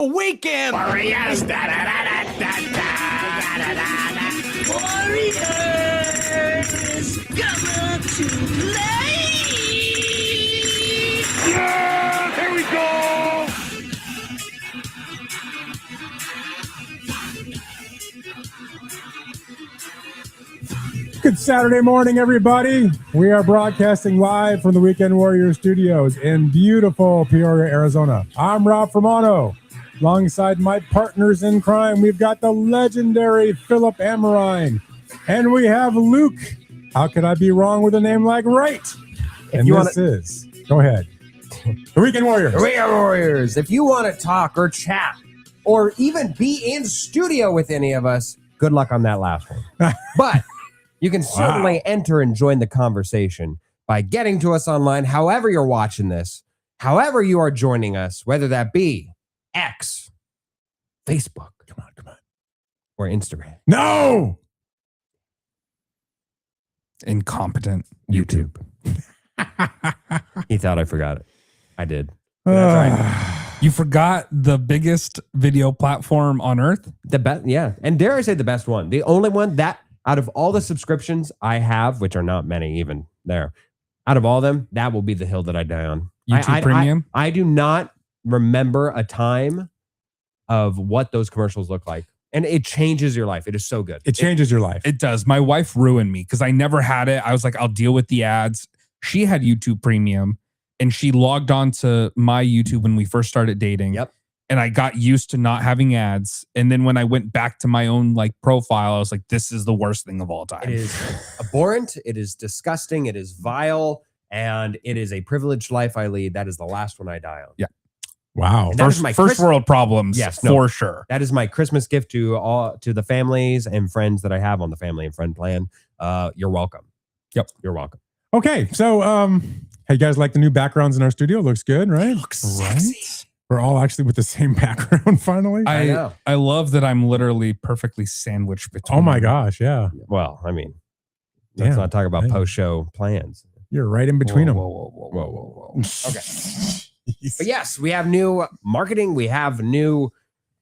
Weekend Warriors. Warriors come up to play. Yeah, here we go. Good Saturday morning, everybody. We are broadcasting live from the Weekend Warriors studios in beautiful Peoria, Arizona. I'm Rob Fermano. Alongside my partners in crime, we've got the legendary Philip Amorine. And we have Luke. How could I be wrong with a name like Wright? And this is, go ahead, the Weekend Warriors. The Weekend Warriors. If you want to talk or chat or even be in studio with any of us, good luck on that last one. But you can certainly enter and join the conversation by getting to us online, however you're watching this, however you are joining us, whether that be X, Facebook, come on, or Instagram. No! Incompetent YouTube. He thought I forgot it. I did. You forgot the biggest video platform on earth? The best, yeah. And dare I say the best one. The only one that out of all the subscriptions I have, which are not many even there, out of all of them, that will be the hill that I die on. YouTube Premium? I do not remember a time of what those commercials look like. And it changes your life. It is so good. It changes your life. It does. My wife ruined me because I never had it. I was like, I'll deal with the ads. She had YouTube Premium and she logged on to my YouTube when we first started dating. Yep. And I got used to not having ads. And then when I went back to my own like profile, I was like, this is the worst thing of all time. It is abhorrent. It is disgusting. It is vile. And it is a privileged life I lead. That is the last one I die on. Yeah. Wow. First world problems, for sure. That is my Christmas gift to the families and friends that I have on the family and friend plan. You're welcome. Yep. You're welcome. Okay. So, hey, you guys like the new backgrounds in our studio? Looks good, right? Looks sexy. We're all actually with the same background finally. I know. I love that I'm literally perfectly sandwiched between. Oh my gosh. Yeah. Well, I mean, let's not talk about post-show plans. You're right in between them. Whoa. Okay. But yes, we have new marketing. We have new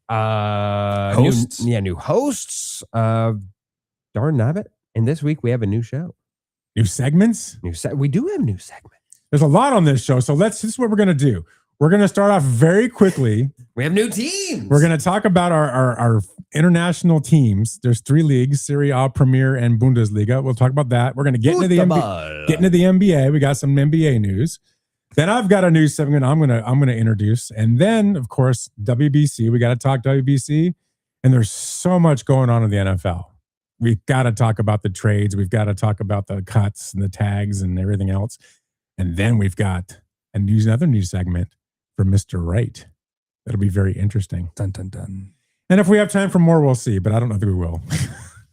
hosts. New hosts. Darn nabbit. And this week we have a new show. New segments? We do have new segments. There's a lot on this show. So this is what we're going to do. We're going to start off very quickly. We have new teams. We're going to talk about our international teams. There's 3 leagues, Serie A, Premier, and Bundesliga. We'll talk about that. We're going to get into the NBA. We got some NBA news. Then I've got a new segment I'm gonna introduce, and then of course WBC. We got to talk WBC, and there's so much going on in the NFL. We've got to talk about the trades. We've got to talk about the cuts and the tags and everything else, and then we've got another new segment for Mr. Wright. That'll be very interesting. Dun dun dun. And if we have time for more, we'll see. But I don't know that we will.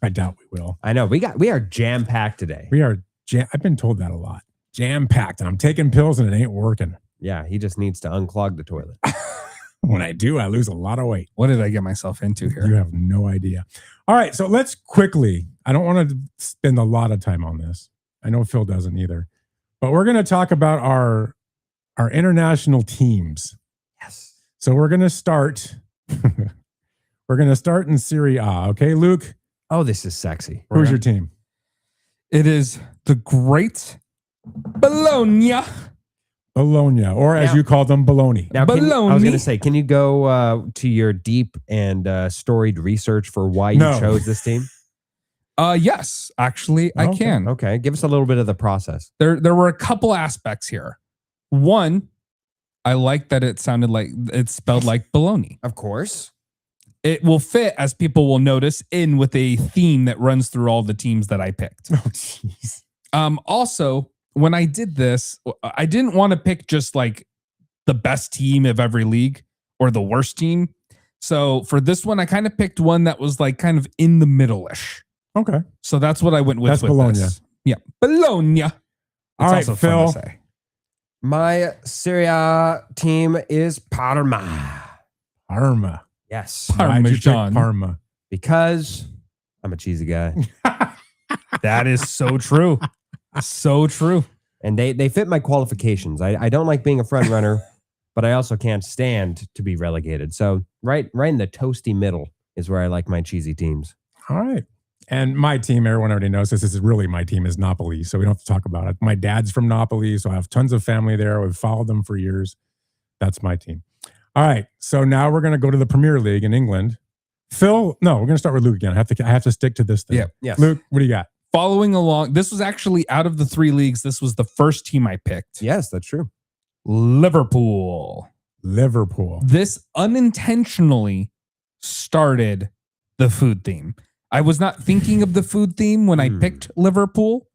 I doubt we will. I know we are jam packed today. I've been told that a lot. Jam-packed, and I'm taking pills and it ain't working. Yeah, he just needs to unclog the toilet. When I do, I lose a lot of weight. What did I get myself into here? You have no idea. All right, so let's quickly, I don't want to spend a lot of time on this. I know Phil doesn't either. But we're going to talk about our international teams. Yes. So we're going to start in Serie A, okay, Luke? Oh, this is sexy. Who's your team? It is the great Bologna, or as you call them, Bologna. Now, I was going to say, can you go to your deep and storied research for why you chose this team? Yes, actually, I can. Okay, give us a little bit of the process. There were a couple aspects here. One, I like that it sounded like it's spelled like bologna. Of course. It will fit, as people will notice, in with a theme that runs through all the teams that I picked. Oh, jeez. Also, when I did this, I didn't want to pick just like the best team of every league or the worst team. So for this one, I kind of picked one that was like kind of in the middle-ish. Okay. So that's what I went with. That's Bologna. This. Yeah. Bologna. All right, Phil. My Serie A team is Parma. Parma. Yes. Why'd you pick Parmesan. Parma? Because I'm a cheesy guy. That is so true. So true. And they fit my qualifications. I don't like being a front runner, but I also can't stand to be relegated. So right in the toasty middle is where I like my cheesy teams. All right. And my team, everyone already knows this is really my team, is Napoli. So we don't have to talk about it. My dad's from Napoli, so I have tons of family there. We've followed them for years. That's my team. All right. So now we're going to go to the Premier League in England. Phil, no, we're going to start with Luke again. I have to stick to this thing. Yeah. Yes. Luke, what do you got? Following along, this was actually out of the 3 leagues. This was the first team I picked. Yes, that's true. Liverpool. This unintentionally started the food theme. I was not thinking of the food theme when I picked Liverpool.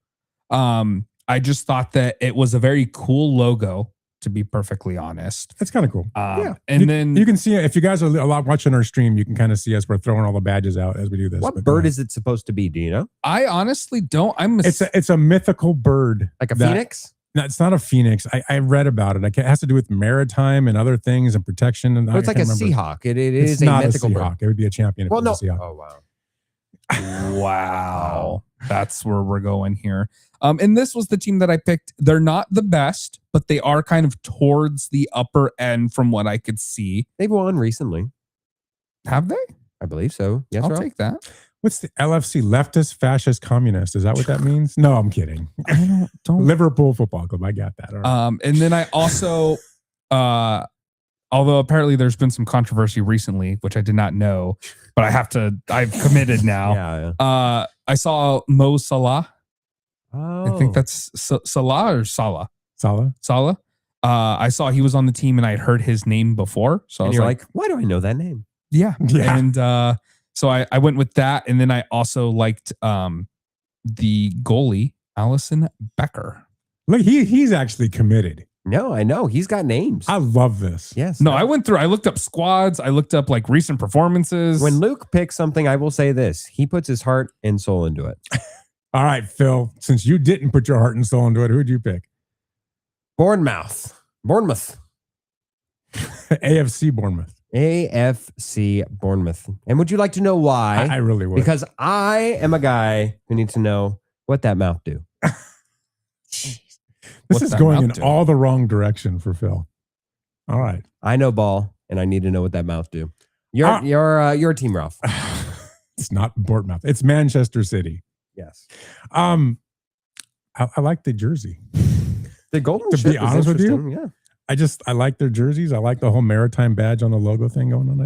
I just thought that it was a very cool logo, to be perfectly honest. That's kind of cool. And then you can see, if you guys are a lot watching our stream, you can kind of see us. We're throwing all the badges out as we do this. What bird is it supposed to be? Do you know? I honestly don't. It's a mythical bird. Like a phoenix? No, it's not a phoenix. I read about it. It has to do with maritime and other things and protection. And it's like a Seahawk. It is a mythical bird. It would be a champion. If Well, it no. was a Seahawk. Oh, wow. Wow. That's where we're going here. And this was the team that I picked. They're not the best, but they are kind of towards the upper end from what I could see. They've won recently. Have they? I believe so. Yes, I'll Rob? take that. What's the LFC? Leftist, fascist, communist. Is that what that means? No, I'm kidding. I don't. Liverpool Football Club. I got that. All right. And then I also, although apparently there's been some controversy recently, which I did not know, but I've committed now. Yeah. I saw Mo Salah. Oh. I think that's Salah or Salah. Salah. I saw he was on the team and I had heard his name before. So I And was you're like, why do I know that name? yeah. Yeah. And so I went with that. And then I also liked the goalie, Allison Becker. Look, he's actually committed. No, I know. He's got names. I love this. Yes. No, I looked up squads. I looked up like recent performances. When Luke picks something, I will say this. He puts his heart and soul into it. All right, Phil, since you didn't put your heart and soul into it, who'd you pick? Bournemouth. AFC Bournemouth. AFC Bournemouth. And would you like to know why? I really would. Because I am a guy who needs to know what that mouth do. This What's is that going in mouth do? all the wrong direction for Phil. All right. I know ball, and I need to know what that mouth do. Your team, Ralph. It's not Bournemouth. It's Manchester City. Yes. I like the jersey. The golden To ship be is honest with you, interesting, yeah. I like their jerseys. I like the whole maritime badge on the logo thing going on.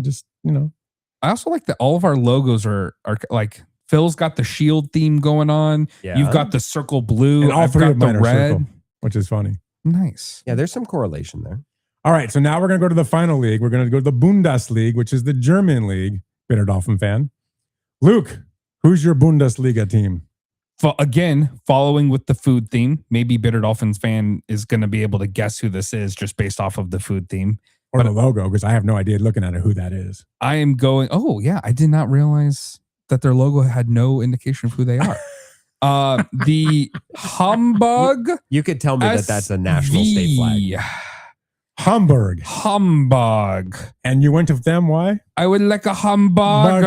I also like that all of our logos are like Phil's got the shield theme going on. Yeah. You've got the circle blue. And all I've three got of the mine are red. circle, which is funny. Nice. Yeah, there's some correlation there. All right, so now we're going to go to the final league. We're going to go to the Bundesliga, which is the German league. Bitter Dolphin fan. Luke, who's your Bundesliga team? Again, following with the food theme, maybe Bitter Dolphins fan is going to be able to guess who this is just based off of the food theme. Or the logo, because I have no idea looking at it who that is. I am going, oh yeah, I did not realize that their logo had no indication of who they are. The Hamburg You could tell me that that's a national state flag. Hamburg. Hamburg. And you went to them, why? I would like a hamburger.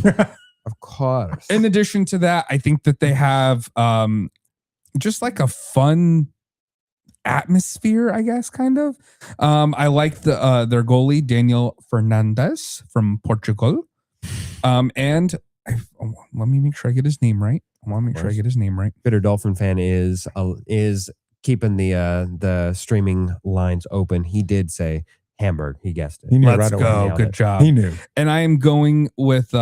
Burger. Of course. In addition to that, I think that they have just like a fun atmosphere, I guess, kind of. I like their goalie, Daniel Fernandes from Portugal. And let me make sure I get his name right. Bitter Dolphin fan is keeping the streaming lines open. He did say Hamburg. He guessed it. He knew Let's right go. away. Good job. He knew. And I am going with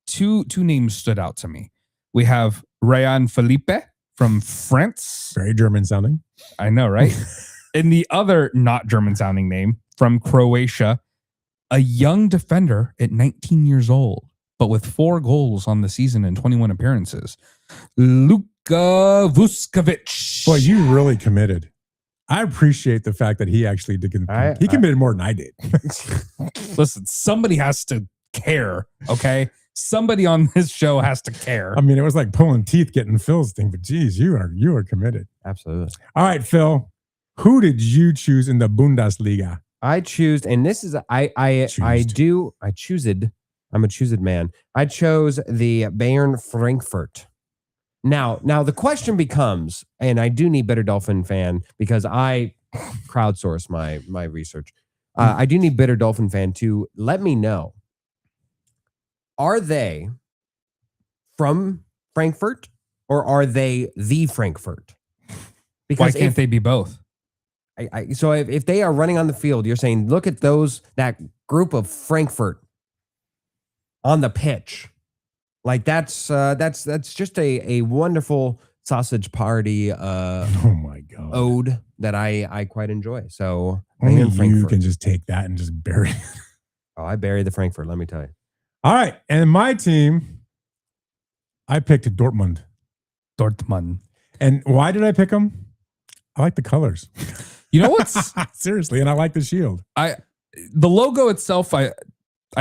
two names stood out to me. We have Ryan Felipe from France. Very German sounding. I know, right? And the other not German sounding name from Croatia, a young defender at 19 years old, but with 4 goals on the season and 21 appearances. Luka Vuskovic. Boy, you really committed. I appreciate the fact that he actually did. He committed more than I did. Listen, somebody has to care, okay? Somebody on this show has to care. I mean, it was like pulling teeth getting Phil's thing, but geez, you are committed. Absolutely. All right, Phil, who did you choose in the Bundesliga? I choose, and this is I'm a choosed man. I chose the Bayern Frankfurt. Now the question becomes, and I do need Bitter Dolphin fan because I crowdsource my research. I do need Bitter Dolphin fan to let me know. Are they from Frankfurt or are they the Frankfurt? Why can't they be both? So if they are running on the field, you're saying, look at that group of Frankfurt on the pitch. Like that's just a wonderful sausage party Oh my God. ode that I quite enjoy. So Only Bayern you Frankfurt. can just take that and just bury it. Oh, I bury the Frankfurt, let me tell you. All right. And my team, I picked Dortmund. Dortmund. And why did I pick them? I like the colors. You know what's Seriously, and I like the shield. the logo itself? I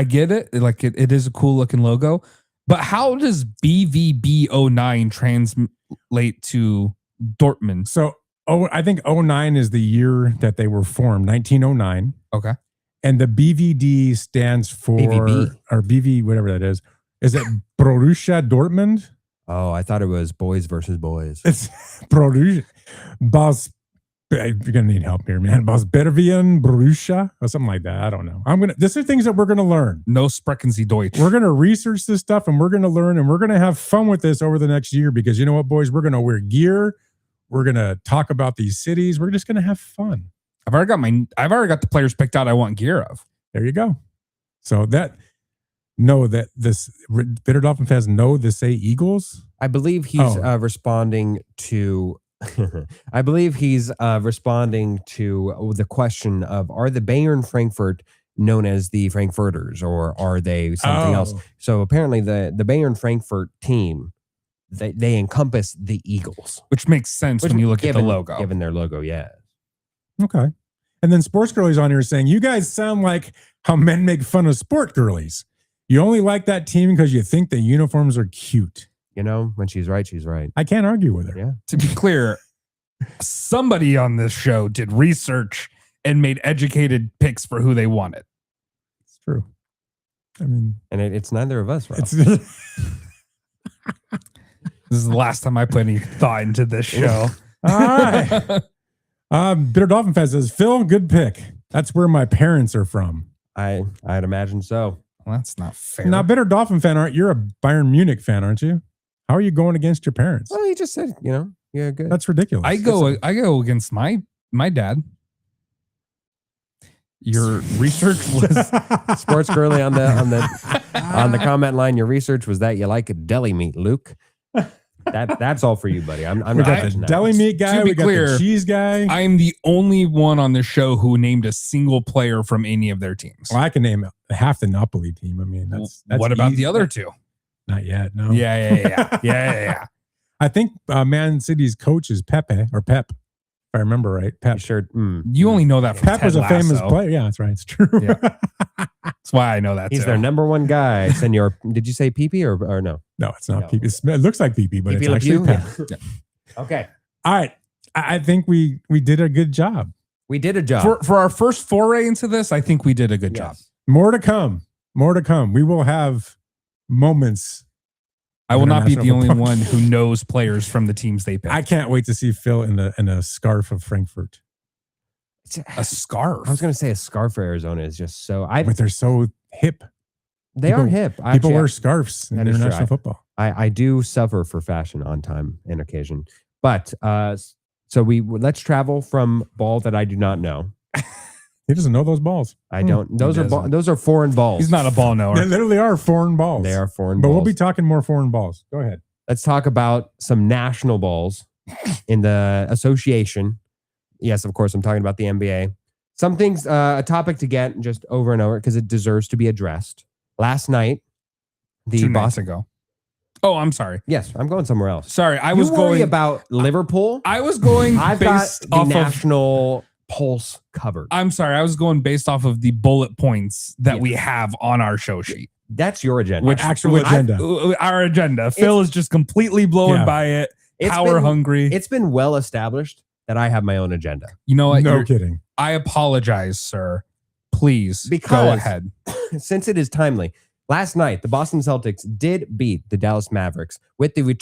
get it. Like it is a cool looking logo, but how does BVB09 translate to Dortmund? So, I think 09 is the year that they were formed, 1909. Okay. And the BVD stands for BVB. or BV, whatever that is. Is it Borussia Dortmund? Oh, I thought it was boys versus boys. It's Borussia. You're gonna need help here, man. Bervian Borussia or something like that. I don't know. This are things that we're gonna learn. No sprechen Sie Deutsch. We're gonna research this stuff and we're gonna learn and we're gonna have fun with this over the next year because you know what, boys? We're gonna wear gear. We're gonna talk about these cities. We're just gonna have fun. I've already got the players picked out I want gear of. There you go. So that this Bitter Dolphin fans know to say Eagles. I believe he's responding to I believe he's responding to the question of, are the Bayern Frankfurt known as the Frankfurters or are they something else? So apparently the Bayern Frankfurt team, they encompass the Eagles. Which makes sense when you look at the logo. Given their logo, yeah. Okay. And then Sports Girlies on here saying, you guys sound like how men make fun of sport girlies. You only like that team because you think the uniforms are cute. You know, when she's right, she's right. I can't argue with her. Yeah. To be clear, somebody on this show did research and made educated picks for who they wanted. It's true. I mean, and it's neither of us, Rob. This is the last time I put any thought into this show. All right. Bitter Dolphin Fest says, Phil, good pick. That's where my parents are from. I'd imagine so. Well, that's not fair. Now, Bitter Dolphin fan, you're a Bayern Munich fan, aren't you? How are you going against your parents? Well, he just said, yeah, good. That's ridiculous. I go against my dad. Your research was Sports Girly on the comment line. Your research was that you like deli meat, Luke. That's all for you, buddy. I'm we not got the judging that. deli meat guy. To be We got clear, the cheese guy. I'm the only one on the show who named a single player from any of their teams. Well, I can name half the Napoli team. I mean, that's what about easy. the other two? Not yet. No. Yeah. I think Man City's coach is Pepe or Pep, if I remember right. Pep. Sure. You only know that from Pep Ted was a famous Lasso. player. Yeah, that's right. It's true. Yeah. That's why I know that. He's too. their number one guy. Senor, did you say PP or no? No, it's not No. PP. It looks like PP, but PP it's Le actually Pew? Pep. Yeah. Okay. All right. I think we did a good job. We did a job. For our first foray into this, I think we did a good job. Yes. More to come. More to come. We will have moments. I will not be the only International one who knows players from the teams they picked. I can't wait to see Phil in a scarf of Frankfurt. A scarf. I was going to say a scarf for Arizona is just so. But they're so hip. They are hip. People Actually, wear scarves in that is true. international football. I do suffer for fashion on time and occasion. But so let's travel from ball that I do not know. He doesn't know those balls. I don't. Those are doesn't. those are foreign balls. He's not a ball They knower. literally are foreign balls. They are foreign But balls. we'll be talking more foreign balls. Go ahead. Let's talk about some national balls in the association. Yes, of course, I'm talking about the NBA. Some things, a topic to get just over and over because it deserves to be addressed. Last night, the 2 nights Boston. ago. Oh, I'm sorry. Yes, I'm going somewhere else. Sorry, I You was worry going about Liverpool. I was going I've got based the off of. national pulse covered. I'm sorry, I was going based off of the bullet points that we have on our show sheet. That's your agenda. Which actual agenda? Our agenda. Phil is just completely blowing by it. It's Power been- hungry. It's been well established that I have my own agenda. You know what? No kidding. I apologize, sir. Please go Because- ahead. Since it is timely, last night the Boston Celtics did beat the Dallas Mavericks with the much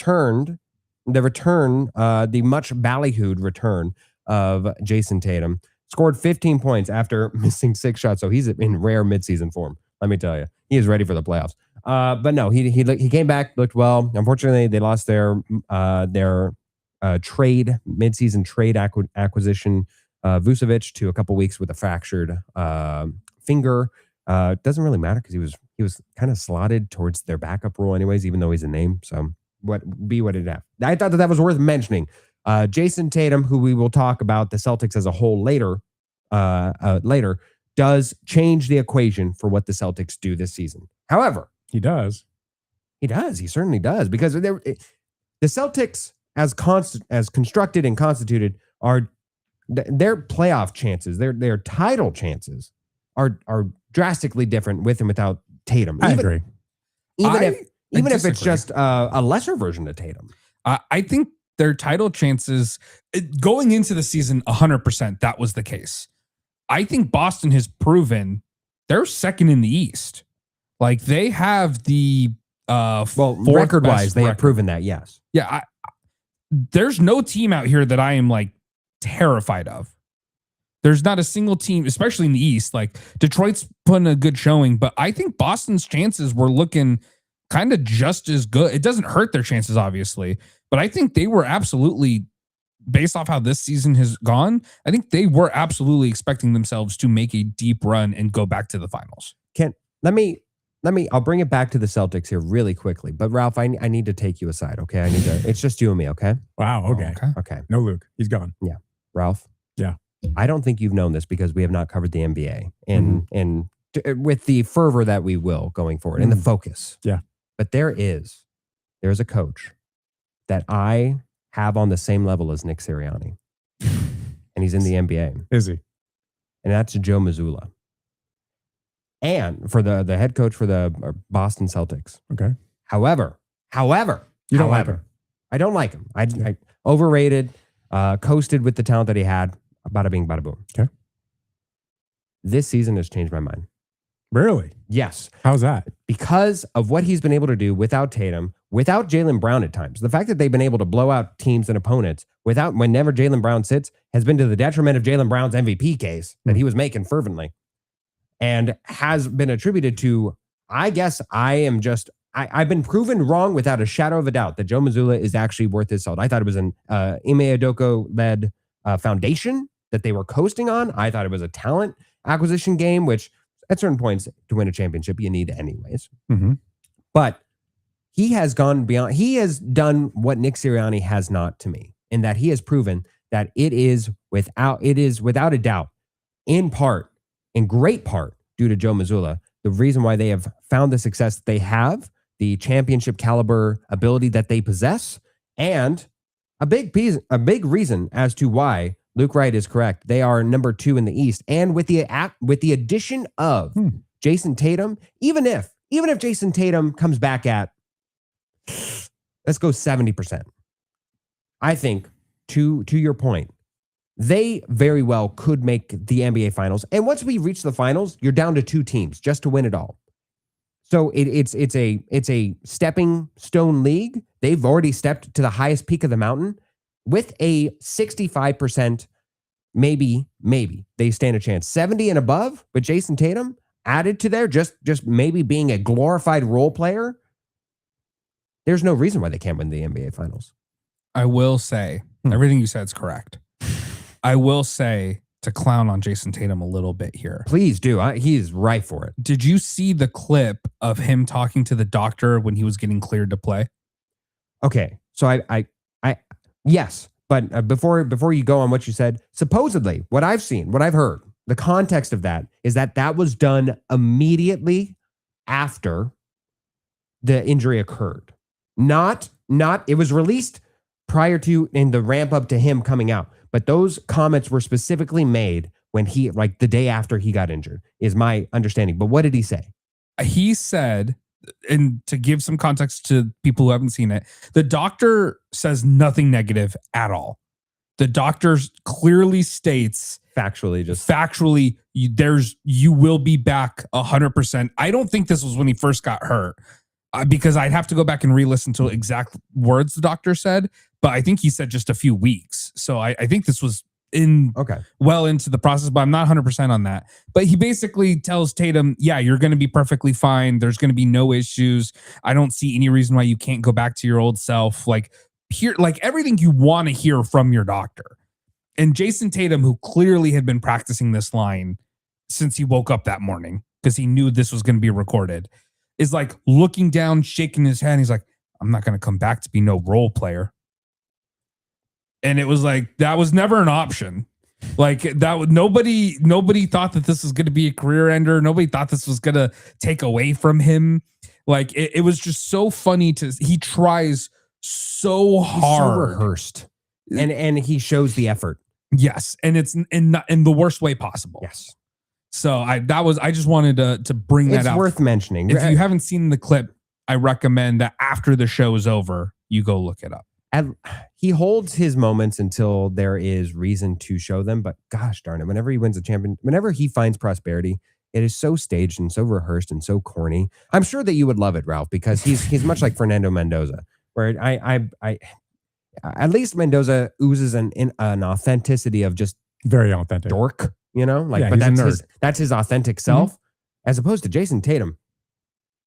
ballyhooed return of Jason Tatum. scored 15 points after missing 6 shots. So he's in rare midseason form. Let me tell you, he is ready for the playoffs. But no, he came back, looked well. Unfortunately, they lost their midseason trade acquisition, Vucevic, to a couple weeks with a fractured finger. Doesn't really matter because he was kind of slotted towards their backup role anyways, even though he's a name. So what it have. I thought that was worth mentioning. Jason Tatum, who we will talk about the Celtics as a whole later, does change the equation for what the Celtics do this season. However, he does. He certainly does, because the Celtics, as constructed and constituted, are their playoff chances, their title chances are drastically different with and without Tatum. I agree. Even if it's just a lesser version of Tatum. I think their title chances going into the season, 100%, that was the case. I think Boston has proven they're second in the East. Like, they have the record wise, they have proven that. Yes. Yeah. There's no team out here that I am like terrified of. There's not a single team, especially in the East. Like, Detroit's putting a good showing, but I think Boston's chances were looking kind of just as good. It doesn't hurt their chances, obviously, but I think they were absolutely, based off how this season has gone, I think they were absolutely expecting themselves to make a deep run and go back to the finals. I'll bring it back to the Celtics here really quickly. But Ralph, I need to take you aside, okay? It's just you and me, okay? Wow, okay. Okay. No Luke. He's gone. Yeah. Ralph? Yeah. I don't think you've known this because we have not covered the NBA and with the fervor that we will going forward and the focus. Yeah. But there's a coach that I have on the same level as Nick Sirianni. And he's in the NBA. Is he? And that's Joe Mazzulla. And for the head coach for the Boston Celtics. Okay. However, you don't like him. I don't like him. I overrated, coasted with the talent that he had. Bada bing, bada boom. Okay. This season has changed my mind. Really? Yes. How's that? Because of what he's been able to do without Tatum, without Jaylen Brown at times. The fact that they've been able to blow out teams and opponents whenever Jaylen Brown sits has been to the detriment of Jaylen Brown's MVP case that he was making fervently, and has been attributed to, I guess I've been proven wrong without a shadow of a doubt that Joe Mazzulla is actually worth his salt. I thought it was an Ime Udoka-led foundation that they were coasting on. I thought it was a talent acquisition game, which at certain points to win a championship, you need anyways. Mm-hmm. But he has gone beyond. He has done what Nick Sirianni has not to me, in that he has proven that it is without a doubt, in great part, due to Joe Mazzulla, the reason why they have found the success that they have, the championship caliber ability that they possess, and a big reason as to why Luke Wright is correct. They are number 2 in the East, and with the addition of Jason Tatum, even if Jason Tatum comes back at, let's go 70%, I think to your point, they very well could make the NBA Finals. And once we reach the finals, you're down to 2 teams just to win it all. So it's a stepping stone league. They've already stepped to the highest peak of the mountain with a 65%, maybe they stand a chance. 70 and above, but Jason Tatum added to there, just maybe being a glorified role player. There's no reason why they can't win the NBA Finals. I will say everything you said is correct. I will say, to clown on Jason Tatum a little bit here. Please do. He is right for it. Did you see the clip of him talking to the doctor when he was getting cleared to play? Okay. So I yes. But before you go on what you said, supposedly what I've seen, what I've heard, the context of that is that was done immediately after the injury occurred. Not it was released prior to, in the ramp up to him coming out. But those comments were specifically made when he, like the day after he got injured, is my understanding. But what did he say? He said, and to give some context to people who haven't seen it, the doctor says nothing negative at all. The doctor clearly states factually, you will be back 100%. I don't think this was when he first got hurt, because I'd have to go back and re-listen to exact words the doctor said. But I think he said just a few weeks. So I think this was well into the process, but I'm not 100% on that. But he basically tells Tatum, yeah, you're going to be perfectly fine. There's going to be no issues. I don't see any reason why you can't go back to your old self. Like everything you want to hear from your doctor. And Jason Tatum, who clearly had been practicing this line since he woke up that morning, because he knew this was going to be recorded, is like looking down, shaking his head. He's like, I'm not going to come back to be no role player. And it was like, that was never an option. Like nobody thought that this was going to be a career ender. Nobody thought this was going to take away from him. Like it was just so funny he tries so hard. So rehearsed. And he shows the effort. Yes. And it's in the worst way possible. Yes. So I just wanted to bring that out. It's worth mentioning. If you haven't seen the clip, I recommend that after the show is over, you go look it up. He holds his moments until there is reason to show them. But gosh darn it, whenever he wins a champion, whenever he finds prosperity, it is so staged and so rehearsed and so corny. I'm sure that you would love it, Ralph, because he's much like Fernando Mendoza, where I at least Mendoza oozes an authenticity of just very authentic dork, like, yeah, but that's his authentic self, as opposed to Jason Tatum.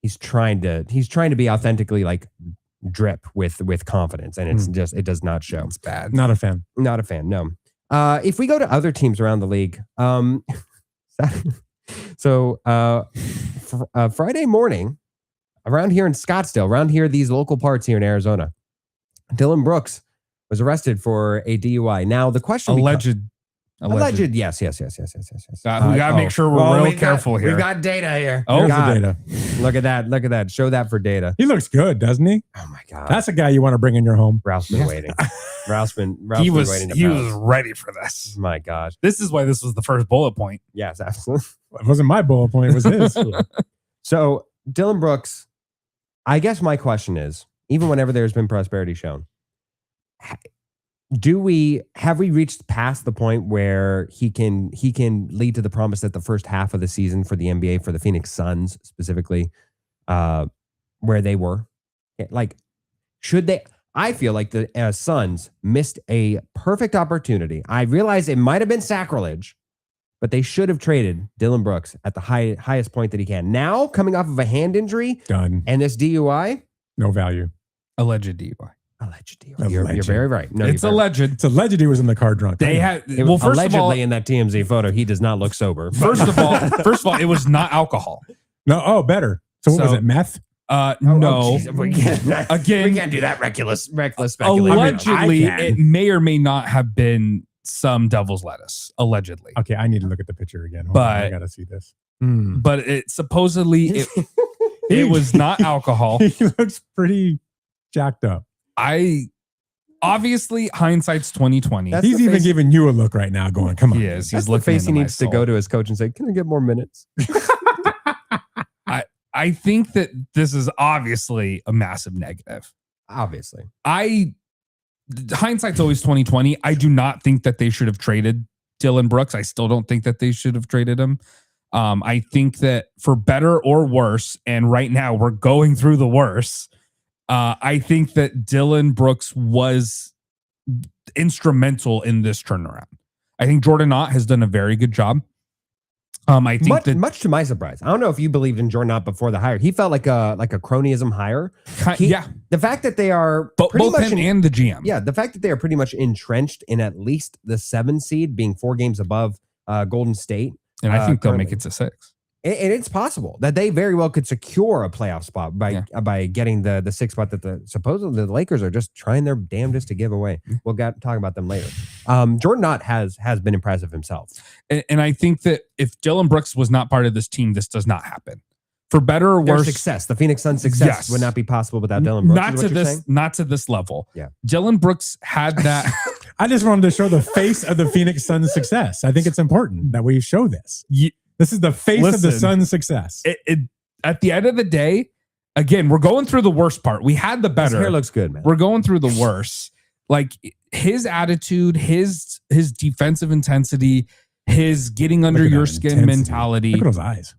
He's trying to be authentically like drip with confidence, and it does not show. It's bad. Not a fan. No. If we go to other teams around the league, Friday morning around here in Scottsdale, around here, these local parts here in Arizona, Dylan Brooks was arrested for a DUI. Now the question Alleged. Yes. We got to make sure we're real careful here. We've got data here. Oh, the data. Look at that. Show that for data. He looks good, doesn't he? Oh my God. That's a guy you want to bring in your home. Ralph's been waiting. Ralph's been he was waiting. He was ready for this. My gosh. This is why this was the first bullet point. Yes, absolutely. It wasn't my bullet point. It was his. So Dylan Brooks, I guess my question is, even whenever there's been prosperity shown, have we reached past the point where he can lead to the promise that the first half of the season for the NBA, for the Phoenix Suns specifically, where they were, like, should they? I feel like the Suns missed a perfect opportunity. I realize it might have been sacrilege, but they should have traded Dylan Brooks at the highest point that he can. Now, coming off of a hand injury, done, and this DUI, no value. Alleged DUI. You're very right. No, it's alleged. It's alleged he was in the car drunk. They had first allegedly of all, in that TMZ photo, he does not look sober. First of all, it was not alcohol. No, better. So what was it? Meth? No. We can't do that reckless speculation. Allegedly, it may or may not have been some devil's lettuce. Allegedly. Okay, I need to look at the picture again. Hold on, I gotta see this. But it supposedly it was not alcohol. He looks pretty jacked up. Obviously hindsight's 2020. He's even giving you a look right now, going, "Come on." He is. He's looking. Face he needs to go to his coach and say, "Can I get more minutes?" I think that this is obviously a massive negative. Obviously, hindsight's always 2020. I do not think that they should have traded Dylan Brooks. I still don't think that they should have traded him. I think that for better or worse, and right now we're going through the worst. I think that Dylan Brooks was instrumental in this turnaround. I think Jordan Ott has done a very good job. I think much to my surprise, I don't know if you believed in Jordan Ott before the hire. He felt like a cronyism hire. The fact that they are both him and the GM. Yeah, the fact that they are pretty much entrenched in at least the 7 seed, being 4 games above Golden State, and I think they'll make it to 6. And it's possible that they very well could secure a playoff spot by getting the 6th spot that supposedly the Lakers are just trying their damnedest to give away. We'll talk about them later. Jordan Ott has been impressive himself. And I think that if Dylan Brooks was not part of this team, this does not happen. For better or worse, success. The Phoenix Suns' success would not be possible without Dylan Brooks. Not to this level. Yeah. Dylan Brooks had that. I just wanted to show the face of the Phoenix Suns' success. I think it's important that we show this. This is the face of the Suns' success. At the end of the day, again, we're going through the worst part. We had the better. His hair looks good, man. We're going through the worst. Like his attitude, his defensive intensity, his getting under your skin mentality. Look at those eyes.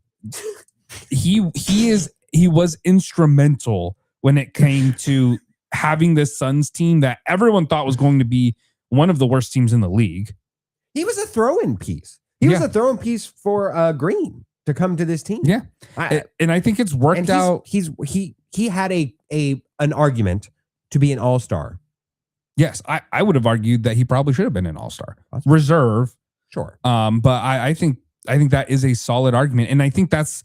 He was instrumental when it came to having this Suns team that everyone thought was going to be one of the worst teams in the league. He was a throw-in piece. He was a throw-in piece for Green to come to this team. Yeah, and I think it's worked out. He had an argument to be an all-star. Yes, I would have argued that he probably should have been an all-star reserve. Sure. But I think that is a solid argument. And I think that's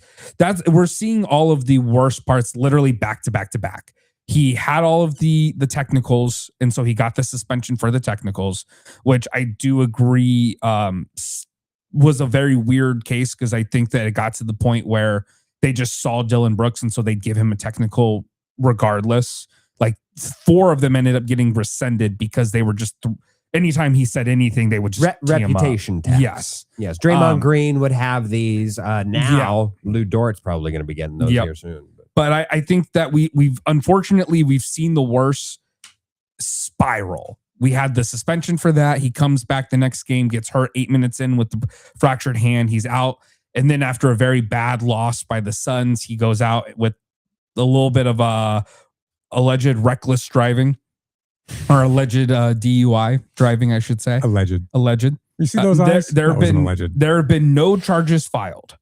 we're seeing all of the worst parts literally back to back to back. He had all of the technicals, and so he got the suspension for the technicals, which I do agree was a very weird case, because I think that it got to the point where they just saw Dylan Brooks, and so they'd give him a technical regardless. Like 4 of them ended up getting rescinded because they were just anytime he said anything, they would just reputation tax. Yes. Draymond Green would have these. Now Lou Dort's probably going to be getting those here soon. But I think that we've unfortunately seen the worst spiral. We had the suspension for that. He comes back the next game, gets hurt 8 minutes in with the fractured hand. He's out. And then after a very bad loss by the Suns, he goes out with a little bit of alleged reckless driving, or alleged DUI driving, I should say. Alleged. You see those eyes? There have been no charges filed.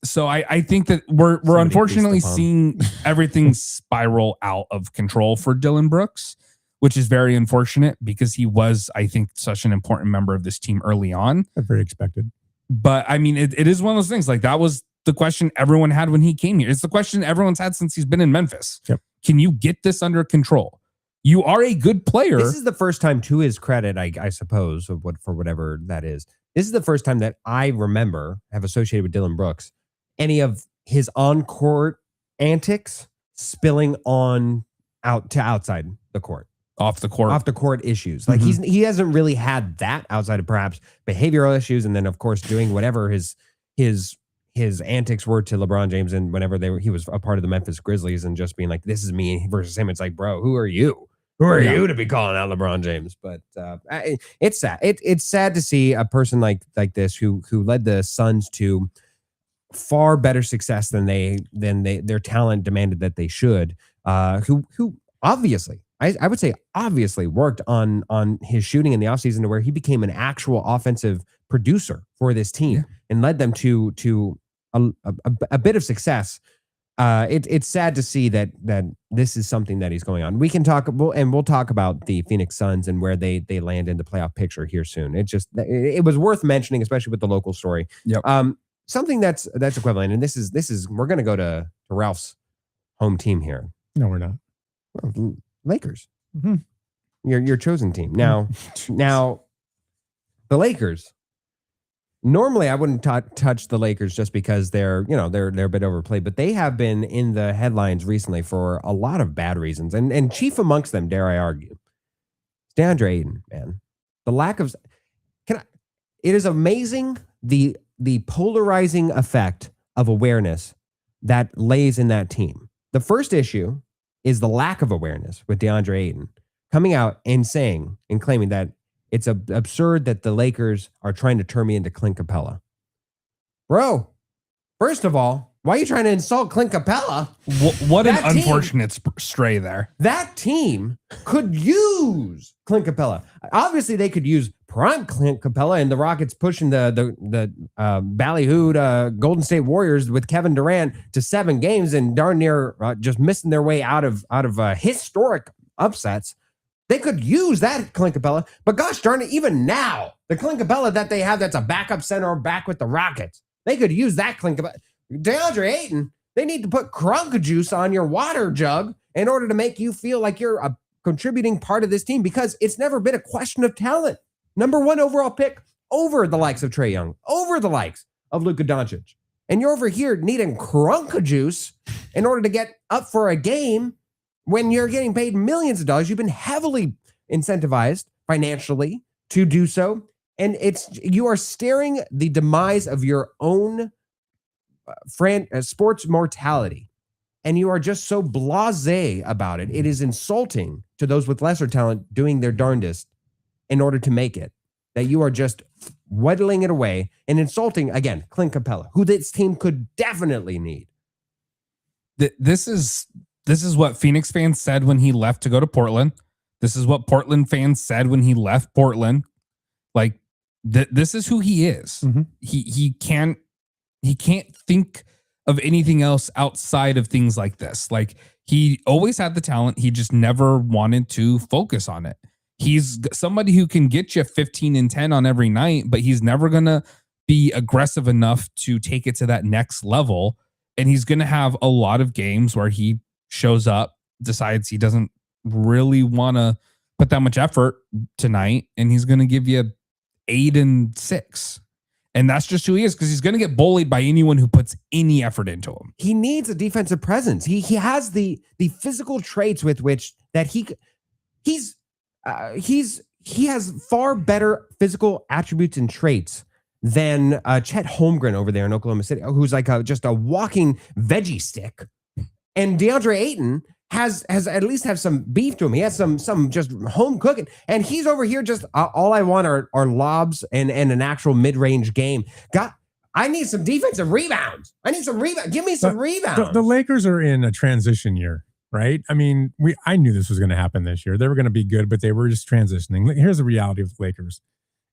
So I think that we're unfortunately seeing everything spiral out of control for Dylan Brooks, which is very unfortunate, because he was, I think, such an important member of this team early on. Very expected. But I mean, it is one of those things. Like, that was the question everyone had when he came here. It's the question everyone's had since he's been in Memphis. Yep. Can you get this under control? You are a good player. This is the first time, to his credit, I suppose, for whatever that is. This is the first time that I remember have associated with Dylan Brooks any of his on-court antics spilling out to outside the court. Off the court issues. Like he hasn't really had that outside of perhaps behavioral issues, and then of course doing whatever his antics were to LeBron James, and whenever he was a part of the Memphis Grizzlies, and just being like, this is me versus him. It's like, bro, who are you? Who are you to be calling out LeBron James? But it's sad. It's sad to see a person like this who led the Suns to far better success than their talent demanded that they should. Who obviously, I would say obviously worked on his shooting in the offseason to where he became an actual offensive producer for this team and led them to a bit of success. It's sad to see that this is something that he's going on. We can talk, we'll talk about the Phoenix Suns and where they land in the playoff picture here soon. It was worth mentioning, especially with the local story. Yep. Something that's equivalent, and this is we're going to go to Ralph's home team here. No, we're not. Well, Lakers. Mm-hmm. Your chosen team. Now, the Lakers. Normally, I wouldn't touch the Lakers just because they're a bit overplayed, but they have been in the headlines recently for a lot of bad reasons, and chief amongst them, dare I argue, DeAndre Ayton. Man, the lack of it is amazing the polarizing effect of awareness that lays in that team. The first issue is the lack of awareness with DeAndre Ayton coming out and saying and claiming that it's absurd that the Lakers are trying to turn me into Clint Capella. Bro, first of all, why are you trying to insult Clint Capella? What an unfortunate stray there. That team could use Clint Capella. Obviously, they could use prime Clint Capella and the Rockets pushing the ballyhooed Golden State Warriors with Kevin Durant to 7 games and darn near just missing their way out of historic upsets. They could use that Clint Capella, but gosh darn it, even now, the Clint Capella that they have that's a backup center or back with the Rockets, they could use that Clint Capella. DeAndre Ayton, they need to put crunk juice on your water jug in order to make you feel like you're a contributing part of this team, because it's never been a question of talent. Number 1 overall pick over the likes of Trae Young, over the likes of Luka Doncic. And you're over here needing crunk juice in order to get up for a game when you're getting paid millions of dollars. You've been heavily incentivized financially to do so. And you are staring the demise of your own sports mortality. And you are just so blasé about it. It is insulting to those with lesser talent doing their darndest in order to make it, that you are just whittling it away and insulting, again, Clint Capella, who this team could definitely need. This is what Phoenix fans said when he left to go to Portland. This is what Portland fans said when he left Portland. Like this is who he is. Mhm. He can't think of anything else outside of things like this. Like he always had the talent. He just never wanted to focus on it. He's somebody who can get you 15 and 10 on every night, but he's never going to be aggressive enough to take it to that next level. And he's going to have a lot of games where he shows up, decides he doesn't really want to put that much effort tonight, and he's going to give you 8 and 6. And that's just who he is, because he's going to get bullied by anyone who puts any effort into him. He needs a defensive presence. He has the physical traits with which that he has far better physical attributes and traits than Chet Holmgren over there in Oklahoma City, who's like just a walking veggie stick. And DeAndre Ayton has at least have some beef to him. He has some just home cooking, and he's over here just all I want are lobs and an actual mid-range game. I need some defensive rebounds. I need some rebounds. Give me some rebounds. The Lakers are in a transition year, right? I mean, I knew this was going to happen this year. They were going to be good, but they were just transitioning. Here's the reality of the Lakers.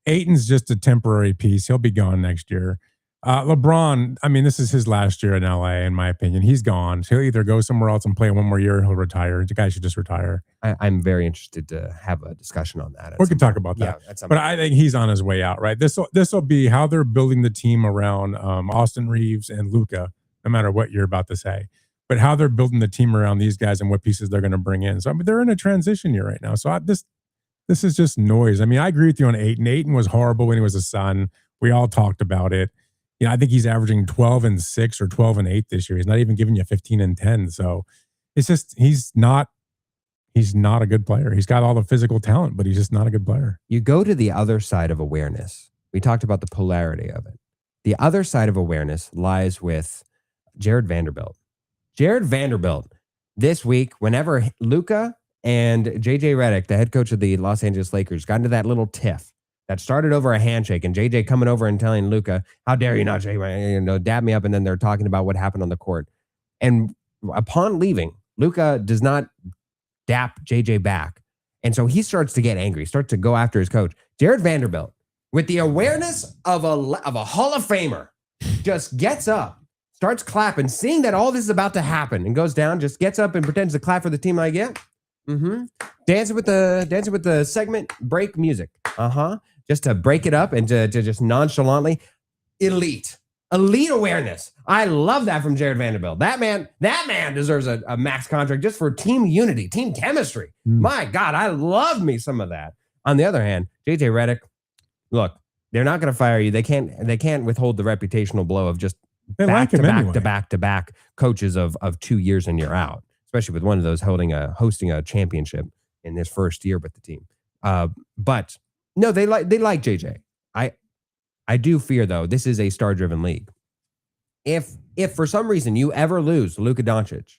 Ayton's just a temporary piece. He'll be gone next year. LeBron, I mean, this is his last year in LA, in my opinion. He's gone. So he'll either go somewhere else and play one more year, or he'll retire. The guy should just retire. I'm very interested to have a discussion on that. We can talk about that. Yeah, but I think he's on his way out, right? This will be how they're building the team around Austin Reeves and Luka, no matter what you're about to say. But how they're building the team around these guys and what pieces they're going to bring in. So I mean, they're in a transition year right now. So this is just noise. I mean, I agree with you on Ayton. Ayton was horrible when he was a Sun. We all talked about it. You know, I think he's averaging 12 and 6 or 12 and 8 this year. He's not even giving you 15 and 10. So it's just he's not a good player. He's got all the physical talent, but he's just not a good player. You go to the other side of awareness. We talked about the polarity of it. The other side of awareness lies with Jared Vanderbilt. Jared Vanderbilt this week, whenever Luka and JJ Redick, the head coach of the Los Angeles Lakers, got into that little tiff that started over a handshake, and JJ coming over and telling Luka, "How dare you not, JJ, dab me up," and then they're talking about what happened on the court. And upon leaving, Luka does not dap JJ back, and so he starts to get angry, starts to go after his coach. Jared Vanderbilt, with the awareness of a Hall of Famer, just gets up, starts clapping, seeing that all this is about to happen, and goes down, just gets up and pretends to clap for the team like, yeah. Dancing with the segment break music. Just to break it up and to just nonchalantly elite awareness. I love that from Jared Vanderbilt. That man deserves a max contract just for team unity, team chemistry. My God, I love me some of that. On the other hand, JJ Redick, look, they're not going to fire you. They can't withhold the reputational blow of just back to back coaches of 2 years and you're out, especially with one of those hosting a championship in this first year with the team. But no, they like JJ. I do fear, though, this is a star-driven league. If for some reason you ever lose Luka Doncic,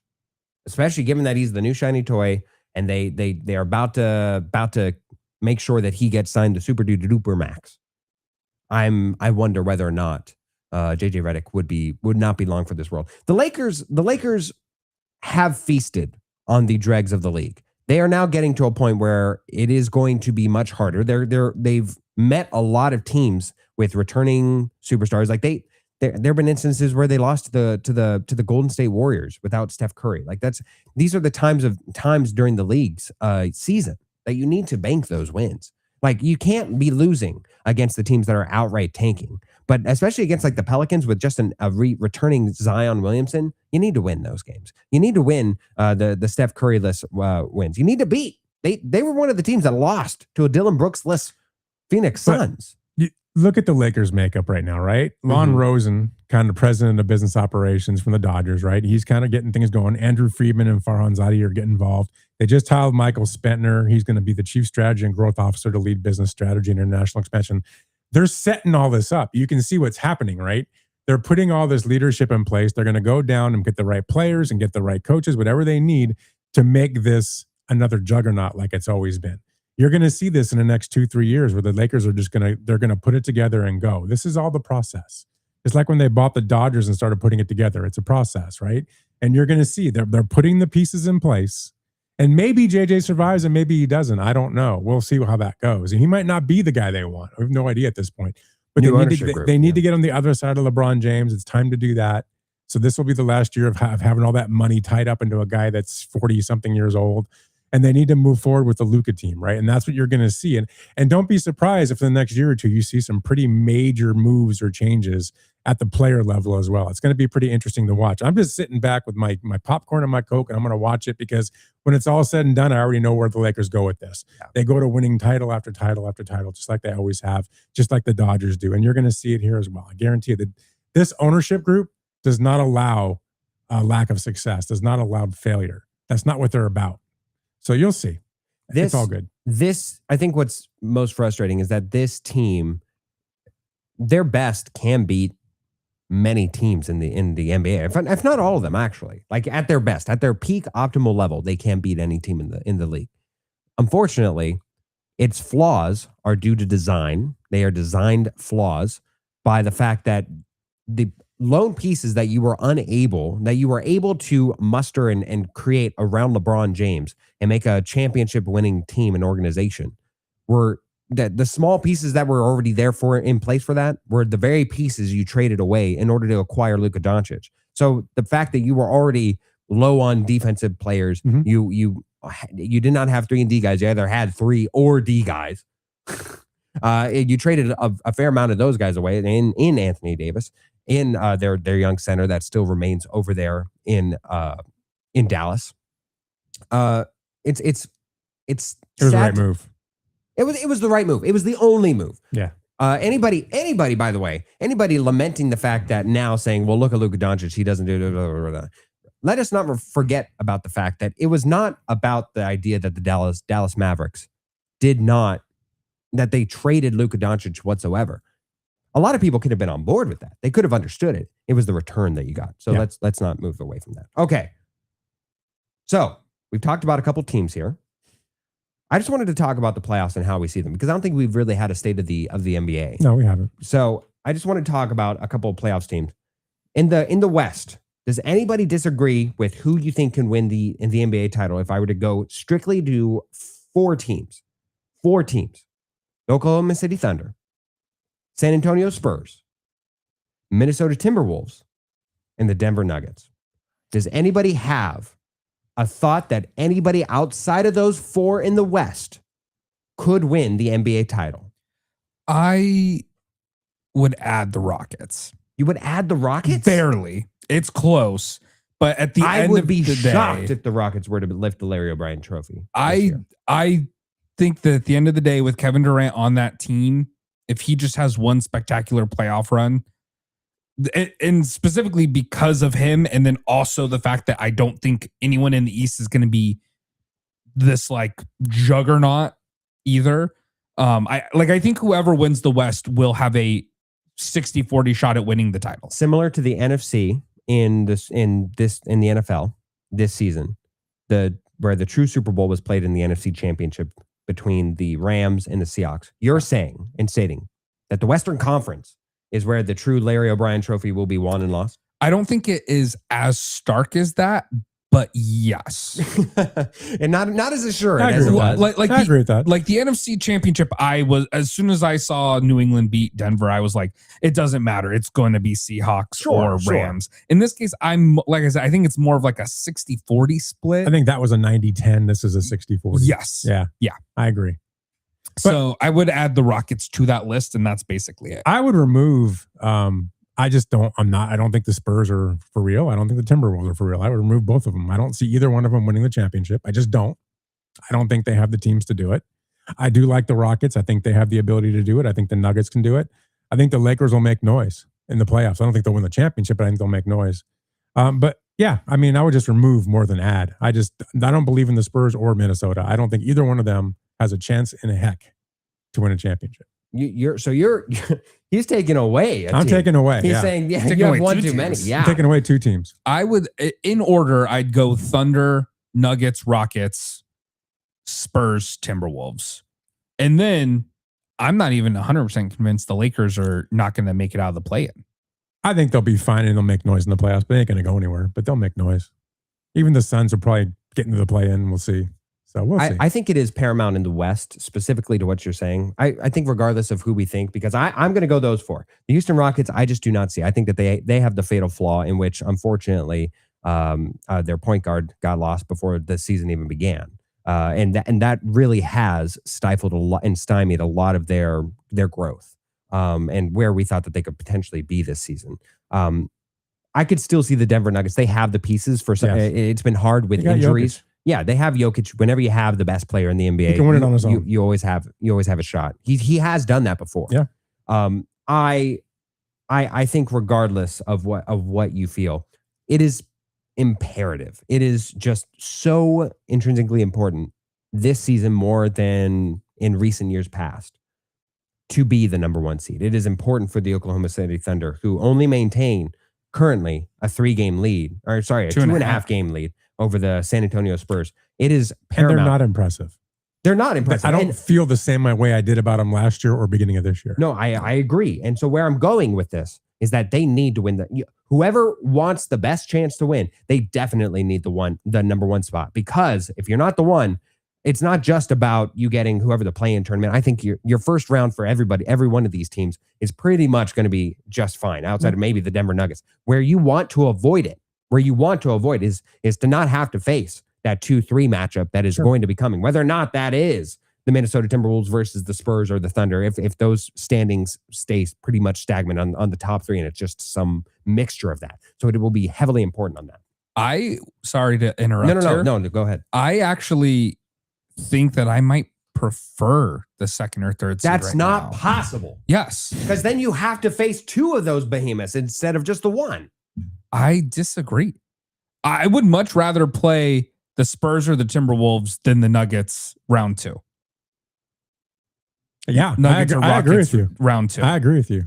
especially given that he's the new shiny toy, and they are about to make sure that he gets signed to super duper max, I wonder whether or not JJ Redick would not be long for this world. The Lakers have feasted on the dregs of the league. They are now getting to a point where it is going to be much harder. They've met a lot of teams with returning superstars. Like there have been instances where they lost to the Golden State Warriors without Steph Curry. Like these are the times during the league's season that you need to bank those wins. Like you can't be losing against the teams that are outright tanking, but especially against like the Pelicans with just a returning Zion Williamson, you need to win those games. You need to win the Steph Curry-less wins. You need to beat. They were one of the teams that lost to a Dylan Brooks-less Phoenix Suns. Look at the Lakers makeup right now, right? Lon Rosen, kind of president of business operations from the Dodgers, right? He's kind of getting things going. Andrew Friedman and Farhan Zaidi are getting involved. They just hired Michael Spentner. He's going to be the chief strategy and growth officer to lead business strategy and international expansion. They're setting all this up. You can see what's happening, right? They're putting all this leadership in place. They're going to go down and get the right players and get the right coaches, whatever they need to make this another juggernaut like it's always been. You're going to see this in the next 2-3 years where the Lakers are they're going to put it together and go. This is all the process. It's like when they bought the Dodgers and started putting it together. It's a process, right? And you're going to see they're putting the pieces in place. And maybe JJ survives and maybe he doesn't. I don't know. We'll see how that goes. And he might not be the guy they want. I have no idea at this point. But they need to get on the other side of LeBron James. It's time to do that. So this will be the last year of having all that money tied up into a guy that's 40-something years old. And they need to move forward with the Luka team, right? And that's what you're going to see. And don't be surprised if in the next year or two you see some pretty major moves or changes at the player level as well. It's going to be pretty interesting to watch. I'm just sitting back with my popcorn and my Coke, and I'm going to watch it because when it's all said and done, I already know where the Lakers go with this. Yeah. They go to winning title after title after title, just like they always have, just like the Dodgers do. And you're going to see it here as well. I guarantee you that this ownership group does not allow a lack of success, does not allow failure. That's not what they're about. So you'll see. It's all good. I think what's most frustrating is that this team, their best can beat many teams in the NBA. If not all of them, actually. Like at their best, at their peak optimal level, they can beat any team in the league. Unfortunately, its flaws are due to design. They are designed flaws by the fact that the lone pieces that you were able to muster and create around LeBron James and make a championship winning team and organization were that the small pieces that were already there in place for that were the very pieces you traded away in order to acquire Luka Doncic. So the fact that you were already low on defensive players, you did not have 3 and D guys. You either had 3 or D guys. You traded a fair amount of those guys away in Anthony Davis, in their young center that still remains over there in Dallas. It was the right move. It was the right move. It was the only move. Yeah. Anybody, by the way, anybody lamenting the fact that now saying, well, look at Luka Doncic, he doesn't do blah, blah, blah. Let us not forget about the fact that it was not about the idea that the Dallas Mavericks that they traded Luka Doncic whatsoever. A lot of people could have been on board with that. They could have understood it. It was the return that you got. So let's not move away from that. Okay. So we've talked about a couple teams here. I just wanted to talk about the playoffs and how we see them because I don't think we've really had a state of the NBA. No, we haven't. So I just want to talk about a couple of playoffs teams in the West. Does anybody disagree with who you think can win the NBA title? If I were to go strictly to 4 teams, the Oklahoma City Thunder, San Antonio Spurs, Minnesota Timberwolves, and the Denver Nuggets. Does anybody have a thought that anybody outside of those 4 in the West could win the NBA title? I would add the Rockets. You would add the Rockets? Barely. It's close. But at the end of the day, I would be shocked if the Rockets were to lift the Larry O'Brien trophy. I think that at the end of the day, with Kevin Durant on that team, if he just has one spectacular playoff run, and specifically because of him, and then also the fact that I don't think anyone in the East is going to be this like juggernaut either. I think whoever wins the West will have a 60-40 shot at winning the title. Similar to the NFC in the NFL this season, where the true Super Bowl was played in the NFC Championship between the Rams and the Seahawks. You're saying and stating that the Western Conference is where the true Larry O'Brien trophy will be won and lost? I don't think it is as stark as that, but yes. And not as assured as it was. I agree with that. Like the NFC Championship, as soon as I saw New England beat Denver, I was like, it doesn't matter. It's going to be Seahawks or Rams. In this case, like I said, I think it's more of like a 60-40 split. I think that was a 90-10. This is a 60-40. Yes. Yeah. I agree. So I would add the Rockets to that list, and that's basically it. I would remove. I don't think the Spurs are for real. I don't think the Timberwolves are for real. I would remove both of them. I don't see either one of them winning the championship. I just don't. I don't think they have the teams to do it. I do like the Rockets. I think they have the ability to do it. I think the Nuggets can do it. I think the Lakers will make noise in the playoffs. I don't think they'll win the championship, but I think they'll make noise. But yeah, I mean, I would just remove more than add. I don't believe in the Spurs or Minnesota. I don't think either one of them has a chance in a heck to win a championship. He's taking away. I'm taking away. He's saying, you have one too many. Yeah, I'm taking away 2 teams. I would, in order, I'd go Thunder, Nuggets, Rockets, Spurs, Timberwolves, and then I'm not even 100% convinced the Lakers are not going to make it out of the play-in. I think they'll be fine and they'll make noise in the playoffs, but they ain't going to go anywhere. But they'll make noise. Even the Suns will probably get into the play-in. We'll see. So we'll see. I think it is paramount in the West, specifically to what you're saying. I think regardless of who we think, because I'm going to go those four. The Houston Rockets, I just do not see. I think that they have the fatal flaw in which, unfortunately, their point guard got lost before the season even began. And that really has stifled a lot and stymied a lot of their growth and where we thought that they could potentially be this season. I could still see the Denver Nuggets. They have the pieces for some. Yes. It's been hard with injuries. Jokic. Yeah, they have Jokic. Whenever you have the best player in the NBA, He can win it on his own. You always have a shot. He has done that before. Yeah. I think regardless of what you feel, it is imperative. It is just so intrinsically important this season more than in recent years past to be the number one seed. It is important for the Oklahoma City Thunder, who only maintain currently a 2.5 game lead over the San Antonio Spurs. It is paramount. And they're not impressive. They're not impressive. I don't feel the same way I did about them last year or beginning of this year. No, I agree. And so where I'm going with this is that they need to win. Whoever wants the best chance to win, they definitely need the number one spot. Because if you're not the one, it's not just about you getting whoever the play-in tournament. I think your first round for everybody, every one of these teams is pretty much going to be just fine outside of maybe the Denver Nuggets. Where you want to avoid is to not have to face that 2-3 matchup that is going to be coming, whether or not that is the Minnesota Timberwolves versus the Spurs or the Thunder. If those standings stay pretty much stagnant on the top three, and it's just some mixture of that. So it will be heavily important on that. Sorry to interrupt. No, go ahead. I actually think that I might prefer the second or third seed. That's not possible. Yes. Because then you have to face two of those behemoths instead of just the one. I disagree. I would much rather play the Spurs or the Timberwolves than the Nuggets round 2. Yeah, Nuggets I agree with you. Round 2. I agree with you.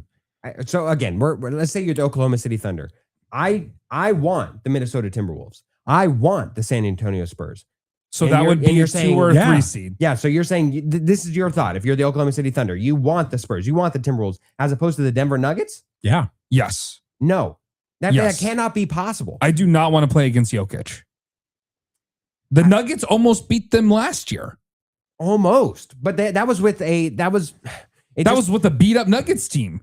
So again, let's say you're the Oklahoma City Thunder. I want the Minnesota Timberwolves. I want the San Antonio Spurs. So And that you're- would and be you're a saying- 2 or Yeah. 3 seed. Yeah, so you're saying this is your thought. If you're the Oklahoma City Thunder, you want the Spurs, you want the Timberwolves, as opposed to the Denver Nuggets? Yeah. Yes. No, that Yes. cannot be possible. I do not want to play against Jokic. The Nuggets almost beat them last year. Almost, but that was with a was with a beat up Nuggets team.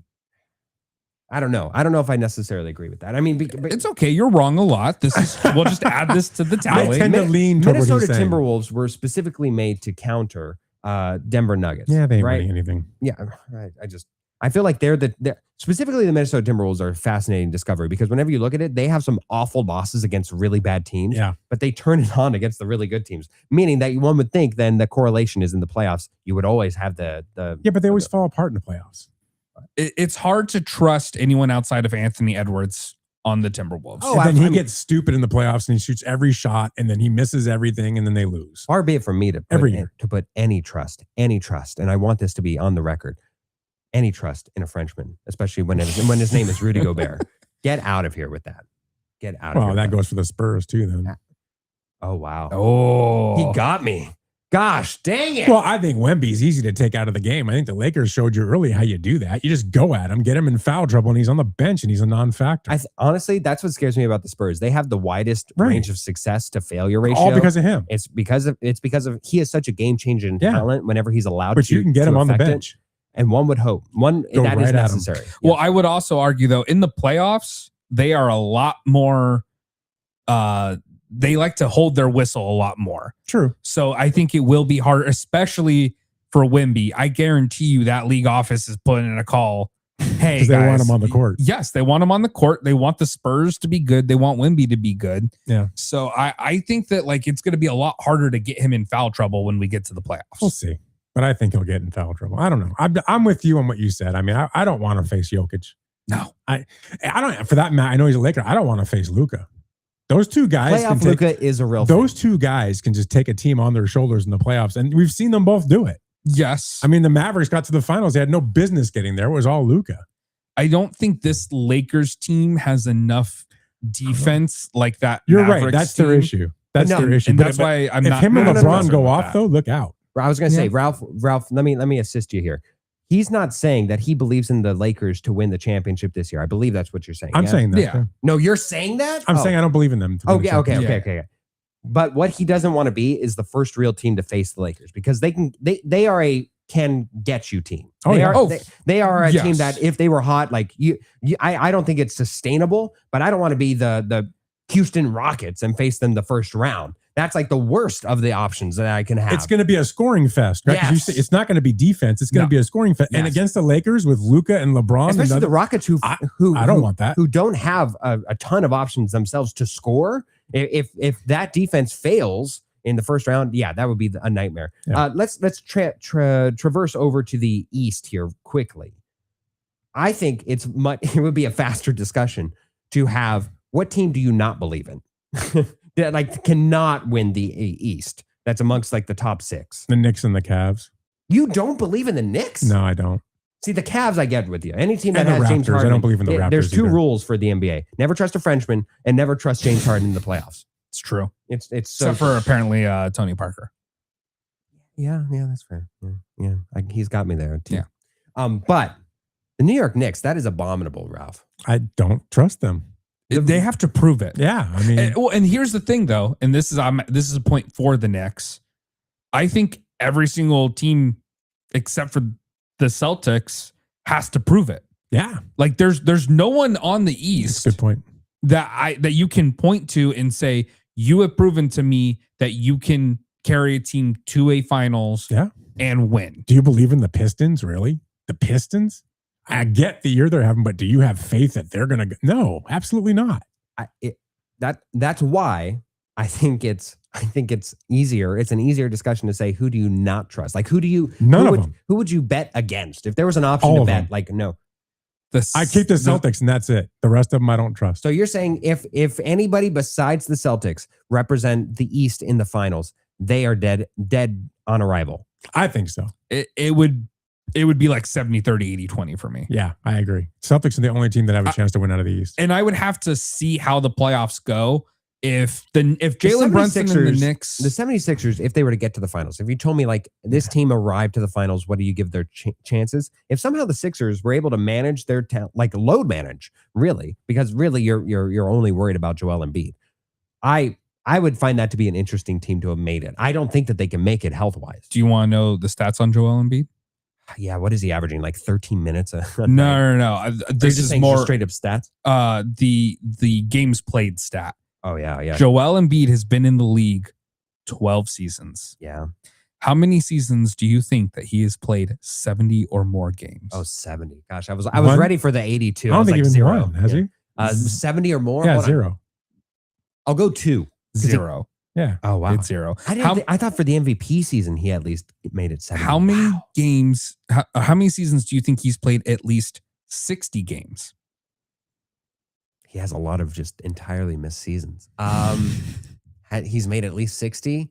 I don't know. I don't know if I necessarily agree with that. I mean, but It's okay. You're wrong a lot. We'll just add this to the I tally. tend to lean toward what Minnesota he's saying. Timberwolves were specifically made to counter Denver Nuggets. Yeah, they ain't right. winning anything. Yeah, I feel like they're specifically the Minnesota Timberwolves are a fascinating discovery because whenever you look at it, they have some awful losses against really bad teams. Yeah. But they turn it on against the really good teams, meaning that one would think then the correlation is in the playoffs. You would always have the Yeah, but they always fall apart in the playoffs. It's hard to trust anyone outside of Anthony Edwards on the Timberwolves. Oh, And then he I mean- gets stupid in the playoffs and he shoots every shot and then he misses everything and then they lose. far be it from me to Every put, year. to put any trust, and I want this to be on the record, any trust in a Frenchman, especially when his name is Rudy Gobert. Get out of here with that. Get out of here. Well, with that goes for the Spurs too then. Oh, wow. Oh, He got me. Gosh, dang it. Well, I think Wemby's easy to take out of the game. I think the Lakers showed you early how you do that. You just go at him, get him in foul trouble, and he's on the bench and he's a non-factor. Honestly, that's what scares me about the Spurs. They have the widest Right. range of success to failure ratio. All because of him. It's because of he is such a game changer in Yeah. talent whenever he's allowed But to. you can get to him on the affect it. bench. And one would hope Go that is right at him. necessary. well, I would also argue though in the playoffs they are a lot more. They like to hold their whistle a lot more. True. So I think it will be hard, especially for Wemby. I guarantee you that league office is putting in a call. Hey, Because they want guys, him on the court. Yes, they want him on the court. They want the Spurs to be good. They want Wemby to be good. Yeah. So I think that like it's going to be a lot harder to get him in foul trouble when we get to the playoffs. We'll see. But I think he'll get in foul trouble. I don't know. I'm with you on what you said. I mean, I don't want to face Jokic. No, I don't. For that matter, I know he's a Laker. I don't want to face Luka. Those two guys can Playoff take. Luka is a real Those two guys can just take a team on their shoulders in the playoffs, and we've seen them both do it. yes. I mean, the Mavericks got to the finals; they had no business getting there. It was all Luka. I don't think this Lakers team has enough defense like that. You're right. Mavericks That's their team. issue. That's No, their issue. And But that's why I'm if not. him and not LeBron concerned go with off, that. though, look out. I was going to say, Ralph, let me assist you here. He's not saying that he believes in the Lakers to win the championship this year. I believe that's what you're saying. I'm yeah? saying that. Yeah. Yeah. No, you're saying that? I'm saying I don't believe in them. To win the Okay. championship. Okay. But what he doesn't want to be is the first real team to face the Lakers because they are a can get you team. They are a team that if they were hot, like I don't think it's sustainable, but I don't want to be the Houston Rockets and face them the first round. That's like the worst of the options that I can have. It's going to be a scoring fest, right? 'Cause you say it's not going to be defense. It's going to be a scoring fest. Yes. And against the Lakers with Luka and LeBron. Especially the Rockets I don't want that. Who don't have a ton of options themselves to score. If that defense fails in the first round, that would be a nightmare. Yeah. Let's traverse over to the East here quickly. I think it would be a faster discussion to have what team do you not believe in? That like cannot win the East. That's amongst like the top 6. The Knicks and the Cavs. You don't believe in the Knicks? No, I don't. See, the Cavs, I get with you. Any team that has Raptors, James Harden. I don't believe in the Raptors. There's 2 either. rules for the NBA. Never trust a Frenchman and never trust James Harden in the playoffs. It's true. It's Except for apparently Tony Parker. Yeah, that's fair. Yeah. He's got me there too. Yeah. But the New York Knicks, that is abominable, Ralph. I don't trust them. They have to prove it. Yeah, I mean, and here's the thing, though, and this is a point for the Knicks. I think every single team, except for the Celtics, has to prove it. Yeah, like there's no one on the East. Good point. That you can point to and say you have proven to me that you can carry a team to a finals. And win. Do you believe in the Pistons? Really, the Pistons? I get the year they're having, but do you have faith that they're going to? No, absolutely not. That's why I think it's easier. It's an easier discussion to say who do you not trust? Like who would you bet against if there was an option to bet? Like no, I keep the Celtics and that's it. The rest of them I don't trust. So you're saying if anybody besides the Celtics represent the East in the finals, they are dead on arrival. I think so. It would be like 70, 30, 80, 20 for me. Yeah, I agree. Celtics are the only team that have a chance to win out of the East. And I would have to see how the playoffs go if Jalen Brunson and the Knicks... The 76ers, if they were to get to the finals, if you told me like this team arrived to the finals, what do you give their chances? If somehow the Sixers were able to manage their like load manage, really, because really you're only worried about Joel Embiid. I would find that to be an interesting team to have made it. I don't think that they can make it health-wise. Do you want to know the stats on Joel Embiid? Yeah, what is he averaging? Like 13 minutes a No. This is more straight up stats. The games played stat. Oh yeah. Joel Embiid has been in the league 12 seasons. Yeah. How many seasons do you think that he has played 70 or more games? Oh, 70. Gosh, I was ready for the 82. I don't think like even 0. One, has he? 70 or more? Yeah, 0. I'll go 2. 0. Yeah. Oh wow. It's 0. I thought for the MVP season he at least made it 70. How many games? How many seasons do you think he's played at least 60 games? He has a lot of just entirely missed seasons. He's made at least 60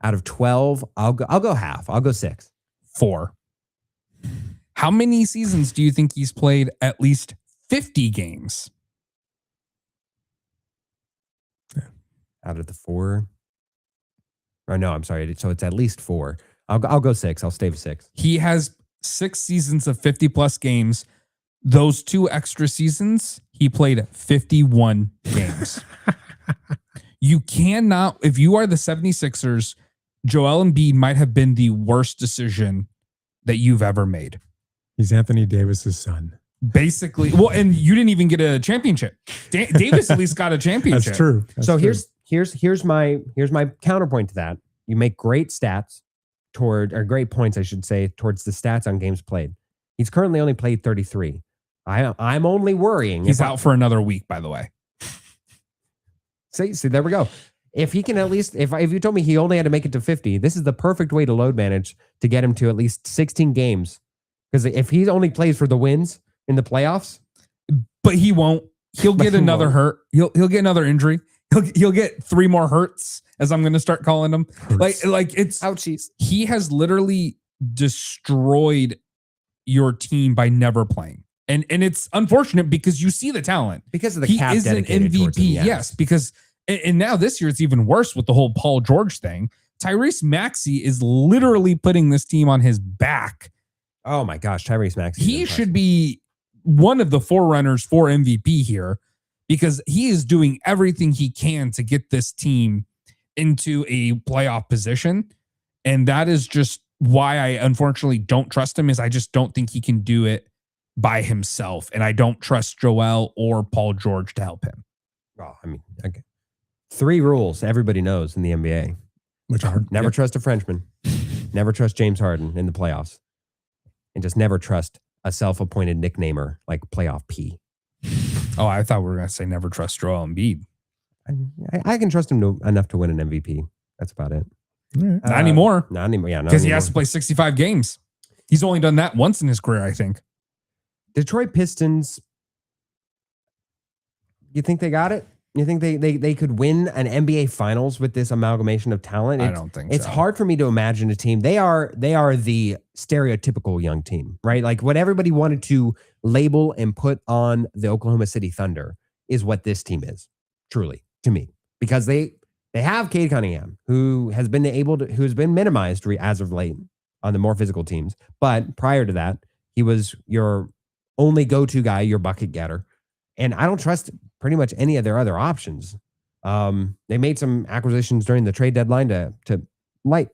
out of 12. I'll go half. I'll go 6. 4. How many seasons do you think he's played at least 50 games? Out of the 4. Or no, I'm sorry. So it's at least 4. I'll go 6. I'll stay with 6. He has 6 seasons of 50 plus games. Those 2 extra seasons, he played 51 games. You cannot, if you are the 76ers, Joel Embiid might have been the worst decision that you've ever made. He's Anthony Davis's son. Basically, well, and you didn't even get a championship. Davis at least got a championship. That's true. Here's my counterpoint to that. You make great stats great points, I should say, towards the stats on games played. He's currently only played 33. I'm only worrying. He's out for another week, by the way. See, there we go. If he can at least, if you told me he only had to make it to 50, this is the perfect way to load manage to get him to at least 16 games. Because if he only plays for the wins in the playoffs, but he won't. He'll get another hurt. He'll get another injury. He'll get 3 more hurts, as I'm going to start calling them. Like it's ouchies. He has literally destroyed your team by never playing. And it's unfortunate because you see the talent. Because of the cap he is an MVP, yes. Because and now this year it's even worse with the whole Paul George thing. Tyrese Maxey is literally putting this team on his back. Oh my gosh, Tyrese Maxey. He should be one of the forerunners for MVP here because he is doing everything he can to get this team into a playoff position. And that is just why I unfortunately don't trust him, is I just don't think he can do it by himself. And I don't trust Joel or Paul George to help him. Well, I mean, okay. 3 rules everybody knows in the NBA. Which are Never trust a Frenchman. Never trust James Harden in the playoffs. And just never trust a self-appointed nicknamer like Playoff P. Oh, I thought we were going to say never trust Joel Embiid. I can trust him enough to win an MVP. That's about it. Not anymore. Not anymore. Yeah, Because he has to play 65 games. He's only done that once in his career, I think. Detroit Pistons. You think they got it? You think they could win an NBA Finals with this amalgamation of talent? I don't think it's so. hard for me to imagine a team. They are the stereotypical young team, right? Like what everybody wanted to label and put on the Oklahoma City Thunder is what this team is, truly, to me, because they have Cade Cunningham, who has been minimized as of late on the more physical teams, but prior to that, he was your only go-to guy, your bucket getter. And I don't trust pretty much any of their other options. They made some acquisitions during the trade deadline to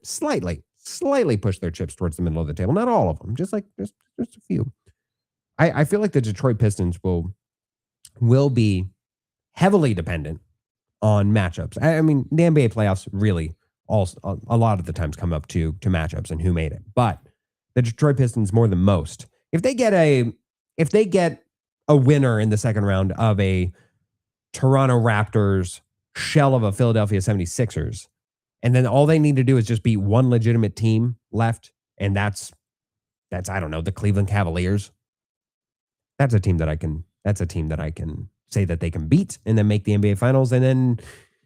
slightly push their chips towards the middle of the table. Not all of them, just a few. I feel like the Detroit Pistons will be heavily dependent on matchups. I mean, the NBA playoffs really a lot of the times come up to matchups and who made it. But the Detroit Pistons more than most, if they get a winner in the second round of a Toronto Raptors shell of a Philadelphia 76ers, and then all they need to do is just beat one legitimate team left, and that's I don't know, the Cleveland Cavaliers. That's a team that I can say that they can beat and then make the NBA Finals and then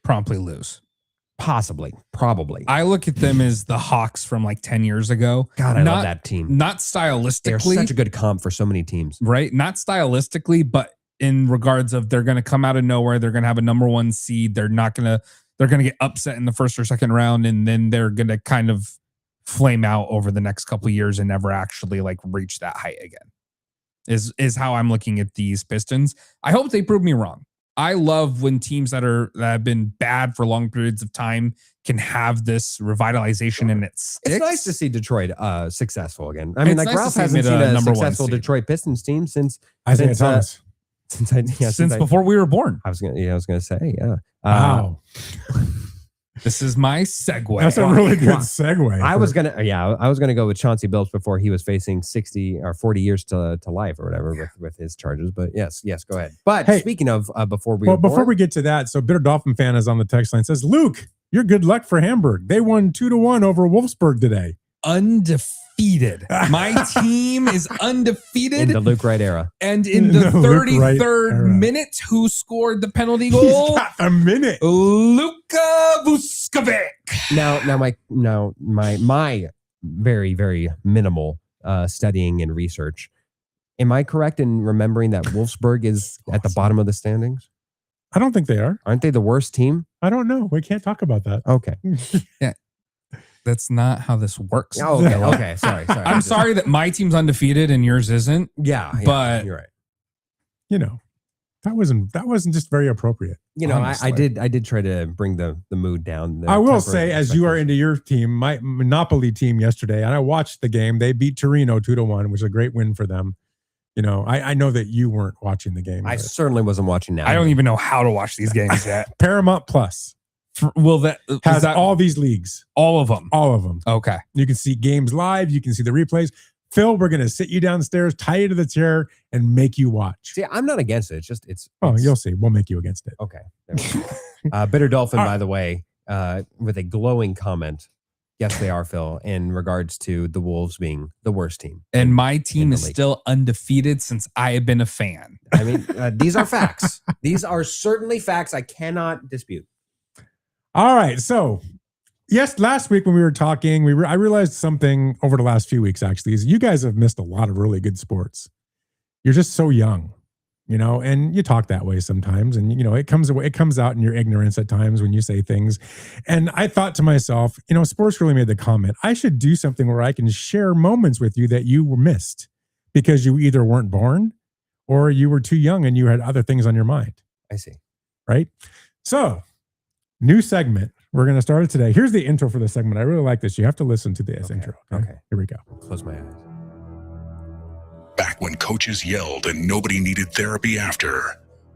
promptly lose. Probably. I look at them as the Hawks from like 10 years ago. God, I love that team. Not stylistically. They're such a good comp for so many teams. Right? Not stylistically, but in regards of they're going to come out of nowhere. They're going to have a number 1 seed. They're going to get upset in the first or second round. And then they're going to kind of flame out over the next couple of years and never actually like reach that height again is how I'm looking at these Pistons. I hope they prove me wrong. I love when teams that have been bad for long periods of time can have this revitalization and it sticks. It's nice to see Detroit successful again. I mean, like Ralph hasn't seen a successful Detroit Pistons team since Isaiah Thomas. Since before we were born. I was gonna say, yeah. Wow. This is my segue. That's a really good segue. I was gonna go with Chauncey Billups before he was facing 60 or 40 years to life or whatever with his charges. But yes, go ahead. But hey, speaking of before we get to that, so Bitter Dolphin fan is on the text line, says, Luke, you're good luck for Hamburg. They won 2-1 over Wolfsburg today. Undefeated. My team is undefeated in the Luke Wright era. And in the 33rd minute, who scored the penalty goal? A minute. Luka Vuskovic. Now my very, very minimal studying and research. Am I correct in remembering that Wolfsburg is at the bottom of the standings? I don't think they are. Aren't they the worst team? I don't know. We can't talk about that. Okay. Yeah. That's not how this works. Oh, okay. Sorry. I'm sorry that my team's undefeated and yours isn't. Yeah, but you're right. You know, that wasn't just very appropriate. You know, I did try to bring the mood down. I will say, as you are into your team, my Monopoly team yesterday, and I watched the game. They beat Torino 2-1, which was a great win for them. You know, I know that you weren't watching the game. I certainly wasn't watching now. I don't even know how to watch these games yet. Paramount Plus. Has all these leagues. All of them. All of them. Okay. You can see games live. You can see the replays. Phil, we're going to sit you downstairs, tie you to the chair, and make you watch. See, I'm not against it. It's you'll see. We'll make you against it. Okay. Bitter Dolphin, by the way, with a glowing comment. Yes, they are, Phil, in regards to the Wolves being the worst team. And my team is still undefeated since I have been a fan. I mean, these are facts. These are certainly facts I cannot dispute. All right. So, yes, last week when we were talking, I realized something over the last few weeks, actually, is you guys have missed a lot of really good sports. You're just so young, you know, and you talk that way sometimes. And, you know, it comes out in your ignorance at times when you say things. And I thought to myself, you know, sports really made the comment, I should do something where I can share moments with you that you were missed because you either weren't born or you were too young and you had other things on your mind. I see. Right? So, new segment We're going to start it today. Here's the intro for the segment. I really like this. You have to listen to this intro. Okay. Here we go. Close my eyes. Back when coaches yelled and nobody needed therapy after.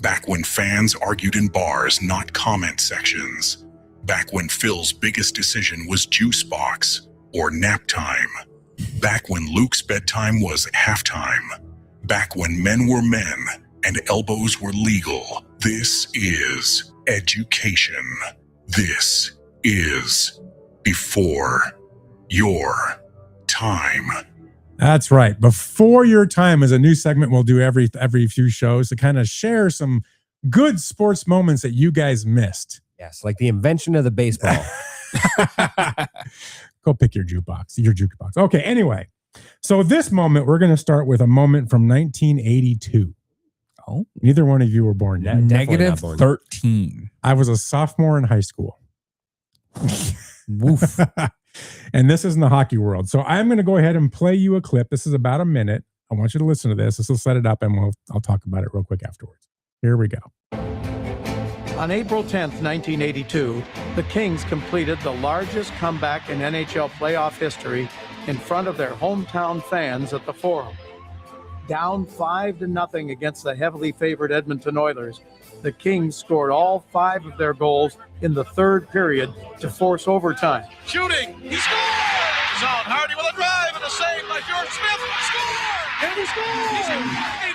Back when fans argued in bars, not comment sections. Back when Phil's biggest decision was juice box or nap time. Back when Luke's bedtime was halftime. Back when men were men and elbows were legal. This is education. This is before your time. That's right. Before Your Time is a new segment we'll do every few shows to kind of share some good sports moments that you guys missed. Yes, like the invention of the baseball. Go pick your jukebox. Okay, anyway. So this moment, we're going to start with a moment from 1982. Oh, neither one of you were born yet. Negative 13. I was a sophomore in high school. Woof. And this is in the hockey world. So I'm going to go ahead and play you a clip. This is about a minute. I want you to listen to this. This will set it up and I'll talk about it real quick afterwards. Here we go. On April 10th, 1982, the Kings completed the largest comeback in NHL playoff history in front of their hometown fans at the Forum. Down 5-0 against the heavily favored Edmonton Oilers, the Kings scored all 5 of their goals in the third period to force overtime. Shooting. He scores. Zone. Hardy with a drive and a save by George Smith. Score. And he scores!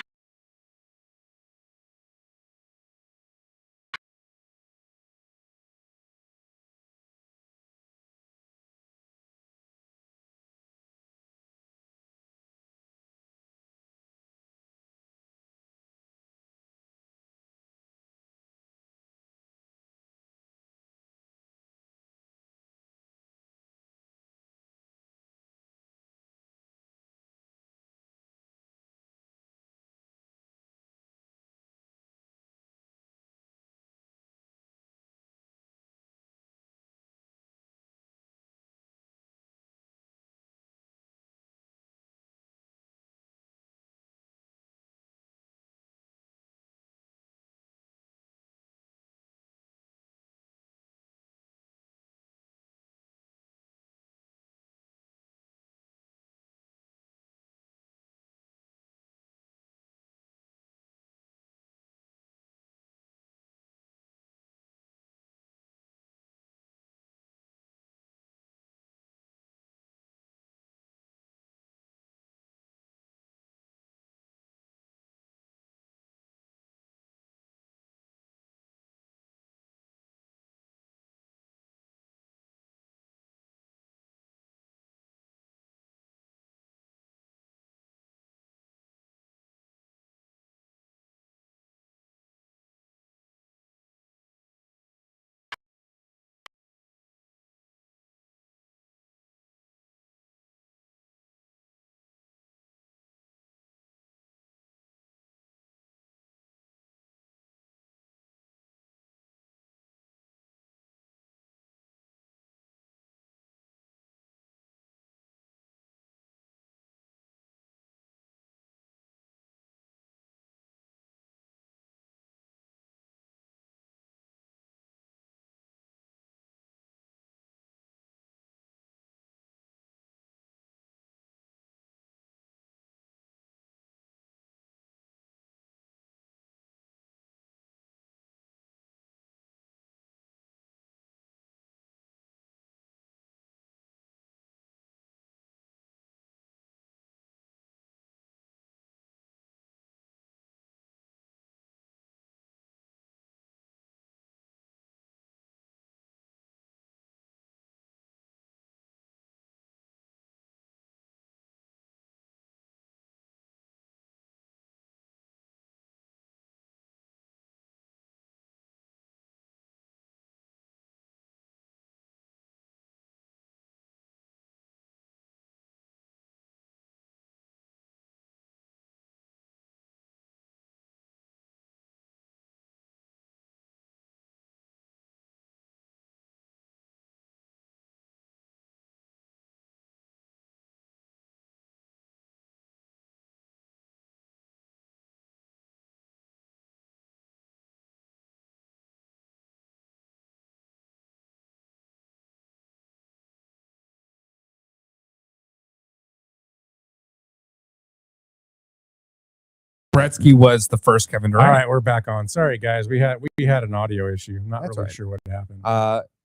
Gretzky was the first Kevin Durant. All right, we're back on. Sorry, guys. We had an audio issue. I'm not That's really right. sure what happened.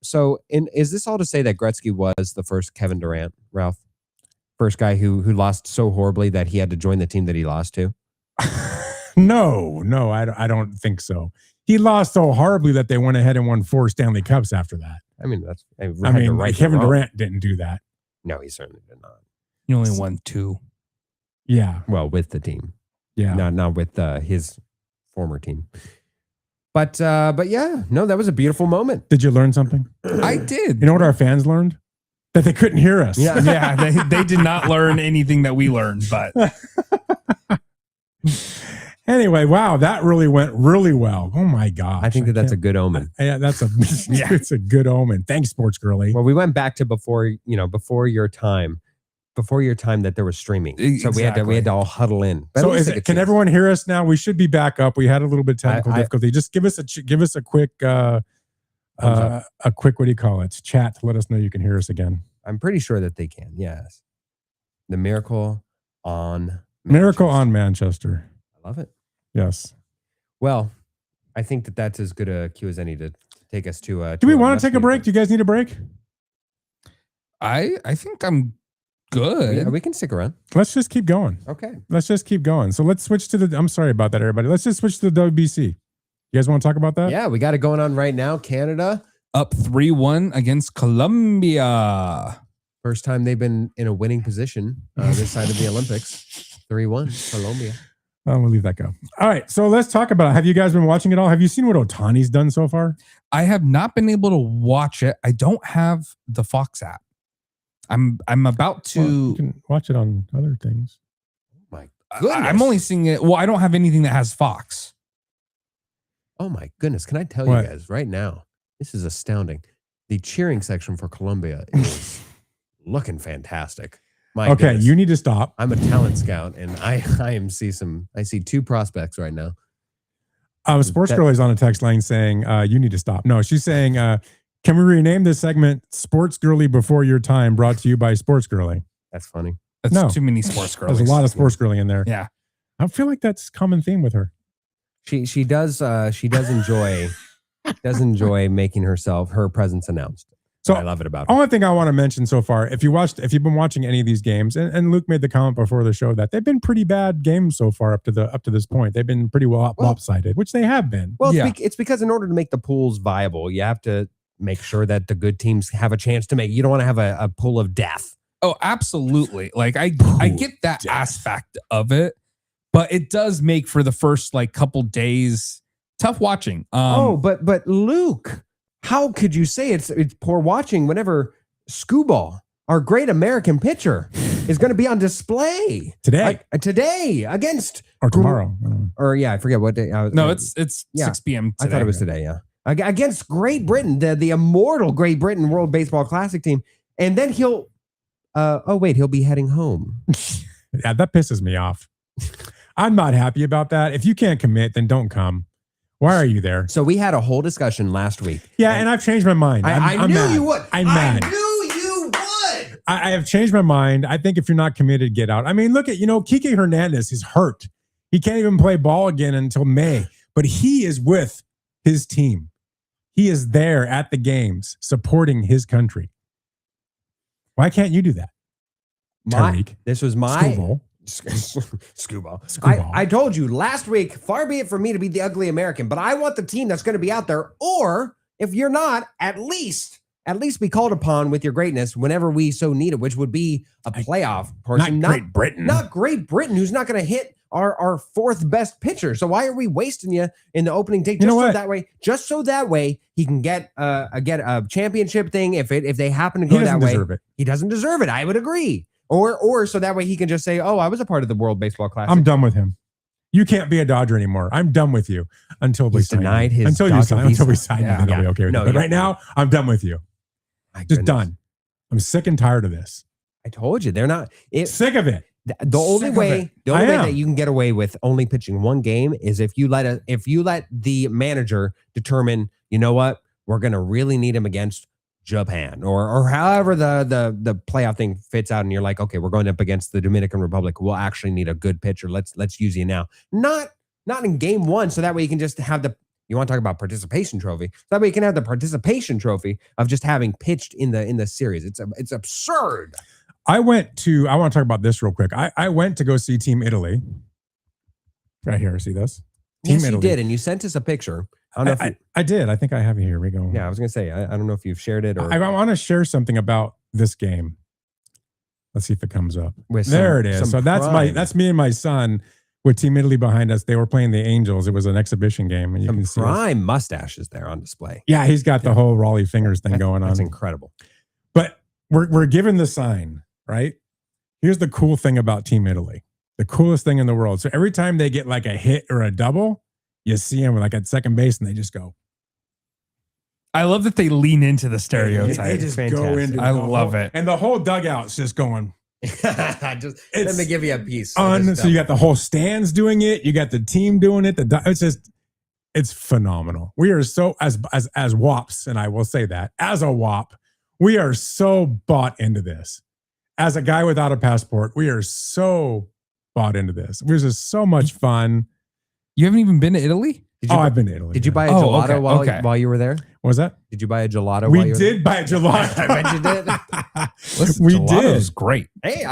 So is this all to say that Gretzky was the first Kevin Durant, Ralph? First guy who lost so horribly that he had to join the team that he lost to? No, I don't think so. He lost so horribly that they went ahead and won 4 Stanley Cups after that. I mean, Kevin Durant didn't do that. No, he certainly did not. He only won 2. Yeah. Well, with the team. Yeah. Not with his former team. But yeah, no, that was a beautiful moment. Did you learn something? I did. You know what our fans learned? That they couldn't hear us. Yeah, they did not learn anything that we learned, but anyway, wow, that really went really well. Oh my gosh. I think that's a good omen. Yeah, it's a good omen. Thanks, Sports Girly. Well, we went back to before your time that there was streaming. So we had to all huddle in. But So can everyone hear us now? We should be back up. We had a little bit of technical difficulty. Just give us a quick what do you call it? Chat to let us know you can hear us again. I'm pretty sure that they can. Yes. The Miracle on Manchester. I love it. Yes. Well, I think that's as good a cue as any to take us to. Do we want to take a break? Do you guys need a break? I think I'm good. Yeah, we can stick around. Let's just keep going. Okay. Let's just keep going. So let's switch to I'm sorry about that, everybody. Let's just switch to the WBC. You guys want to talk about that? Yeah, we got it going on right now. Canada up 3-1 against Colombia. First time they've been in a winning position this side of the Olympics. 3-1, Colombia. We'll leave that go. All right, so let's talk about it. Have you guys been watching it all? Have you seen what Ohtani's done so far? I have not been able to watch it. I don't have the Fox app. I'm about to. Well, you can watch it on other things. My goodness. I'm only seeing it. Well, I don't have anything that has Fox. Oh my goodness. Can I tell What? you guys right now? This is astounding. The cheering section for Colombia is looking fantastic. My Okay, goodness. you need to stop. I'm a talent scout, and I see 2 prospects right now. Sports Girl is on a text line saying, you need to stop. No, she's saying, can we rename this segment Sports Girly Before Your Time, brought to you by Sports Girly? That's funny. That's No. too many sports girls. There's a lot of Sports Girly in there. Yeah. I feel like that's a common theme with her. She does enjoy making her presence announced. So I love it about her. Only thing I want to mention so far, if you've been watching any of these games, and Luke made the comment before the show that they've been pretty bad games so far up to this point. They've been pretty lopsided, which they have been. Well, Yeah. it's because in order to make the pools viable, you have to make sure that the good teams have a chance to make. You don't want to have a pool of death. Oh, absolutely. Like I get that aspect of it, but it does make for the first couple days tough watching. But Luke, how could you say it's poor watching whenever Scooball, our great American pitcher, is going to be on display today against Or tomorrow. or I forget what day. No, it's 6 p.m. I thought it was today. Yeah, against Great Britain, the immortal Great Britain World Baseball Classic team, and then he'll be heading home. Yeah, that pisses me off. I'm not happy about that. If you can't commit, then don't come. Why are you there? So we had a whole discussion last week. Yeah, and I've changed my mind. I knew you would. I'm mad. I knew you would. I have changed my mind. I think if you're not committed, get out. I mean, look at, Kike Hernandez is hurt. He can't even play ball again until May, but he is with his team. He is there at the games supporting his country. Why can't you do that? This was my Scuba. I told you last week, far be it from me to be the ugly American, but I want the team that's going to be out there. Or if you're not, at least be called upon with your greatness whenever we so need it, which would be a playoff person. Not Great Britain. Not Great Britain, who's not going to hit our 4th best pitcher. So why are we wasting you in the opening day? Just so that way he can get a championship thing. If they happen to go that way, he doesn't deserve it. I would agree. Or so that way he can just say, "Oh, I was a part of the World Baseball Classic." I'm done with him. You can't be a Dodger anymore. I'm done with you until we sign denied him. his Until we sign him, Yeah. then I'll be okay with it. But right now, I'm done with you. My Just goodness. done. I'm sick and tired of this. I told you they're not. Sick of it. The only way I am. that you can get away with only pitching one game is if you let the manager determine, you know what, we're going to really need him against Japan or however the playoff thing fits out, and you're like, okay, we're going up against the Dominican Republic. We'll actually need a good pitcher. Let's use you now. Not in game one, so that way you can just have you want to talk about participation trophy. So that way you can have the participation trophy of just having pitched in the series. It's absurd. I want to talk about this real quick. I went to go see Team Italy. Right here, see this? Team Yes, Italy. you did, and you sent us a picture. I don't know if I did. I think I have it here. We go. yeah, I was gonna say I don't know if you've shared it or I want to share something about this game. Let's see if it comes up. with There it is. some So prime. that's me and my son with Team Italy behind us. They were playing the Angels. It was an exhibition game, and you some can see us. prime mustaches there on display. Yeah, he's got the whole Raleigh fingers thing going on. That's incredible. But we're given the sign, right? Here's the cool thing about Team Italy. The coolest thing in the world. So every time they get like a hit or a double, you see them like at second base and they just go. I love that they lean into the They stereotype. just Fantastic. go into I the love whole- it. And the whole dugout's just going. Let me give you a piece. So you got the whole stands doing it. You got the team doing it. It's phenomenal. We are so as WAPs, and I will say that as a WAP, we are so bought into this. As a guy without a passport, we are so bought into this. It was just so much fun. You haven't even been to Italy? I've been to Italy. Did you buy a Oh, gelato okay. while you were there? What was that? Did you buy a gelato? We while you were did buy a gelato. I bet you did. Listen, We gelato did. is great. Hey,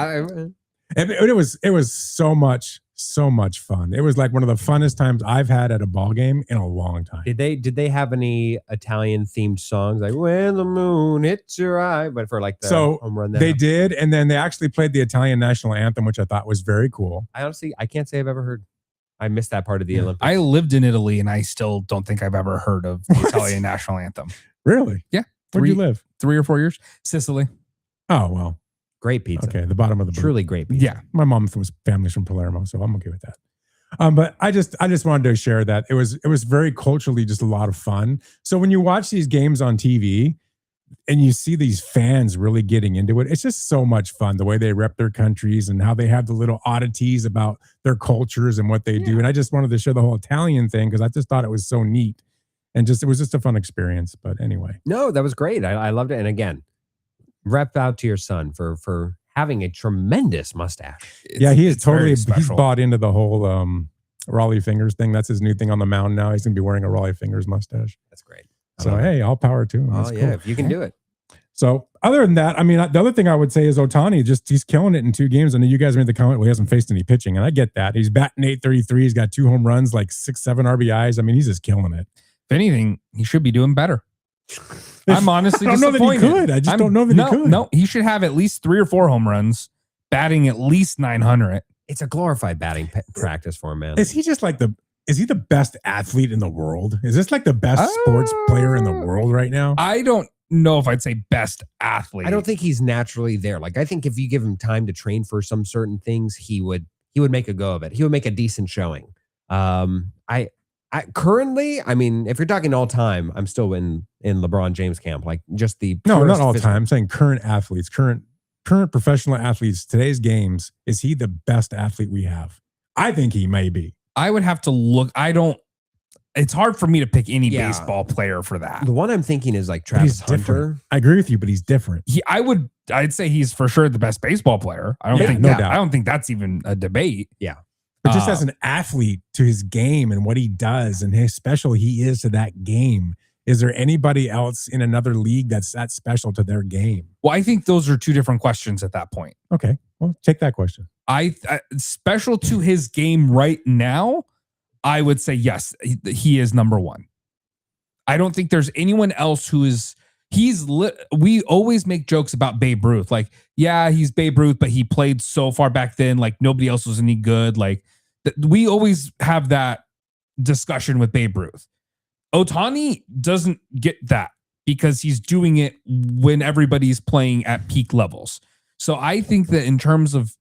It was so much fun. It was like one of the funnest times I've had at a ball game in a long time. did they have any Italian themed songs like "When the Moon Hits Your Eye"? But for like the home run, They did, and then they actually played the Italian national anthem, which I thought was very cool. I can't say I've ever heard. I missed that part of the Olympics. I lived in Italy and I still don't think I've ever heard of the Italian national anthem. Really? Yeah. Where'd you live? 3 or 4 years. Sicily. Oh well. Great pizza. Okay, the bottom of the boot. Truly great pizza. Yeah. My mom was family's from Palermo, so I'm okay with that. But I just wanted to share that it was very culturally just a lot of fun. So when you watch these games on TV and you see these fans really getting into it, it's just so much fun the way they rep their countries and how they have the little oddities about their cultures and what they do. And I just wanted to share the whole Italian thing because I just thought it was so neat and it was just a fun experience. But anyway, No, that was great. I loved it. And again, rep out to your son for having a tremendous mustache. yeah, he is It's very totally he's special. bought into the whole Raleigh fingers thing. That's his new thing on the mound now. He's gonna be wearing a Raleigh fingers mustache. That's great. So hey, all power to him. Oh That's yeah, cool. if you can do it. So other than that, I mean, the other thing I would say is Ohtani, he's killing it in 2 games. I know you guys made the comment, well, he hasn't faced any pitching, and I get that. He's batting .833. He's got 2 home runs, like 6-7 RBIs. I mean, he's just killing it. If anything, he should be doing better. I'm honestly I don't know that he disappointed. could. I just don't know that he could. No, he should have at least 3 or 4 home runs, batting at least 900. It's a glorified batting practice for him, man. Is he just like is he the best athlete in the world? Is this like the best sports player in the world right now? I don't know if I'd say best athlete. I don't think he's naturally there. Like I think if you give him time to train for some certain things, he would make a go of it. He would make a decent showing. I currently, I mean, if you're talking all time, I'm still in LeBron James camp. Like just the No, not purest all physical- time. I'm saying current athletes, current professional athletes, today's games. Is he the best athlete we have? I think he may be. I would have to look. It's hard for me to pick any Yeah. baseball player for that. The one I'm thinking is like But he's Travis Hunter. different. I agree with you, but he's different. I'd say he's for sure the best baseball player. I don't Yeah, think no doubt. I don't think that's even a debate. But just as an athlete to his game and what he does and how special he is to that game, is there anybody else in another league that's that special to their game? Well, I think those are 2 different questions at that point. Okay, well, take that question. I special to his game right now, I would say yes, he is number 1. I don't think there's anyone else who is. We always make jokes about Babe Ruth, like, yeah, he's Babe Ruth, but he played so far back then, like nobody else was any good. Like we always have that discussion with Babe Ruth. Ohtani doesn't get that because he's doing it when everybody's playing at peak levels. So I think that in terms of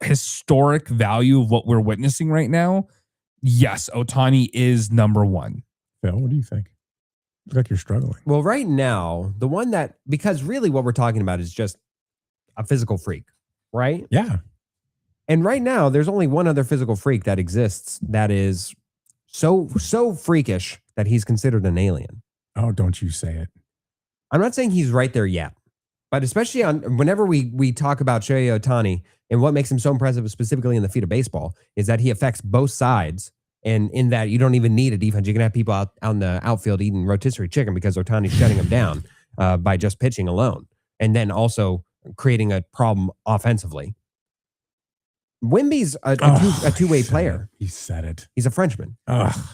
historic value of what we're witnessing right now, yes, Ohtani is number 1. Phil, what do you think? Look like you're struggling. Well, right now, the one that, because really what we're talking about is just a physical freak, right? Yeah. And right now, there's only one other physical freak that exists that is so freakish that he's considered an alien. Oh, don't you say it. I'm not saying he's right there yet, but especially on whenever we talk about Shohei Ohtani and what makes him so impressive, specifically in the field of baseball, is that he affects both sides. And in that you don't even need a defense. You can have people out in the outfield eating rotisserie chicken because Ohtani's shutting them down by just pitching alone. And then also creating a problem offensively. Wemby's a two-way player. He said it. He's a Frenchman.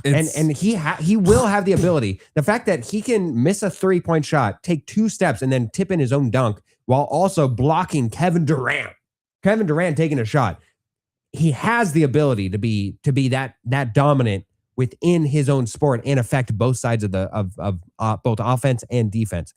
It's- And he will have the ability. The fact that he can miss a 3-point shot, take 2 steps, and then tip in his own dunk while also blocking Kevin Durant. Kevin Durant taking a shot. He has the ability to be that dominant within his own sport and affect both sides of both offense and defense.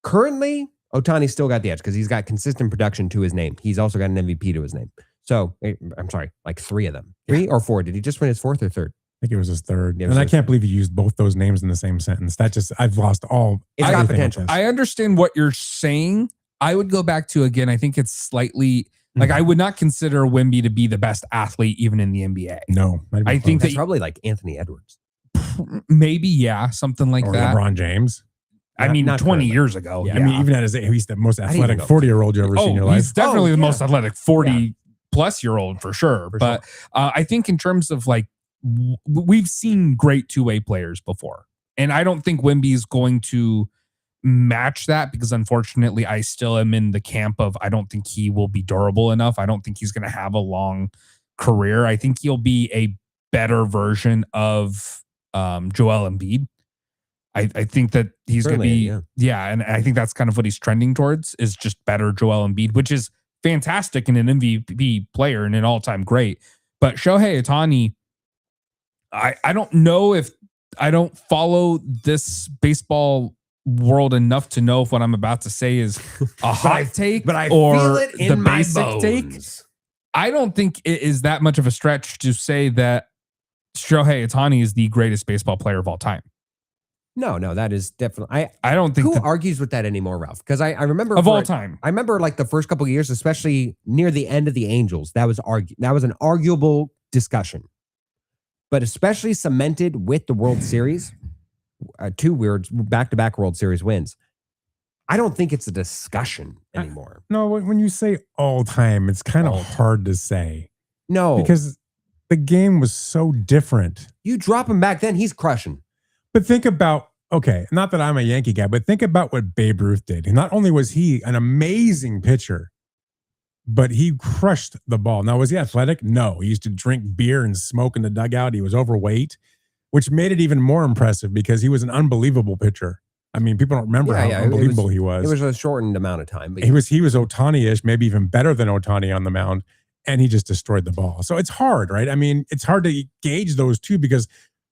Currently, Ohtani's still got the edge because he's got consistent production to his name. He's also got an MVP to his name. So I'm sorry, like 3 of them, 3 or 4. Did he just win his 4th or 3rd? I think it was his 3rd. Yeah, and I can't believe he used both those names in the same sentence. I've lost all. It's got everything with potential. this. I understand what you're saying. I would go back to, again, I think it's slightly like I would not consider Wemby to be the best athlete even in the NBA. No, not even I think close. That's probably like Anthony Edwards. Maybe, yeah, something like Or that. LeBron James. I mean, Not 20 currently. years ago. I mean, even at his age, he's the most I'd even athletic go 40-year-old you ever seen in your life. He's definitely the yeah. most athletic 40 plus year old for sure. But I think in terms of like, we've seen great two-way players before. And I don't think Wemby is going to match that because unfortunately I still am in the camp of I don't think he will be durable enough. I don't think he's going to have a long career. I think he'll be a better version of Joel Embiid. I think that he's going to be, yeah. And I think that's kind of what he's trending towards is just better Joel Embiid, which is fantastic and an MVP player and an all-time great. But Shohei Ohtani, I don't know if I don't follow this baseball world enough to know if what I'm about to say is a hot take but I or feel it in the my basic bones. take. I don't think it is that much of a stretch to say that Shohei Ohtani is the greatest baseball player of all time. No, that is definitely. I don't think Who that, argues with that anymore, Ralph? Because I remember of all time. I remember like the first couple of years, especially near the end of the Angels, that was an arguable discussion. But especially cemented with the World Series, 2 back-to-back World Series wins. I don't think it's a discussion anymore. No, when you say all time, it's kind of hard to say. No, Because the game was so different. you drop him back then, he's crushing. But think about, okay, not that I'm a Yankee guy, but think about what Babe Ruth did. And not only was he an amazing pitcher, but he crushed the ball. Now, was he athletic? No. He used to drink beer and smoke in the dugout. He was overweight, which made it even more impressive because he was an unbelievable pitcher. I mean, people don't remember how unbelievable he was. It was a shortened amount of time. But He was Ohtani-ish, maybe even better than Ohtani on the mound, and he just destroyed the ball. So it's hard, right? I mean, it's hard to gauge those two because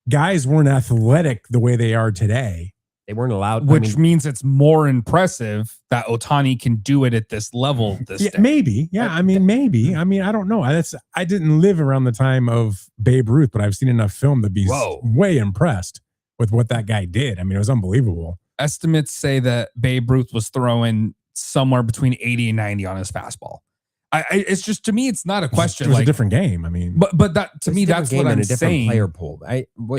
guys weren't athletic the way they are today. they weren't allowed. Which means it's more impressive that Ohtani can do it at this level. This day. Maybe. Yeah, I mean, maybe. I mean, I don't know. I didn't live around the time of Babe Ruth, but I've seen enough film to be way impressed with what that guy did. I mean, it was unbelievable. Estimates say that Babe Ruth was throwing somewhere between 80 and 90 on his fastball. It's just, to me, it's not a question. It was a different game. I mean, but that to me, that's what I'm a different saying. Player pool.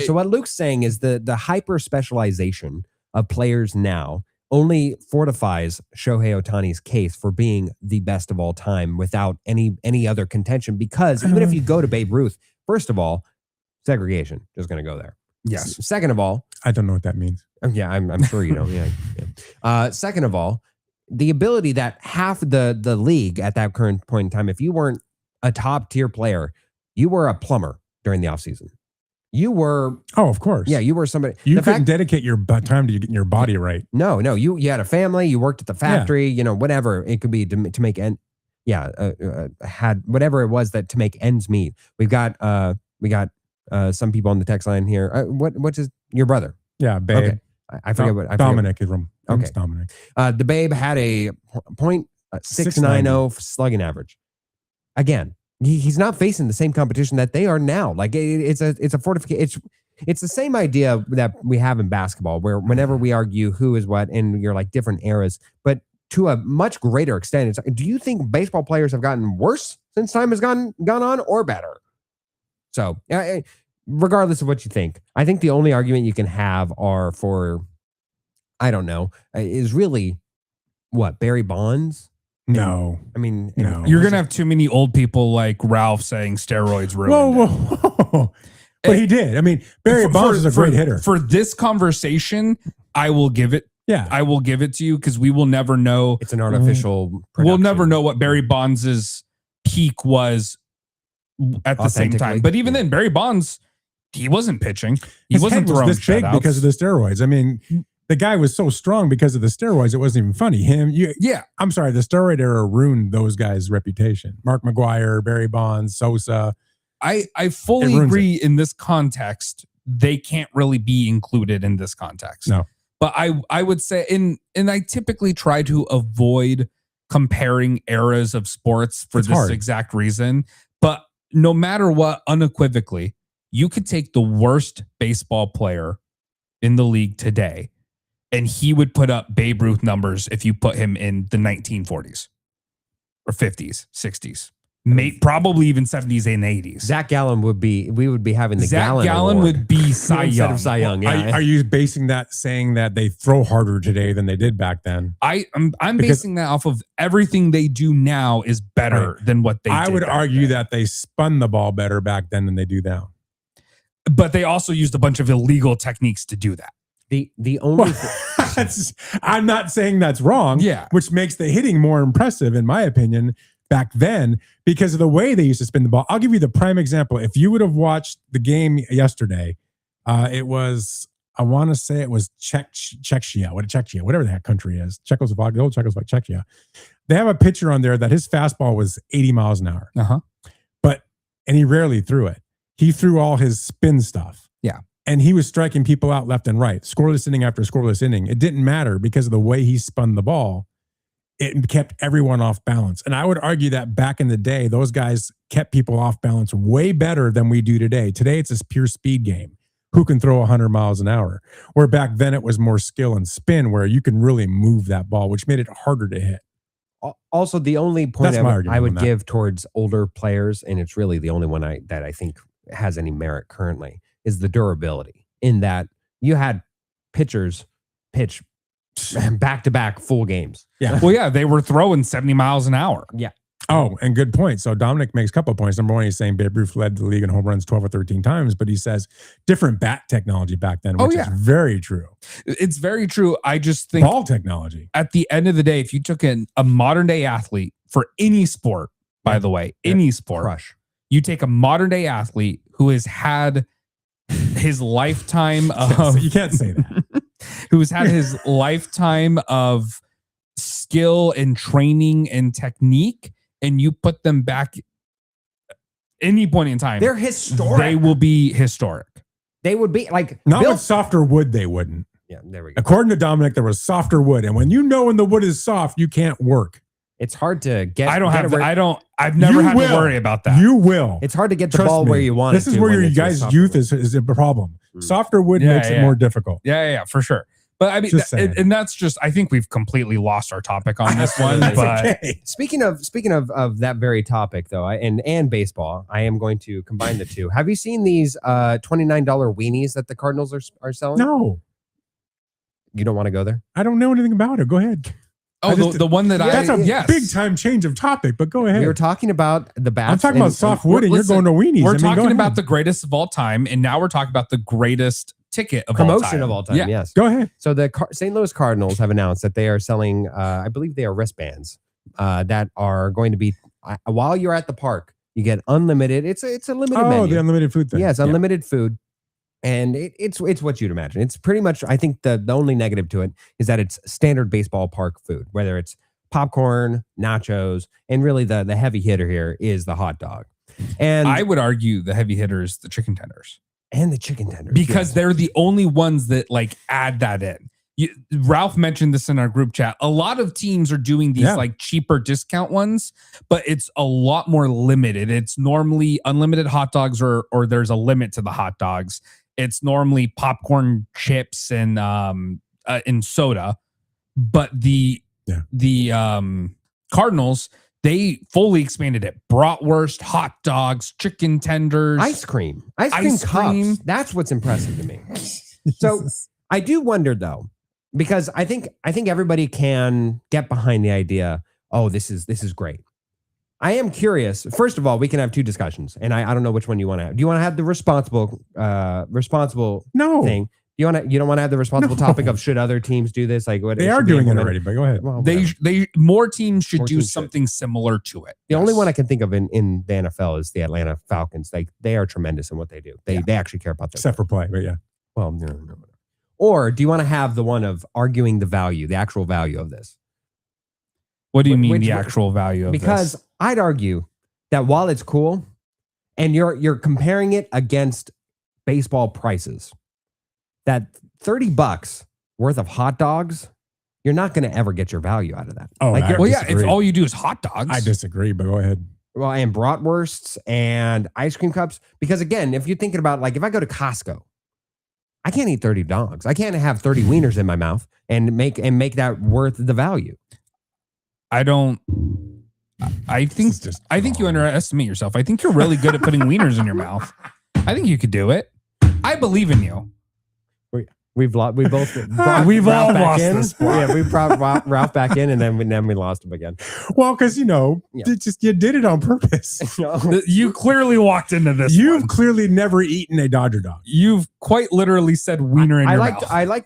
So what Luke's saying is the hyper specialization of players now only fortifies Shohei Ohtani's case for being the best of all time without any other contention. Because even if you go to Babe Ruth, first of all, segregation, just going to go there. Yes. Second of all, I don't know what that means. Yeah, I'm sure you know. Yeah. Second of all, the ability that half the league at that current point in time, if you weren't a top tier player, you were a plumber during the offseason. You were. Oh, of course. Yeah, you were somebody. You couldn't dedicate your time to getting your body right. No. You had a family. You worked at the factory. Whatever it could be to make had whatever it was that to make ends meet. We got some people on the text line here. What's your brother? Yeah, Babe. Okay. I forget what Dominic is from. Okay. Dominic. The Babe had a .690 slugging average. Again, he's not facing the same competition that they are now. Like it's a fortification. It's the same idea that we have in basketball, where whenever we argue who is what, and you're like different eras, but to a much greater extent, do you think baseball players have gotten worse since time has gone on, or better? So, regardless of what you think, I think the only argument you can have are for I don't know, is really what, Barry Bonds? No. I mean, No. You're gonna have too many old people like Ralph saying steroids ruined it. Whoa. But he did. I mean, Barry Bonds is a great hitter. For this conversation, I will give it. Yeah. I will give it to you because we will never know. it's an artificial We'll never production. know what Barry Bonds' peak was at the same time. Authentically. But even then, Barry Bonds, he wasn't pitching. He His wasn't head was throwing this big shutouts. because of the steroids. I mean, the guy was so strong because of the steroids. It wasn't even funny. Yeah. I'm sorry. The steroid era ruined those guys' reputation. Mark McGuire, Barry Bonds, Sosa. I It fully ruins agree in this context. They can't really be included in this context. No. But I would say, and I typically try to avoid comparing eras of sports for It's this hard. exact reason. But no matter what, unequivocally, you could take the worst baseball player in the league today, and he would put up Babe Ruth numbers if you put him in the 1940s or 50s, 60s. Probably even 70s and 80s. Zach Gallen we would be having the Zach Gallen Gallen Award would be Cy instead Young. of Cy Young. Yeah. Are you basing that saying that they throw harder today than they did back then? I'm Because- basing that off of everything they do now is better than what they I did would back argue then. that they spun the ball better back then than they do now. But they also used a bunch of illegal techniques to do that. the only I'm not saying that's wrong. Yeah. Which makes the hitting more impressive, in my opinion, back then because of the way they used to spin the ball. I'll give you the prime example. If you would have watched the game yesterday, it was, I want to say it was Czechia, whatever that country is, Czechoslovakia, the old Czechoslovakia. They have a pitcher on there that his fastball was 80 miles an hour. And he rarely threw it. He threw all his spin stuff. Yeah. And he was striking people out left and right, scoreless inning after scoreless inning. It didn't matter because of the way he spun the ball. It kept everyone off balance. And I would argue that back in the day, those guys kept people off balance way better than we do today. Today, it's this pure speed game. Who can throw 100 miles an hour? Where back then it was more skill and spin where you can really move that ball, which made it harder to hit. also the only point That's my I argument would on that. give towards older players, and it's really the only one that I think has any merit currently, is the durability. In that you had pitchers pitch back-to-back full games. Yeah. Well, yeah, they were throwing 70 miles an hour. Oh, and good point. So Dominic makes a couple of points. Number one, he's saying Babe Ruth led the league in home runs 12 or 13 times, but he says different bat technology back then, which is very true. It's very true. I just think Ball technology. at the end of the day, if you took in a modern day athlete for any sport, by the way, any sport, Crush. you take a modern day athlete who has had his lifetime of You can't say that. who's had his lifetime of skill and training and technique, and you put them back any point in time, They're historic. they will be historic. They would be like Not Bill- with softer wood, they wouldn't. Yeah, there we go. According to Dominic, there was softer wood. And when the wood is soft, you can't work. It's hard to get. I don't get have. it where- I've never You had will. to worry about that. You will. It's hard to get the Trust ball me. where you want This it is to where when your it's a guys' softer youth wood. is a problem. Mm. Softer wood Yeah, makes it yeah. more difficult. Yeah, for sure. But I mean, Just saying. and that's just. I think we've completely lost our topic on this one. It's But okay. Speaking of that very topic though, and baseball, I am going to combine the two. Have you seen these $29 weenies that the Cardinals are selling? No, You don't want to go there? I don't know anything about it. Go ahead. oh, I just- the one that That's a yes. big time change of topic, but go ahead. We were talking about the bats. I'm talking about soft wood and you're listen, going to weenies. We're I mean, go talking ahead. about the greatest of all time, and now we're talking about the greatest ticket of all promotion time. of all time. Yeah. Yes. Go ahead. So the St. Louis Cardinals have announced that they are selling, I believe they are wristbands that are going to be, while you're at the park, you get unlimited. It's a limited Oh, menu. the unlimited food thing. Yes, Yeah. unlimited food. And it's what you'd imagine. It's pretty much, I think the only negative to it is that it's standard baseball park food, whether it's popcorn, nachos, and really the heavy hitter here is the hot dog. And I would argue the heavy hitters, the chicken tenders, and the chicken tenders. because yes. they're the only ones that like add that in. Ralph mentioned this in our group chat. A lot of teams are doing these like cheaper discount ones, but it's a lot more limited. It's normally unlimited hot dogs, or there's a limit to the hot dogs. It's normally popcorn, chips, and soda. But the Cardinals, they fully expanded it. Bratwurst, hot dogs, chicken tenders, ice cream Ice cups. cream. That's what's impressive to me. So I do wonder though, because I think everybody can get behind the idea. Oh, this is great. I am curious. First of all, we can have two discussions, and I don't know which one you want to have. Do you want to have the responsible No. thing? You don't want to have the responsible topic of should other teams do this? Like what They are doing it already, but go ahead. Well, They more teams should More do teams should. something similar to it. the only one I can think of in the NFL is the Atlanta Falcons. Like they are tremendous in what they do. They actually care about that. Except for play, but yeah. Well, no. Or do you want to have the one of arguing the actual value of this? What do you mean Which- the actual value of Because this? I'd argue that while it's cool, and you're comparing it against baseball prices, that $30 worth of hot dogs, you're not going to ever get your value out of that. Oh, like I you're, Well, yeah, if disagree. all you do is hot dogs. I disagree, but go ahead. well, and bratwursts and ice cream cups. Because again, if you're thinking about like if I go to Costco, I can't eat 30 dogs. I can't have 30 wieners in my mouth and make that worth the value. I don't. I think This is just I think you wrong. underestimate yourself. I think you're really good at putting wieners in your mouth. I think you could do it. I believe in you. We both brought We've Ralph all back lost in. this spot. Yeah, we brought Ralph back in, and then we lost him again. Well, because Yeah. you did it on purpose. You clearly walked into this. You've one. clearly never eaten a Dodger dog. You've quite literally said wiener in I your liked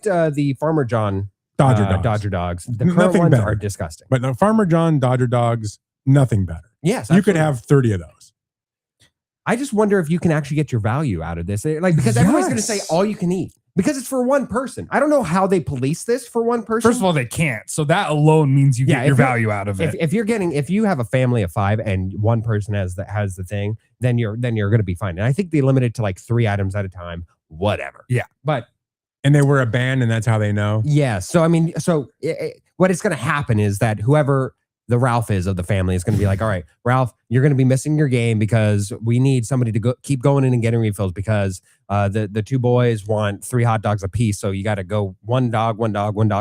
mouth. the Farmer John Dodger dogs. dogs. The Nothing current ones better. are disgusting. But the Farmer John Dodger dogs, nothing better. Yes, You could absolutely. have 30 of those. I just wonder if you can actually get your value out of this. Like because everybody's going to say Yes. all you can eat because it's for one person. I don't know how they police this for one person. First of all, they can't. So that alone means you Yeah, get your if you're- value out of it. if you have a family of 5 and one person has the thing, then you're going to be fine. And I think they limit it to like 3 items at a time. Whatever. Yeah. But And they were a band, and that's how they know. yeah. So I mean, what is going to happen is that whoever the Ralph is of the family is going to be like, all right, Ralph, you're going to be missing your game because we need somebody to keep going in and getting refills because the 2 boys want 3 hot dogs a piece. So you got to go one dog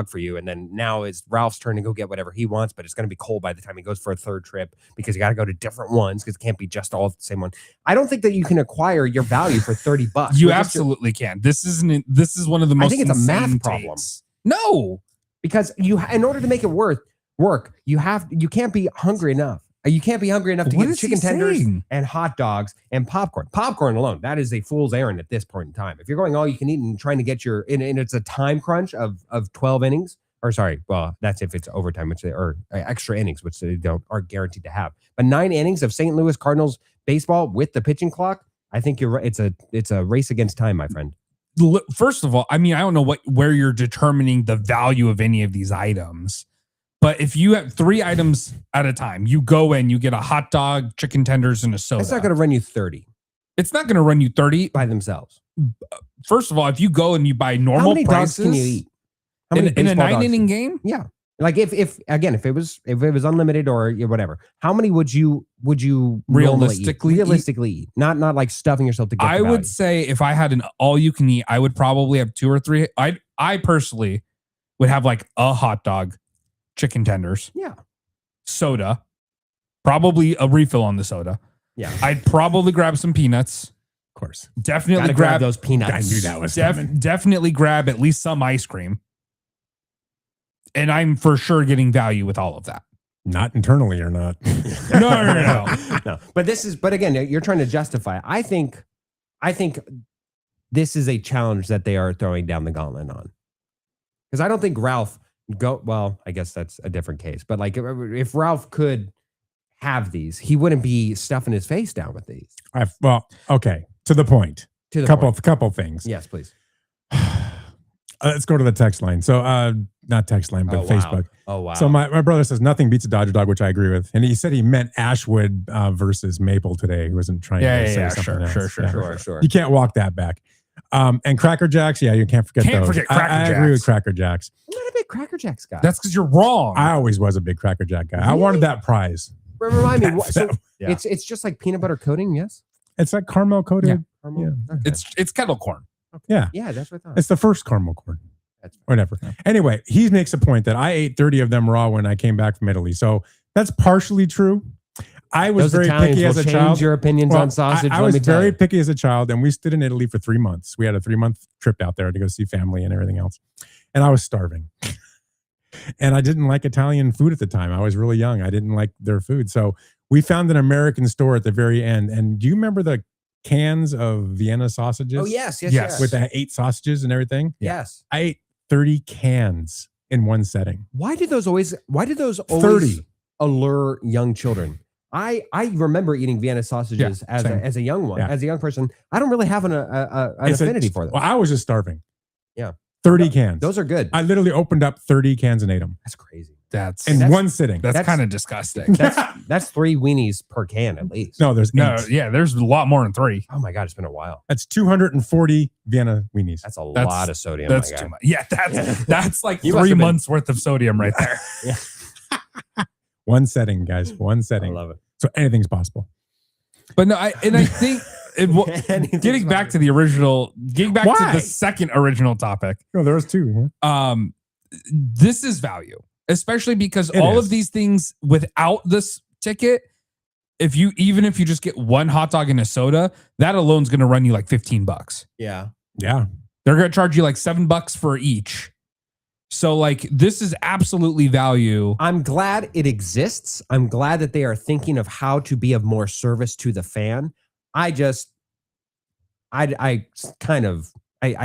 for you. And then now it's Ralph's turn to go get whatever he wants, but it's going to be cold by the time he goes for a 3rd trip because you got to go to different ones because it can't be just all the same one. I don't think that you can acquire your value for $30. You We're just- absolutely can. This is one of the most. think it's a math insane problem. takes. No, because in order to make it work, you can't be hungry enough. You can't be hungry enough to What get is he chicken tenders saying? and hot dogs and popcorn. Popcorn alone, that is a fool's errand at this point in time. If you're going all you can eat and trying to get and it's a time crunch of 12 innings, or sorry, well, that's if it's overtime, or extra innings, which they aren't guaranteed to have. But 9 innings of St. Louis Cardinals baseball with the pitching clock, I think you're right. It's a race against time, my friend. first of all, I mean, I don't know where you're determining the value of any of these items. But if you have 3 items at a time, you go in, you get a hot dog, chicken tenders, and a soda. It's not going to run you 30 It's not going to run you 30 by themselves. First of all, if you go and you buy How normal many prices dogs can you eat? How many in a baseball dogs 9-inning game, Yeah. Like if it was unlimited or whatever, how many would you realistically eat? Not like stuffing yourself to get I the would value. say if I had an all you can eat, I would probably have 2 or 3. I personally would have like a hot dog, chicken tenders, Yeah. soda, probably a refill on the soda. Yeah. I'd probably grab some peanuts. Of course. Definitely Gotta grab those peanuts. I knew that was coming. definitely grab at least some ice cream. And I'm for sure getting value with all of that. Not internally or not. No. No. But again, you're trying to justify it. I think this is a challenge that they are throwing down the gauntlet on. Because I don't think Ralph I guess that's a different case. But like if Ralph could have these, he wouldn't be stuffing his face down with these. Okay. To the point. To the Couple point. things. Yes, please. Let's go to the text line. So, not text line, but Oh, wow. Facebook. Oh, wow. So my brother says nothing beats a Dodger dog, which I agree with. And he said he meant Ashwood versus Maple today. He wasn't trying to say something else. Sure. You can't walk that back. And Cracker Jacks, yeah, you can't forget those. Forget Cracker I Jacks. agree with Cracker Jacks. I'm not a big Cracker Jacks guy. That's because you're wrong. I always was a big Cracker Jack guy. I wanted that prize. Remind me. So Yeah. it's just like peanut butter coating, yes? It's like caramel coated. Yeah. Okay. It's kettle corn. Yeah. Yeah, that's what I thought. It's the first caramel corn. That's Whatever. Anyway, he makes a point that I ate 30 of them raw when I came back from Italy. So that's partially true. I was Those very Italians picky as will a change child. your opinions Well, on sausage. I let was me tell very you. picky as a child, and we stood in Italy for 3 months. We had a 3-month trip out there to go see family and everything else. and I was starving. And I didn't like Italian food at the time. I was really young. I didn't like their food. So we found an American store at the very end. And do you remember the cans of Vienna sausages? Oh, yes. With the 8 sausages and everything? Yes. I ate 30 cans in one setting. Why did those always 30 allure young children? I remember eating Vienna sausages as a young one, as a young person. I don't really have an affinity for them. Well, I was just starving. Yeah. 30 cans. Those are good. I literally opened up 30 cans and ate them. That's crazy. That's one sitting. That's kind of disgusting. That's 3 weenies per can at least. No, there's 8. Yeah, there's a lot more than 3. Oh my God, it's been a while. That's 240 Vienna weenies. That's a lot of sodium. That's my guy. too much. Yeah, that's like You must 3 have been- months worth of sodium right there. One setting, guys. One setting. I love it. So anything's possible. But no, I think getting back to the original, getting back to the second original topic. No, there was 2. Yeah. This is value, especially because all of these things without this ticket, even if you just get one hot dog and a soda, that alone is going to run you like $15. Yeah. Yeah. They're going to charge you like $7 for each. So like this is absolutely value. I'm glad it exists. I'm glad that they are thinking of how to be of more service to the fan. I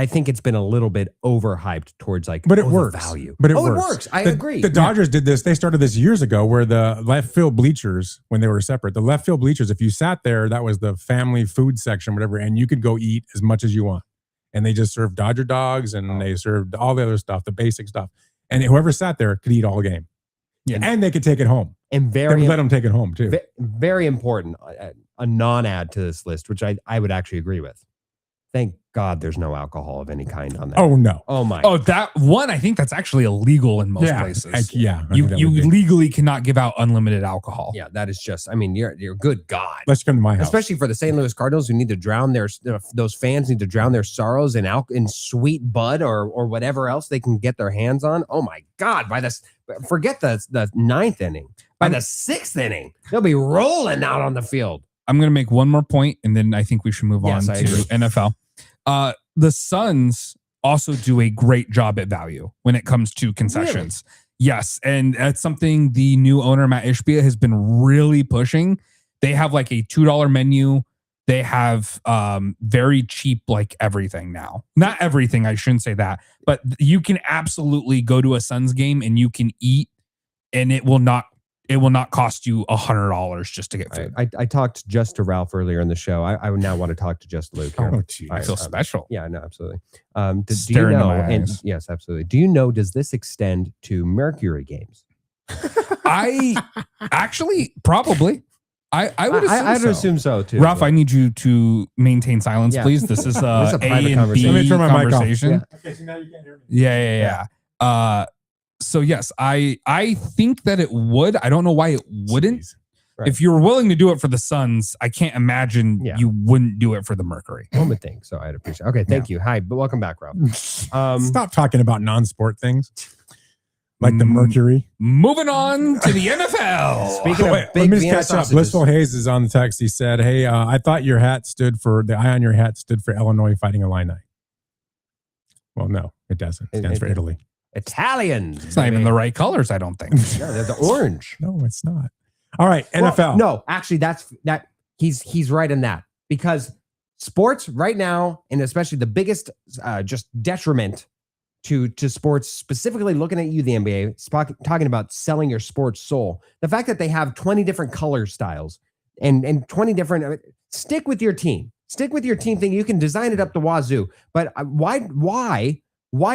think it's been a little bit overhyped towards like, but it the works. value. But it it works. works. I agree. The Dodgers did this. They started this years ago where the left field bleachers, when they were separate, the left field bleachers, if you sat there, that was the family food section, whatever, and you could go eat as much as you want. And they just served Dodger dogs and they served all the other stuff, the basic stuff. And whoever sat there could eat all game. Yeah. And they could take it home. And they would let them take it home too. Very important, a non-ad to this list, which I would actually agree with. Thank God there's no alcohol of any kind on that. Oh, no. Oh, my. Oh, that one, I think that's actually illegal in most places. You legally cannot give out unlimited alcohol. Yeah, that is just, I mean, you're good God. Let's come to my house. Especially for the St. Louis Cardinals who need to drown those fans need to drown their sorrows in sweet bud or whatever else they can get their hands on. Oh, my God. Forget the 9th inning. By the 6th inning, they'll be rolling out on the field. I'm going to make one more point, and then I think we should move on to NFL. The Suns also do a great job at value when it comes to concessions. Really? Yes, and that's something the new owner, Matt Ishbia, has been really pushing. They have like a $2 menu. They have very cheap like everything now. Not everything, I shouldn't say that. But you can absolutely go to a Suns game and you can eat, and it will not cost you $100 just to get food. I talked just to Ralph earlier in the show. I would now want to talk to just Luke. Oh, geez. I feel special. Yeah, no, absolutely. Do you know? And yes, absolutely. Do you know? Does this extend to Mercury games? I actually probably. I would assume so too. Ralph, I need you to maintain silence, please. This is a private conversation. Let me turn my mic off. Yeah. Okay, so now you can't hear me. Yeah. So yes, I think that it would. I don't know why it wouldn't. Right. If you're willing to do it for the Suns, I can't imagine you wouldn't do it for the Mercury. One would think so. I'd appreciate it. Okay, thank you. Hi, but welcome back, Rob. Stop talking about non-sport things like the Mercury. Moving on to the NFL. Speaking of let big me just Vienna catch up. sausages. Blissful Hayes is on the text. He said, "Hey, I thought your hat stood for the eye on your hat stood for Illinois Fighting Illini." Well, no, it doesn't. It stands for Italy. Italians. It's not even the right colors, I don't think. No, they're the orange. No, it's not. All right, NFL. Well, no, actually, he's right in that, because sports right now, and especially the biggest just detriment to sports, specifically looking at you, the NBA, talking about selling your sports soul. The fact that they have 20 different color styles and 20 different. Stick with your team. Stick with your team thing. You can design it up the wazoo, but why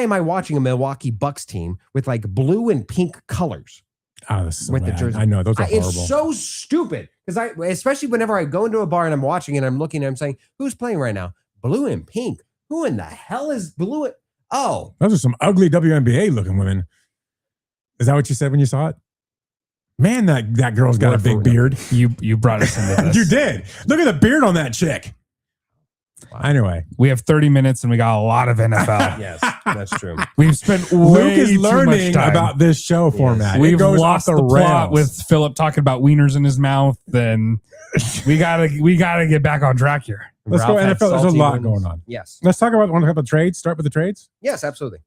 am I watching a Milwaukee Bucks team with like blue and pink colors? Oh, this is so with the bad. jersey. I know those are horrible. It's so stupid, because especially whenever I go into a bar and I'm watching and I'm looking and I'm saying, who's playing right now? Blue and pink. Who in the hell is blue? Oh, those are some ugly WNBA looking women. Is that what you said when you saw it? Man, that girl's got a big beard. You brought us into this. You did. Look at the beard on that chick. Wow. Anyway, we have 30 minutes and we got a lot of NFL. Yes, that's true. We've spent Luke is too learning much time about this show format. We've lost the plot with Philip talking about wieners in his mouth. Then we gotta get back on track here. Let's go NFL. There's a lot going on. Yes. Let's talk about trades. Start with the trades. Yes, absolutely.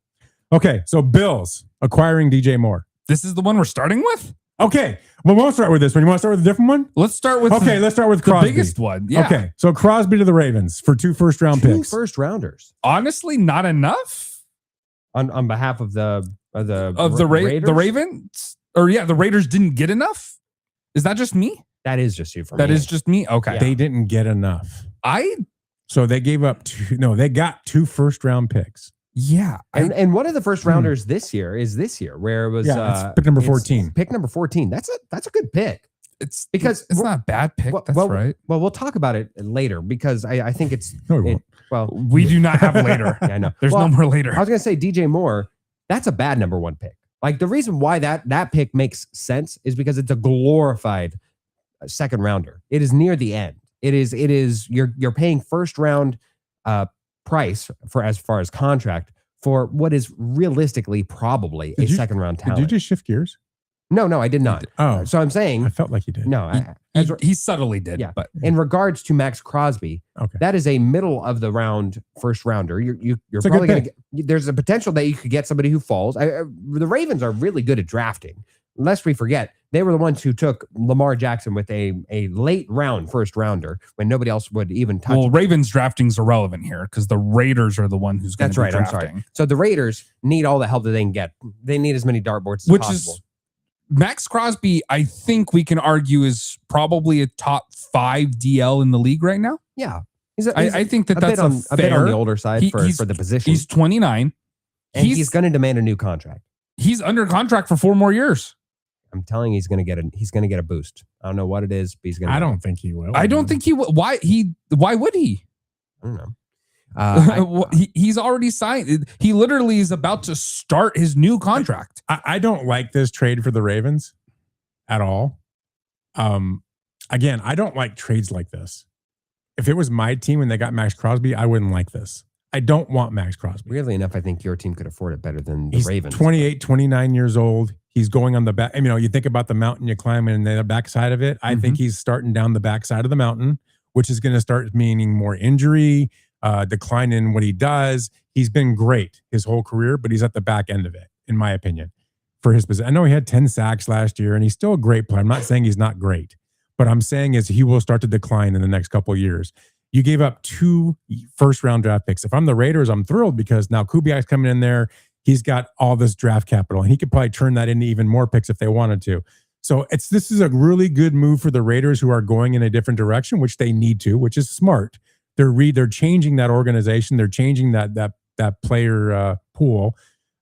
Okay, so Bills acquiring DJ Moore. This is the one we're starting with? Okay, well, we won't start with this one. You want to start with a different one? Let's start with let's start with the Crosby. biggest one. Yeah. Okay, so Crosby to the Ravens for 2 first-round Two picks. first rounders Honestly, not enough on behalf of the Raiders? The Ravens? Or the Raiders didn't get enough? Is that just me? That is just you for me. That is just me? Okay. They didn't get enough. So they gave up they got 2 first-round picks. Yeah. And one of the first rounders this year is this year, where it was it's pick number 14. Pick number 14. That's a good pick. It's Because not a bad pick. That's right. Well, we'll talk about it later because I think it's No, we won't. well, We do not have later. yeah, I know. There's Well, no more later. I was gonna say DJ Moore. That's a bad number 1 pick. Like the reason why that pick makes sense is because it's a glorified second rounder. It is near the end. It is you're paying first round price for as far as contract for what is realistically probably a second round talent. Did you just shift gears? No, I did not. Oh, So I'm saying I felt like you did. no. He subtly did, Yeah. but In regards to Max Crosby, Okay. that is a middle of the round first rounder. You're It's a probably good going to get. There's a potential that you could get somebody who falls. The Ravens are really good at drafting. Lest we forget, they were the ones who took Lamar Jackson with a late round first rounder when nobody else would even touch. well, Ravens drafting's irrelevant here because the Raiders are the one who's going That's to be right. I'm drafting. sorry. So the Raiders need all the help that they can get. They need as many dartboards as Which possible. is Max Crosby, I think we can argue is probably a top 5 DL in the league right now. Yeah, I think that's bit on fair. the older side for the position. He's 29. And he's going to demand a new contract. He's under contract for 4 more years. I'm telling you, he's going to get a boost. I don't know what it is, but he's going to. I don't think he will. I don't think he would. Why would he? I don't know. He's already signed. He literally is about to start his new contract. I don't like this trade for the Ravens at all. Again, I don't like trades like this. If it was my team and they got Max Crosby, I wouldn't like this. I don't want Max Crosby. Weirdly enough, I think your team could afford it better than the He's Ravens. 28, 29 years old. He's going on the back. You think about the mountain you climb and the backside of it. I think he's starting down the backside of the mountain, which is going to start meaning more injury, decline in what he does. He's been great his whole career, but he's at the back end of it, in my opinion, for his position. I know he had 10 sacks last year, and he's still a great player. I'm not saying he's not great, but I'm saying is he will start to decline in the next couple of years. You gave up 2 first-round draft picks. If I'm the Raiders, I'm thrilled because now Kubiak's coming in there. He's got all this draft capital, and he could probably turn that into even more picks if they wanted to. So this is a really good move for the Raiders, who are going in a different direction, which they need to, which is smart. They're changing that organization. They're changing that player pool.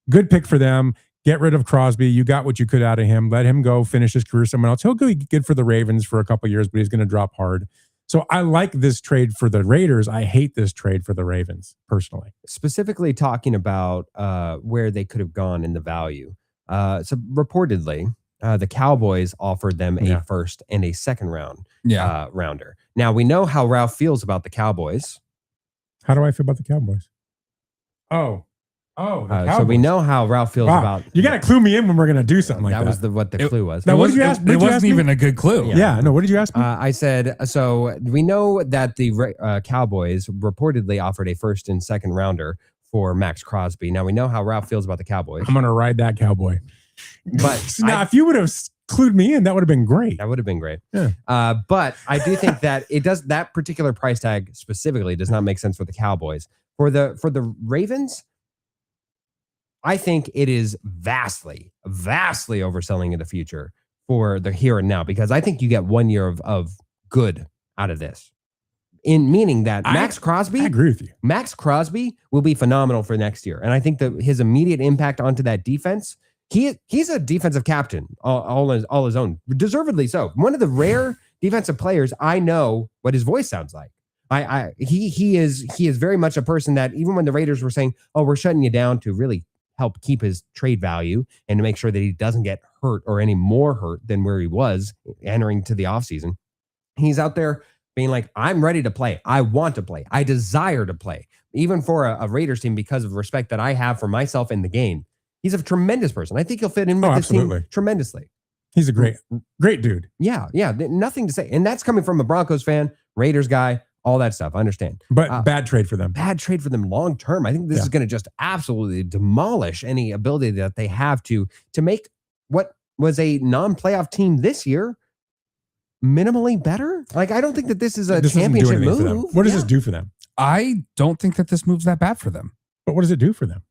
Good pick for them. Get rid of Crosby. You got what you could out of him. Let him go finish his career somewhere else. He'll be good for the Ravens for a couple of years, but he's going to drop hard. So I like this trade for the Raiders. I hate this trade for the Ravens, personally. Specifically talking about where they could have gone in the value. So reportedly, the Cowboys offered them a first and a second round rounder. Now, we know how Ralph feels about the Cowboys. How do I feel about the Cowboys? The Cowboys. So we know how Ralph feels about. You got to clue me in when we're going to do something like that. That was what the clue was. Now, what did you ask? It wasn't even a good clue. Yeah, no. What did you ask me? I said, so we know that the Cowboys reportedly offered a first and second rounder for Max Crosby. Now we know how Ralph feels about the Cowboys. I'm going to ride that Cowboy. But now, if you would have clued me in, that would have been great. That would have been great. Yeah. But I do think that that particular price tag specifically does not make sense for the Cowboys. For the Ravens, I think it is vastly overselling in the future for the here and now, because I think you get 1 year of good out of this. In meaning that Max Crosby, I agree with you. Max Crosby will be phenomenal for next year. And I think that his immediate impact onto that defense, he's a defensive captain all his own, deservedly so. One of the rare defensive players I know what his voice sounds like. He is very much a person that even when the Raiders were saying, "Oh, we're shutting you down," to really help keep his trade value and to make sure that he doesn't get hurt or any more hurt than where he was entering to the offseason, he's out there being like, "I'm ready to play. I want to play. I desire to play." Even for a Raiders team, because of respect that I have for myself in the game, he's a tremendous person. I think he'll fit in with this team tremendously. He's a great dude. Yeah. Nothing to say. And that's coming from a Broncos fan, Raiders guy, all that stuff. I understand. But bad trade for them. Bad trade for them long term. I think this is going to just absolutely demolish any ability that they have to make what was a non-playoff team this year minimally better. Like, I don't think that this is a championship move. What does this do for them? I don't think that this move's that bad for them. But what does it do for them?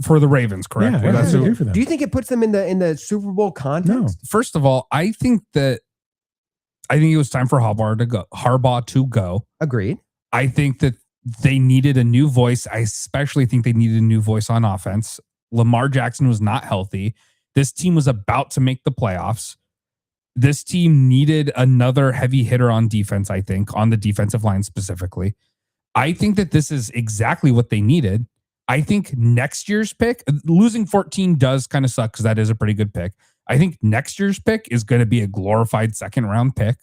For the Ravens, correct? Yeah, what does it do for them? Do you think it puts them in the Super Bowl context? No. First of all, I think it was time for Harbaugh to go. Agreed. I think that they needed a new voice. I especially think they needed a new voice on offense. Lamar Jackson was not healthy. This team was about to make the playoffs. This team needed another heavy hitter on defense, I think, on the defensive line specifically. I think that this is exactly what they needed. I think next year's pick, losing 14 does kind of suck because that is a pretty good pick. I think next year's pick is going to be a glorified second round pick.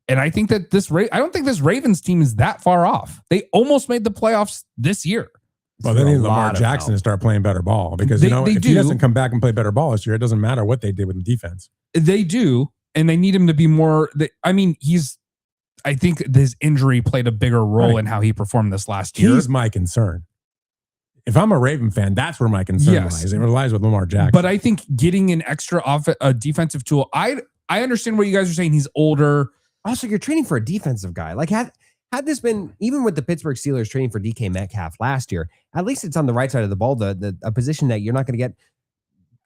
And I think that I don't think this Ravens team is that far off. They almost made the playoffs this year. Well, they need Lamar Jackson to start playing better ball because if he doesn't come back and play better ball this year, it doesn't matter what they did with the defense. They do, and they need him to be more. I think his injury played a bigger role in how he performed this last year. He's my concern. If I'm a Raven fan, that's where my concern lies. It lies with Lamar Jackson. But I think getting an extra defensive tool, I understand what you guys are saying. He's older. Also, you're training for a defensive guy. Like, had this been, even with the Pittsburgh Steelers training for DK Metcalf last year, at least it's on the right side of the ball, a position that you're not going to get.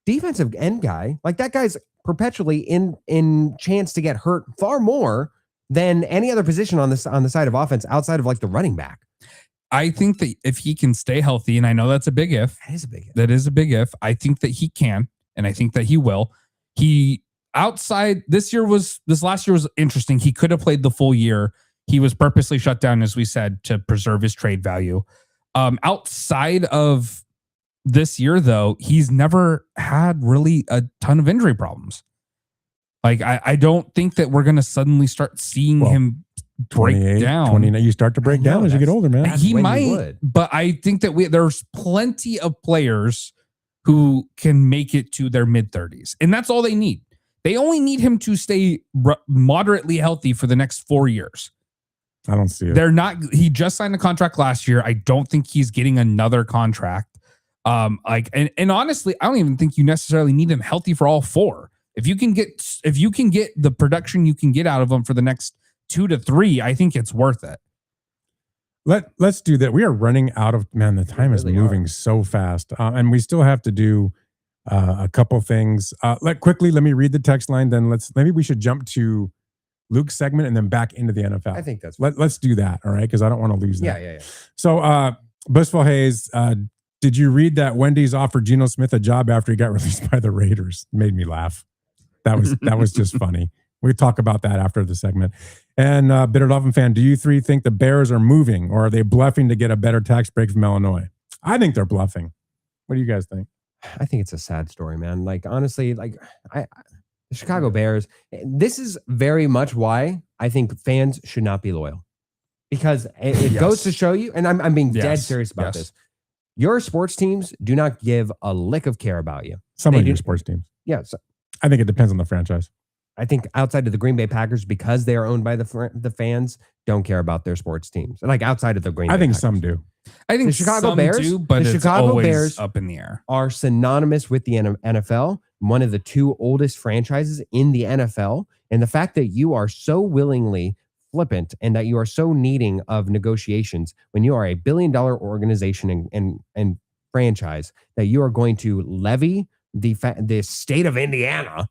Defensive end guy, like that guy's perpetually in chance to get hurt far more than any other position on the side of offense outside of like the running back. I think that if he can stay healthy, and I know that's a big if. That is a big if. I think that he can, and I think that he will. This last year was interesting. He could have played the full year. He was purposely shut down, as we said, to preserve his trade value. Outside of this year, though, he's never had really a ton of injury problems. Like, I don't think that we're going to suddenly start seeing him break down. 29, you start to break down as you get older, man. He might, but I think that there's plenty of players who can make it to their mid-30s, and that's all they need. They only need him to stay moderately healthy for the next 4 years. I don't see it. He just signed a contract last year. I don't think he's getting another contract. And honestly, I don't even think you necessarily need him healthy for all 4. If you can get the production you can get out of him for the next 2 to 3, I think it's worth it. Let's do that. We are running out of, man, the time is moving so fast. And we still have to do a couple things. Let me read the text line. Then maybe we should jump to Luke's segment and then back into the NFL. I think that's let's do that. All right. Cause I don't want to lose that. Yeah. So, Blissful Hayes, did you read that Wendy's offered Geno Smith a job after he got released by the Raiders? Made me laugh. That was just funny. We'll talk about that after the segment. And Bitter Dolphin fan, do you three think the Bears are moving or are they bluffing to get a better tax break from Illinois? I think they're bluffing. What do you guys think? I think it's a sad story, man. Like, honestly, the Chicago Bears, this is very much why I think fans should not be loyal. Because it goes to show you, and I'm being dead serious about this. Your sports teams do not give a lick of care about you. Some of your sports teams. Yeah. So, I think it depends on the franchise. I think outside of the Green Bay Packers, because they are owned by the fans, don't care about their sports teams. Like outside of the Green Bay Packers. some do. I think the Chicago Bears do, but the Chicago Bears up in the air. Are synonymous with the NFL, one of the 2 oldest franchises in the NFL. And the fact that you are so willingly flippant and that you are so needing of negotiations when you are a $1 billion organization and franchise, that you are going to levy the state of Indiana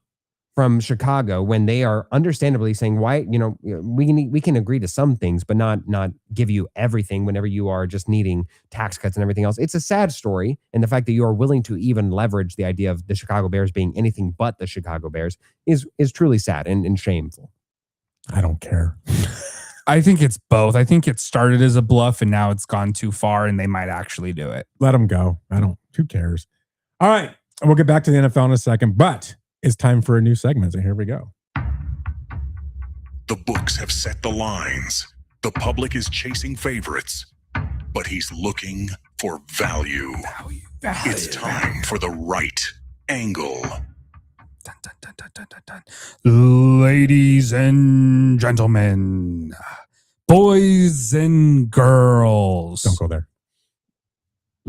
from Chicago when they are understandably saying, why, we can agree to some things, but not give you everything whenever you are just needing tax cuts and everything else. It's a sad story. And the fact that you are willing to even leverage the idea of the Chicago Bears being anything but the Chicago Bears is truly sad and shameful. I don't care. I think it's both. I think it started as a bluff and now it's gone too far and they might actually do it. Let them go. Who cares? All right. We'll get back to the NFL in a second, but it's time for a new segment. So here we go. The books have set the lines. The public is chasing favorites, but he's looking for value. It's time for the right angle. Dun, dun, dun, dun, dun, dun. Ladies and gentlemen, Boys and girls. Don't go there.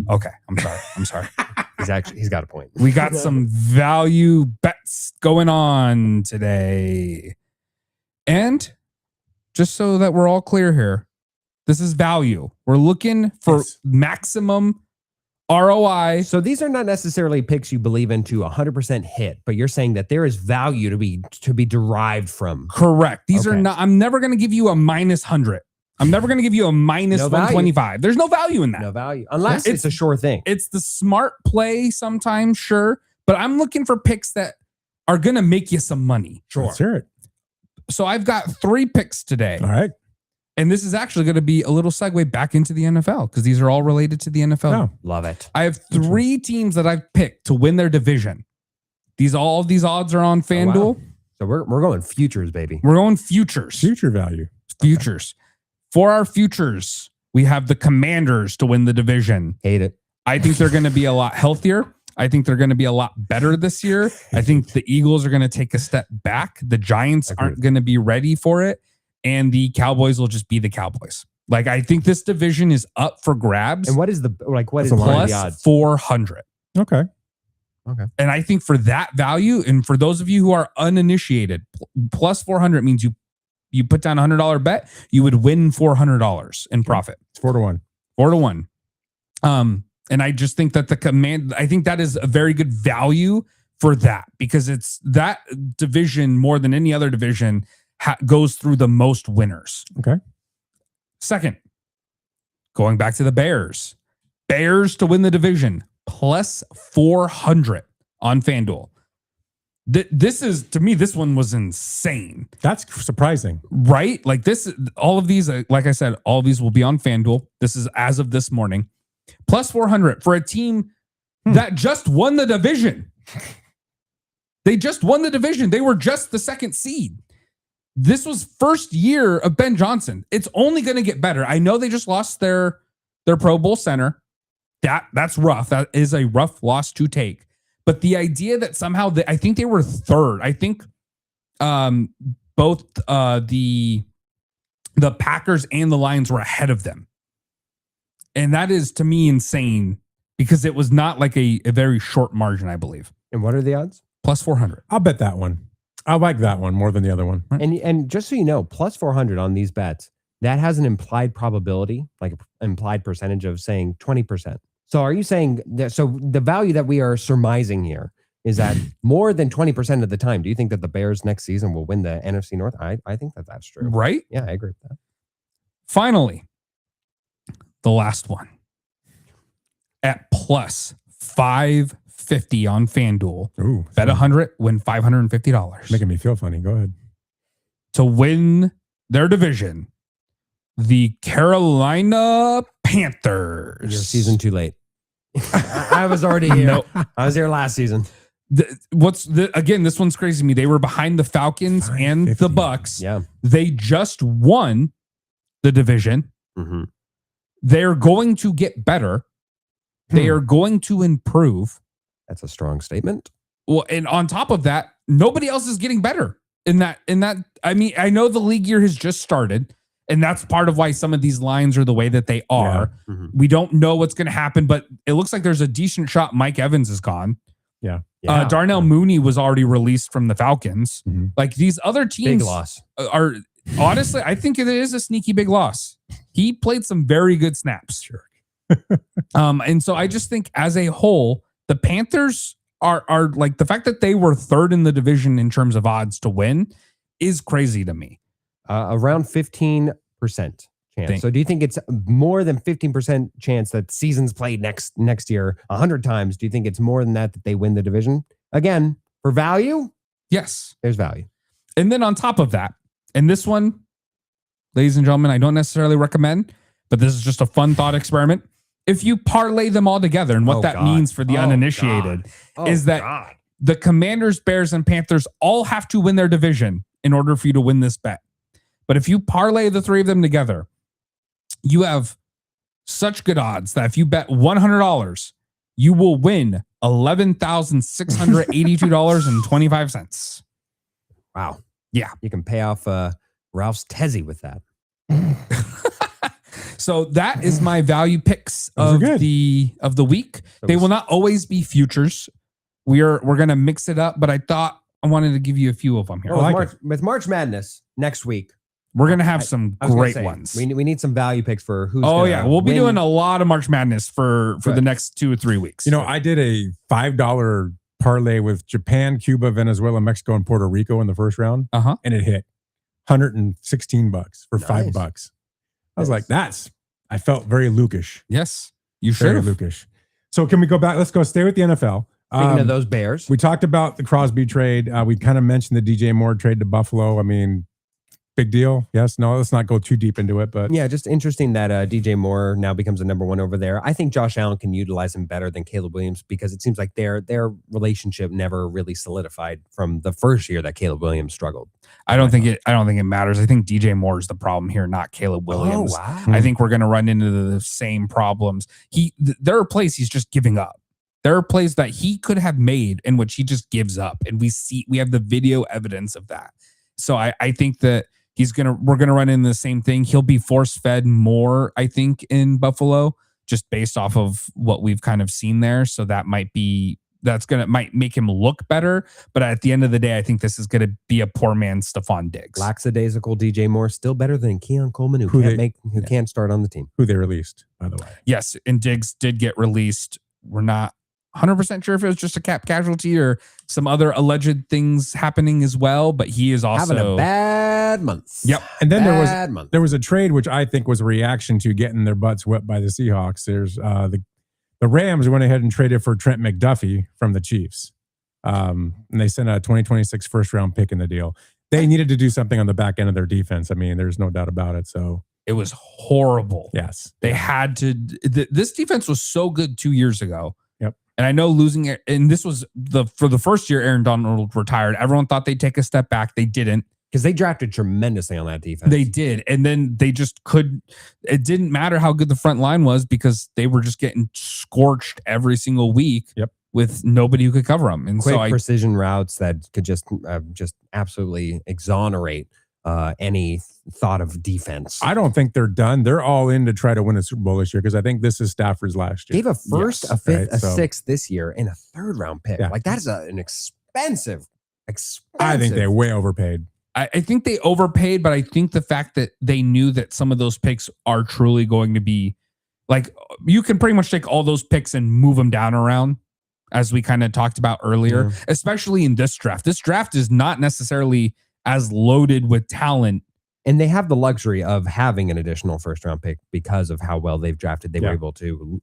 Okay, I'm sorry. He's got a point. We got some value bets going on today. And just so that we're all clear here, this is value. We're looking for maximum ROI. So these are not necessarily picks you believe into 100% hit, but you're saying that there is value to be derived from. Correct. These are Okay. not, I'm never going to give you a minus 100. I'm never going to give you a minus No value. 125. There's no value in that. No value. Unless it's a sure thing. It's the smart play sometimes, sure. But I'm looking for picks that are going to make you some money. Let's hear it. So I've got 3 picks today. All right. And this is actually going to be a little segue back into the NFL because these are all related to the NFL. Oh. Love it. I have 3 teams that I've picked to win their division. All of these odds are on FanDuel. wow. So we're going futures, baby. We're going futures. Future value. Futures. For our futures, we have the Commanders to win the division. Hate it. I think they're going to be a lot healthier. I think they're going to be a lot better this year. I think the Eagles are going to take a step back. The Giants aren't going to be ready for it. And the Cowboys will just be the Cowboys. Like, I think this division is up for grabs. And what is the plus odds? 400. Okay. And I think for that value, and for those of you who are uninitiated, plus 400 means you put down a $100 bet, you would win $400 in profit. It's 4-1. 4-1. And I just think that I think that is a very good value for that because it's that division more than any other division goes through the most winners. Okay. Second, going back to the Bears. Bears to win the division, plus 400 on FanDuel. This is, to me, this one was insane. That's surprising. Right? Like all of these, like I said, all of these will be on FanDuel. This is as of this morning. Plus 400 for a team that just won the division. They just won the division. They were just the 2nd seed. This was first year of Ben Johnson. It's only going to get better. I know they just lost their Pro Bowl center. That's rough. That is a rough loss to take. But the idea that somehow I think they were 3rd. I think both the Packers and the Lions were ahead of them. And that is, to me, insane because it was not like a very short margin, I believe. And what are the odds? Plus 400. I'll bet that one. I like that one more than the other one. And just so you know, plus 400 on these bets, that has an implied probability, like an implied percentage of saying 20%. So are you saying that, so the value that we are surmising here is that more than 20% of the time, do you think that the Bears next season will win the NFC North? I think that that's true. Right? Yeah, I agree with that. Finally, the last one at plus 550 on FanDuel. Ooh, Bet 100, win $550. Making me feel funny. Go ahead. To win their division, the Carolina Panthers. You're a season too late. I was already here. Nope. I was here last season. Again, this one's crazy to me. They were behind the Falcons and the Bucks. Yeah. They just won the division. Mm-hmm. They're going to get better. They are going to improve. That's a strong statement. Well, and on top of that, nobody else is getting better in that. I mean, I know the league year has just started, and that's part of why some of these lines are the way that they are. Yeah. Mm-hmm. We don't know what's going to happen, but it looks like there's a decent shot Mike Evans is gone. Yeah. Darnell Mooney was already released from the Falcons. Mm-hmm. Like these other teams Big loss. are honestly, I think it is a sneaky big loss. He played some very good snaps. Sure. And so I just think as a whole, the Panthers are like the fact that they were 3rd in the division in terms of odds to win is crazy to me. Around 15% chance. So do you think it's more than 15% chance that seasons played next year 100 times? Do you think it's more than that they win the division? Again, for value, Yes. there's value. And then on top of that, and this one, ladies and gentlemen, I don't necessarily recommend, but this is just a fun thought experiment. If you parlay them all together, and what that means for the uninitiated is that the Commanders, Bears, and Panthers all have to win their division in order for you to win this bet. But if you parlay the 3 of them together, you have such good odds that if you bet $100, you will win $11,682.25. Wow. Yeah. You can pay off Ralph's Tezzy with that. So that is my value picks Those are of good. the week. They will not always be futures. We're gonna mix it up, but I thought I wanted to give you a few of them here. Well, with March Madness next week, We're gonna have some I was gonna great say, ones. We need some value picks for who's. Oh gonna yeah, we'll be win. doing a lot of March Madness for Good. the next 2 or 3 weeks. You know, I did a $5 parlay with Japan, Cuba, Venezuela, Mexico, and Puerto Rico in the first round, Uh-huh. and it hit $116 for Nice. $5. I was like, I felt very Lukish. Yes, you Very should have. Lukish. So can we go back? Let's go stay with the NFL. Speaking of those Bears, We talked about the Crosby trade. We kind of mentioned the DJ Moore trade to Buffalo. I mean, big deal. Yes. No, let's not go too deep into it. But yeah, just interesting that DJ Moore now becomes a number one over there. I think Josh Allen can utilize him better than Caleb Williams because it seems like their relationship never really solidified from the first year that Caleb Williams struggled. I don't think it matters. I think DJ Moore is the problem here, not Caleb Williams. Oh, wow. I think we're going to run into the same problems. There are plays he's just giving up. There are plays that he could have made in which he just gives up, and we have the video evidence of that. So I think that we're gonna run into the same thing. He'll be force fed more, I think, in Buffalo, just based off of what we've kind of seen there. So that might make him look better. But at the end of the day, I think this is gonna be a poor man Stephon Diggs. Lackadaisical DJ Moore still better than Keon Coleman, who can't start on the team. who they released, by the way. Yes, and Diggs did get released. We're not 100% sure if it was just a cap casualty or some other alleged things happening as well, but he is also Having a bad month. Yep. And then Bad there was a trade which I think was a reaction to getting their butts whipped by the Seahawks. There's the Rams went ahead and traded for Trent McDuffie from the Chiefs. And they sent a 2026 first round pick in the deal. They needed to do something on the back end of their defense. I mean, there's no doubt about it. So it was horrible. yes, They had to. This defense was so good 2 years ago. Yep. And I know losing it, and this was for the first year Aaron Donald retired. Everyone thought they'd take a step back. They didn't. Because they drafted tremendously on that defense. They did. And then they just could. It didn't matter how good the front line was because they were just getting scorched every single week. Yep. With nobody who could cover them. And Quick so precision routes that could just absolutely exonerate any thought of defense. I don't think they're done. They're all in to try to win a Super Bowl this year because I think this is Stafford's last year. Gave a first, Yes, a fifth, right, a so- sixth this year, and a third round pick. Yeah. Like that is an expensive. I think they way overpaid. I think they overpaid, but I think the fact that they knew that some of those picks are truly going to be like, you can pretty much take all those picks and move them down around, as we kind of talked about earlier, especially in this draft. This draft is not necessarily as loaded with talent. And they have the luxury of having an additional first round pick because of how well they've drafted. They were able to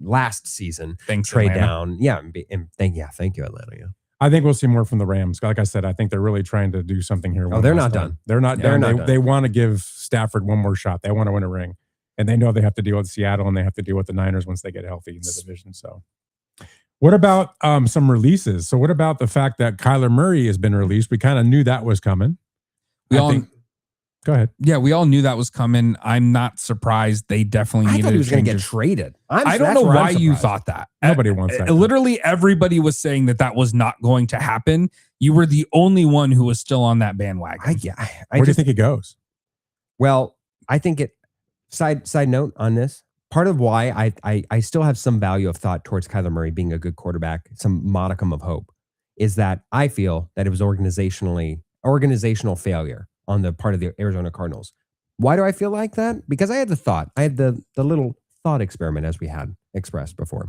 last season Thanks, trade Atlanta. down. Yeah. And thank you, Atlanta. Yeah. I think we'll see more from the Rams. Like I said, I think they're really trying to do something here. Oh, they're not done. They're not They're done. not done. They want to give Stafford one more shot. They want to win a ring. And they know they have to deal with Seattle and they have to deal with the Niners once they get healthy in the division. So what about some releases? So what about the fact that Kyler Murray has been released? We kind of knew that was coming. Go ahead. Yeah, we all knew that was coming. I'm not surprised. They definitely I needed thought he was going to get changes. traded. I don't know why you thought that. Nobody wants that. Literally everybody was saying that was not going to happen. You were the only one who was still on that bandwagon. Where do you think it goes? Well, I think it. Side note on this. Part of why I still have some value of thought towards Kyler Murray being a good quarterback, some modicum of hope, is that I feel that it was organizational failure on the part of the Arizona Cardinals. Why do I feel like that? Because I had the little thought experiment as we had expressed before.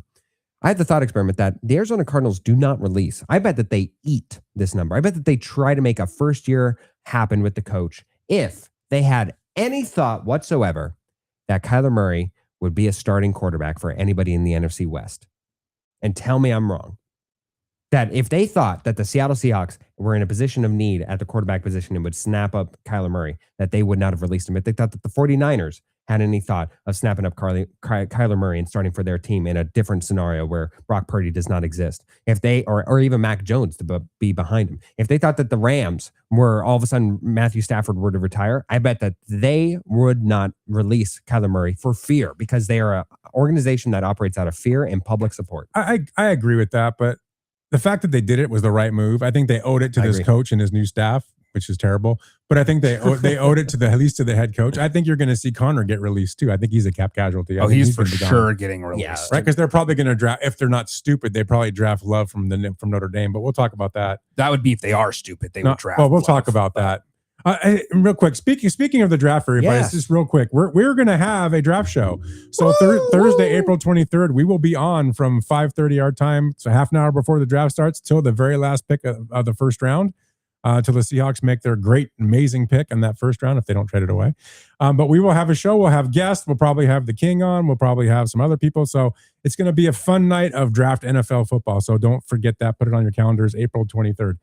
I had the thought experiment that the Arizona Cardinals do not release. I bet that they eat this number. I bet that they try to make a first year happen with the coach if they had any thought whatsoever that Kyler Murray would be a starting quarterback for anybody in the NFC West. And tell me I'm wrong. That if they thought that the Seattle Seahawks were in a position of need at the quarterback position and would snap up Kyler Murray, that they would not have released him. If they thought that the 49ers had any thought of snapping up Kyler Murray and starting for their team in a different scenario where Brock Purdy does not exist, if they, or even Mac Jones to be behind him, if they thought that the Rams were all of a sudden Matthew Stafford were to retire, I bet that they would not release Kyler Murray for fear because they are an organization that operates out of fear and public support. I agree with that, but the fact that they did it was the right move. I think they owed it to this coach and his new staff. which is terrible. But I think they owed it to at least to the head coach. I think you're going to see Connor get released too. I think he's a cap casualty. He's for sure getting released. Right, because they're probably going to draft. If they're not stupid, they probably draft Love from Notre Dame. But we'll talk about that. That would be if they are stupid. They would draft. Well, we'll Love. talk about that. Real quick, speaking of the draft for everybody, it's just real quick. We're going to have a draft show. So Thursday, April 23rd, we will be on from 5:30 our time, so half an hour before the draft starts till the very last pick of the first round, till the Seahawks make their great, amazing pick in that first round if they don't trade it away. But we will have a show. We'll have guests. We'll probably have the King on. We'll probably have some other people. So it's going to be a fun night of draft NFL football. So don't forget that. Put it on your calendars, April 23rd.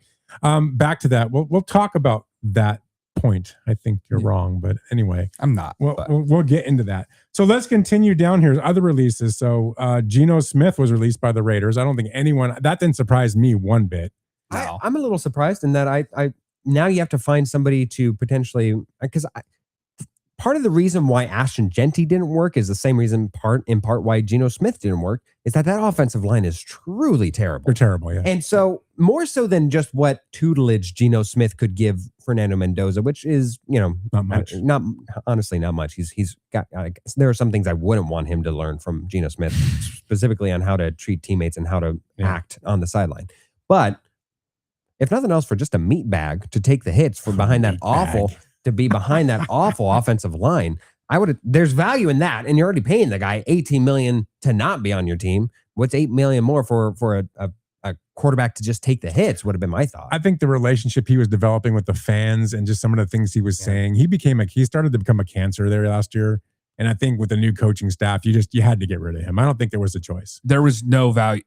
Back to that. We'll talk about that point. I think you're wrong, but anyway, I'm not. We'll get into that. So let's continue down here. Other releases. So Geno Smith was released by the Raiders. I don't think that didn't surprise me one bit. No. I'm a little surprised in that I now you have to find somebody to potentially, because part of the reason why Ashton Genty didn't work is the same reason in part why Geno Smith didn't work, is that offensive line is truly terrible. They're terrible, yeah. And so more so than just what tutelage Geno Smith could give Fernando Mendoza, which is, not much. Honestly, not much. He's got, there are some things I wouldn't want him to learn from Geno Smith, specifically on how to treat teammates and how to act on the sideline. But if nothing else, for just a meat bag to take the hits from behind that awful offensive line, there's value in that. And you're already paying the guy $18 million to not be on your team. What's $8 million more for a quarterback to just take the hits would have been my thought. I think the relationship he was developing with the fans and just some of the things he was saying, he started to become a cancer there last year. And I think with the new coaching staff, you had to get rid of him. I don't think there was a choice. There was no value.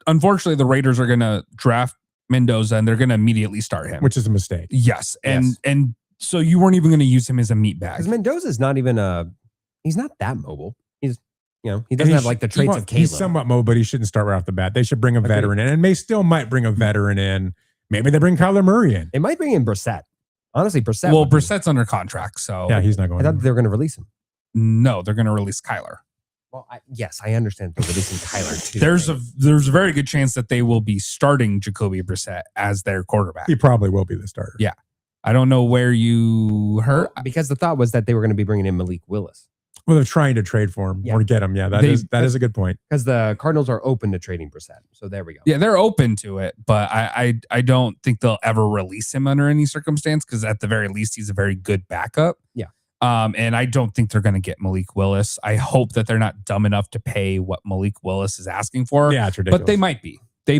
Unfortunately, the Raiders are going to draft Mendoza and they're going to immediately start him, which is a mistake. Yes. And so you weren't even going to use him as a meat bag. Because Mendoza's not even he's not that mobile. He doesn't have like the traits of Caleb. He's somewhat mobile, but he shouldn't start right off the bat. They should bring a veteran in, and they might bring a veteran in. Maybe they bring Kyler Murray in. They might bring in Brissett. Honestly, Brissett. Well, Brissett's under contract, so yeah, he's not going. I thought they were going to release him. No, they're going to release Kyler. Well, I understand they're releasing Kyler too. There's a very good chance that they will be starting Jacoby Brissett as their quarterback. He probably will be the starter. Yeah, I don't know where you heard, because the thought was that they were going to be bringing in Malik Willis. Well, they're trying to trade for him or get him. Yeah, that is a good point. Because the Cardinals are open to trading Brissett. So there we go. Yeah, they're open to it, but I don't think they'll ever release him under any circumstance, because at the very least, he's a very good backup. Yeah. And I don't think they're going to get Malik Willis. I hope that they're not dumb enough to pay what Malik Willis is asking for. Yeah, it's ridiculous. But they might be. They're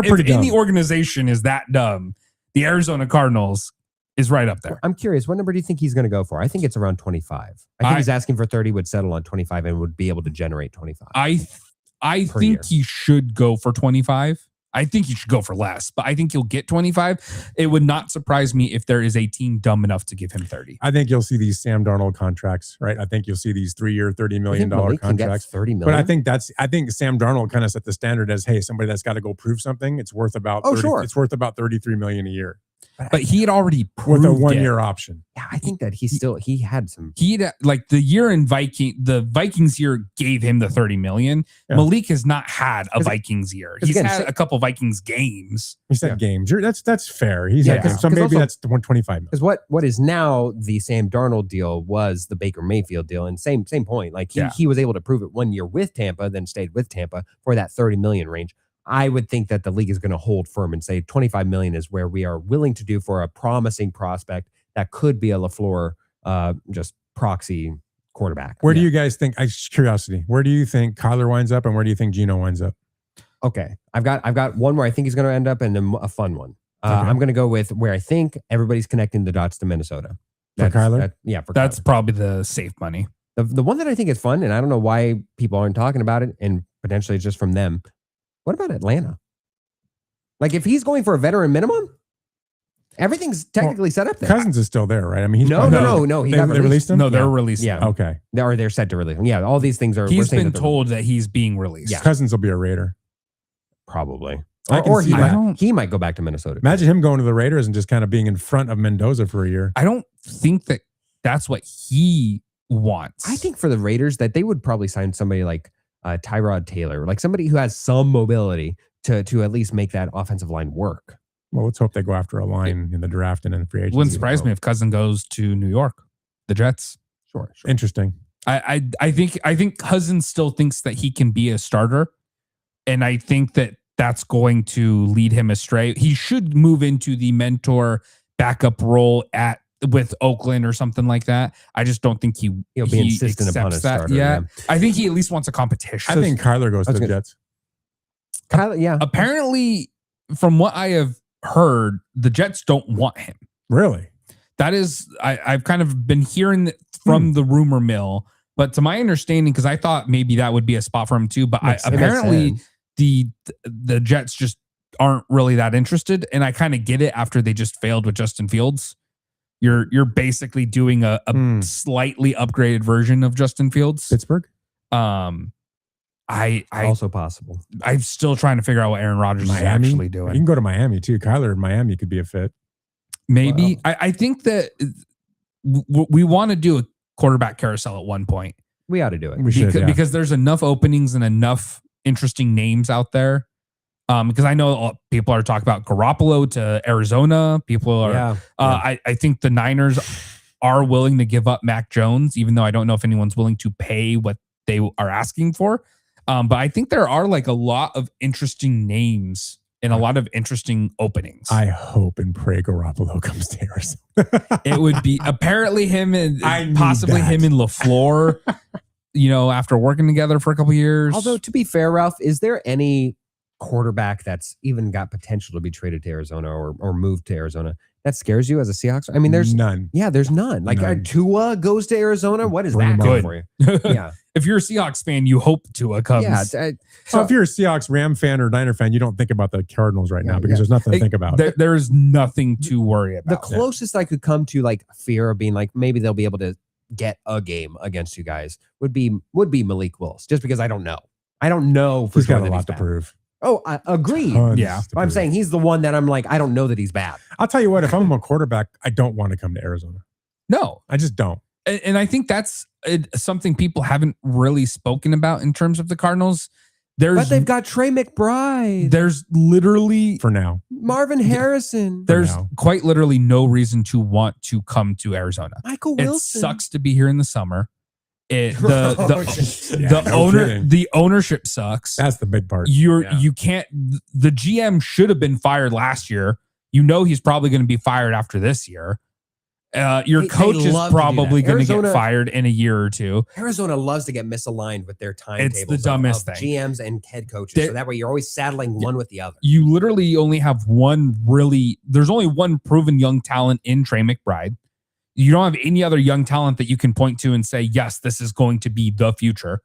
pretty dumb. Any organization is that dumb, the Arizona Cardinals is right up there. I'm curious, what number do you think he's going to go for? I think it's around 25. I think he's asking for 30, would settle on 25, and would be able to generate 25. I think he should go for 25. I think he should go for less, but I think he'll get 25. It would not surprise me if there is a team dumb enough to give him 30. I think you'll see these Sam Darnold contracts, right? I think you'll see these 3-year, $30 million contracts. 30 million. But I think Sam Darnold kind of set the standard as, hey, somebody that's got to go prove something. It's worth about it's worth about $33 million a year. But he had already proved with a 1-year option. Yeah, I think that he had some. Like the year in the Vikings year gave him the 30 million. Yeah. Malik has not had a Vikings year. He's had a couple Vikings games. He said games. That's fair. He's had games. So maybe also, that's 125 million. Because what is now the Sam Darnold deal was the Baker Mayfield deal, and same point. Like he was able to prove it 1 year with Tampa, then stayed with Tampa for that 30 million range. I would think that the league is going to hold firm and say 25 million is where we are willing to do for a promising prospect that could be a LaFleur just proxy quarterback. Where do you guys think, curiosity, where do you think Kyler winds up and where do you think Geno winds up? Okay. I've got one where I think he's going to end up and a fun one. I'm going to go with where I think everybody's connecting the dots to Minnesota. For Kyler? That's probably the safe money. The one that I think is fun, and I don't know why people aren't talking about it, and potentially it's just from them. What about Atlanta? Like, if he's going for a veteran minimum, everything's technically set up there. Cousins is still there, right? I mean, he's no. They released him? No, they're releasing him. Yeah. Okay. They're set to release him. Yeah, all these things are. He's been told that he's being released. Yeah. Cousins will be a Raider. Probably. Or he might go back to Minnesota. Imagine him going to the Raiders and just kind of being in front of Mendoza for a year. I don't think that's what he wants. I think for the Raiders that they would probably sign somebody like Tyrod Taylor, like somebody who has some mobility to at least make that offensive line work. Well, let's hope they go after a line in the draft and in free agency. Wouldn't surprise me if Cousin goes to New York, the Jets. Sure. Interesting. I think Cousins still thinks that he can be a starter, and I think that that's going to lead him astray. He should move into the mentor backup role with Oakland or something like that. I just don't think he'll be insistent upon a starter. Yeah. I think he at least wants a competition. I think Kyler goes to the Jets. Kyler, yeah. Apparently, from what I have heard, the Jets don't want him. Really? That is, I've kind of been hearing from the rumor mill, but to my understanding, because I thought maybe that would be a spot for him too, but apparently the Jets just aren't really that interested, and I kind of get it after they just failed with Justin Fields. You're basically doing a slightly upgraded version of Justin Fields. Pittsburgh. I also possible. I'm still trying to figure out what Aaron Rodgers is actually doing. You can go to Miami too. Kyler in Miami could be a fit. Maybe. I think that we want to do a quarterback carousel at one point. We ought to do it. We should, because there's enough openings and enough interesting names out there. Because I know people are talking about Garoppolo to Arizona. People are. I think the Niners are willing to give up Mac Jones, even though I don't know if anyone's willing to pay what they are asking for. But I think there are like a lot of interesting names and a lot of interesting openings. I hope and pray Garoppolo comes to Arizona. It would be apparently him and possibly him and LaFleur, after working together for a couple of years. Although, to be fair, Ralph, is there any quarterback that's even got potential to be traded to Arizona or moved to Arizona that scares you as a Seahawks? I mean, there's none. Yeah, there's none. Like Tua goes to Arizona. What is that good for you? Yeah. If you're a Seahawks fan, you hope Tua comes. Yeah. So if you're a Seahawks Ram fan or Niner fan, you don't think about the Cardinals right now because there's nothing to think about. There's nothing to worry about. The closest I could come to like fear of being like maybe they'll be able to get a game against you guys would be Malik Willis, just because I don't know. I don't know for he's sure got a that lot he's to bad. prove. Oh, I agree. Yeah. I'm saying he's the one that I'm like, I don't know that he's bad. I'll tell you what, if I'm a quarterback, I don't want to come to Arizona. No, I just don't. And I think that's something people haven't really spoken about in terms of the Cardinals. But they've got Trey McBride. There's literally, for now, Marvin Harrison. There's quite literally no reason to want to come to Arizona. Michael Wilson. It sucks to be here in the summer. The ownership sucks. That's the big part. You can't. The GM should have been fired last year. He's probably going to be fired after this year. Your coach is probably going to get fired in a year or two. Arizona loves to get misaligned with their timetables. It's the dumbest thing. GMs and head coaches. So that way you're always saddling one with the other. You literally only have there's only one proven young talent in Trey McBride. You don't have any other young talent that you can point to and say, yes, this is going to be the future.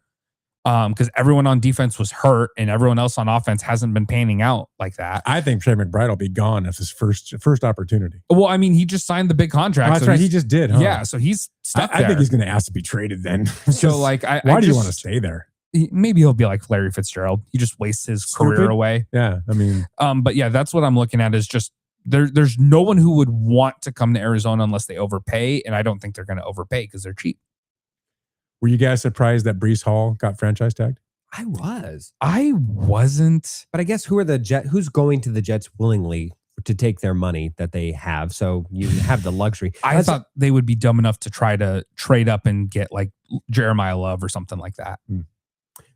Because everyone on defense was hurt and everyone else on offense hasn't been panning out like that. I think Trey McBride will be gone if his first opportunity. Well, I mean, he just signed the big contract. Oh, that's right. He just did, huh? Yeah, so he's stuck I think he's going to ask to be traded then. So, like, why do you want to stay there? Maybe he'll be like Larry Fitzgerald. He just wastes his career away. Yeah, I mean. But yeah, that's what I'm looking at is just there's no one who would want to come to Arizona unless they overpay, and I don't think they're going to overpay because they're cheap. Were you guys surprised that Breece Hall got franchise tagged? I was. I wasn't. But I guess who's going to the Jets willingly to take their money that they have? So you have the luxury. I thought they would be dumb enough to try to trade up and get like Jeremiah Love or something like that.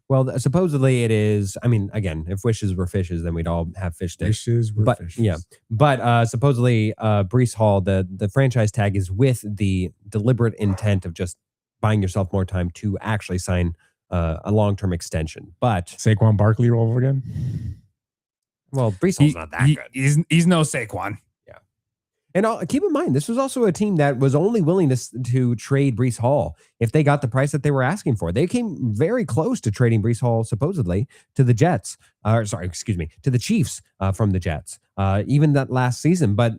Well, supposedly it is. I mean, again, if wishes were fishes, then we'd all have fish sticks. Wishes were fishes. Yeah. But supposedly Breece Hall, the franchise tag is with the deliberate intent of just buying yourself more time to actually sign a long-term extension. But Saquon Barkley roll over again? Well, Breece Hall's not that good. He's no Saquon. Yeah. And keep in mind, this was also a team that was only willing to trade Breece Hall if they got the price that they were asking for. They came very close to trading Breece Hall, supposedly, to the Jets. To the Chiefs from the Jets. Even that last season. But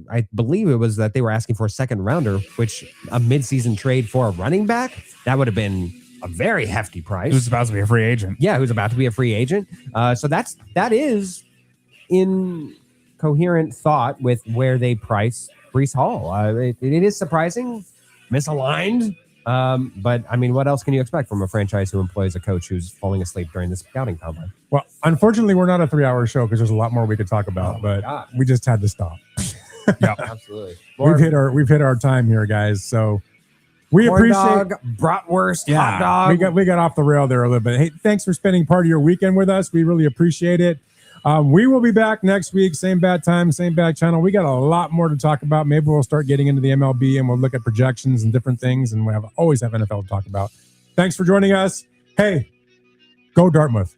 I believe it was that they were asking for a second rounder, which a midseason trade for a running back, that would have been a very hefty price. Who's about to be a free agent. Yeah, who's about to be a free agent. So that is in coherent thought with where they price Breece Hall. It is surprising, misaligned. But I mean, what else can you expect from a franchise who employs a coach who's falling asleep during the scouting combine? Well, unfortunately, we're not a 3-hour show because there's a lot more we could talk about, but we just had to stop. Yeah, Absolutely. We've hit our time here, guys. So we Corn appreciate dog, bratwurst, hot dog. We got off the rail there a little bit. Hey, thanks for spending part of your weekend with us. We really appreciate it. We will be back next week, same bad time, same bad channel. We got a lot more to talk about. Maybe we'll start getting into the MLB and we'll look at projections and different things, and we always have NFL to talk about. Thanks for joining us. Hey, go Dartmouth.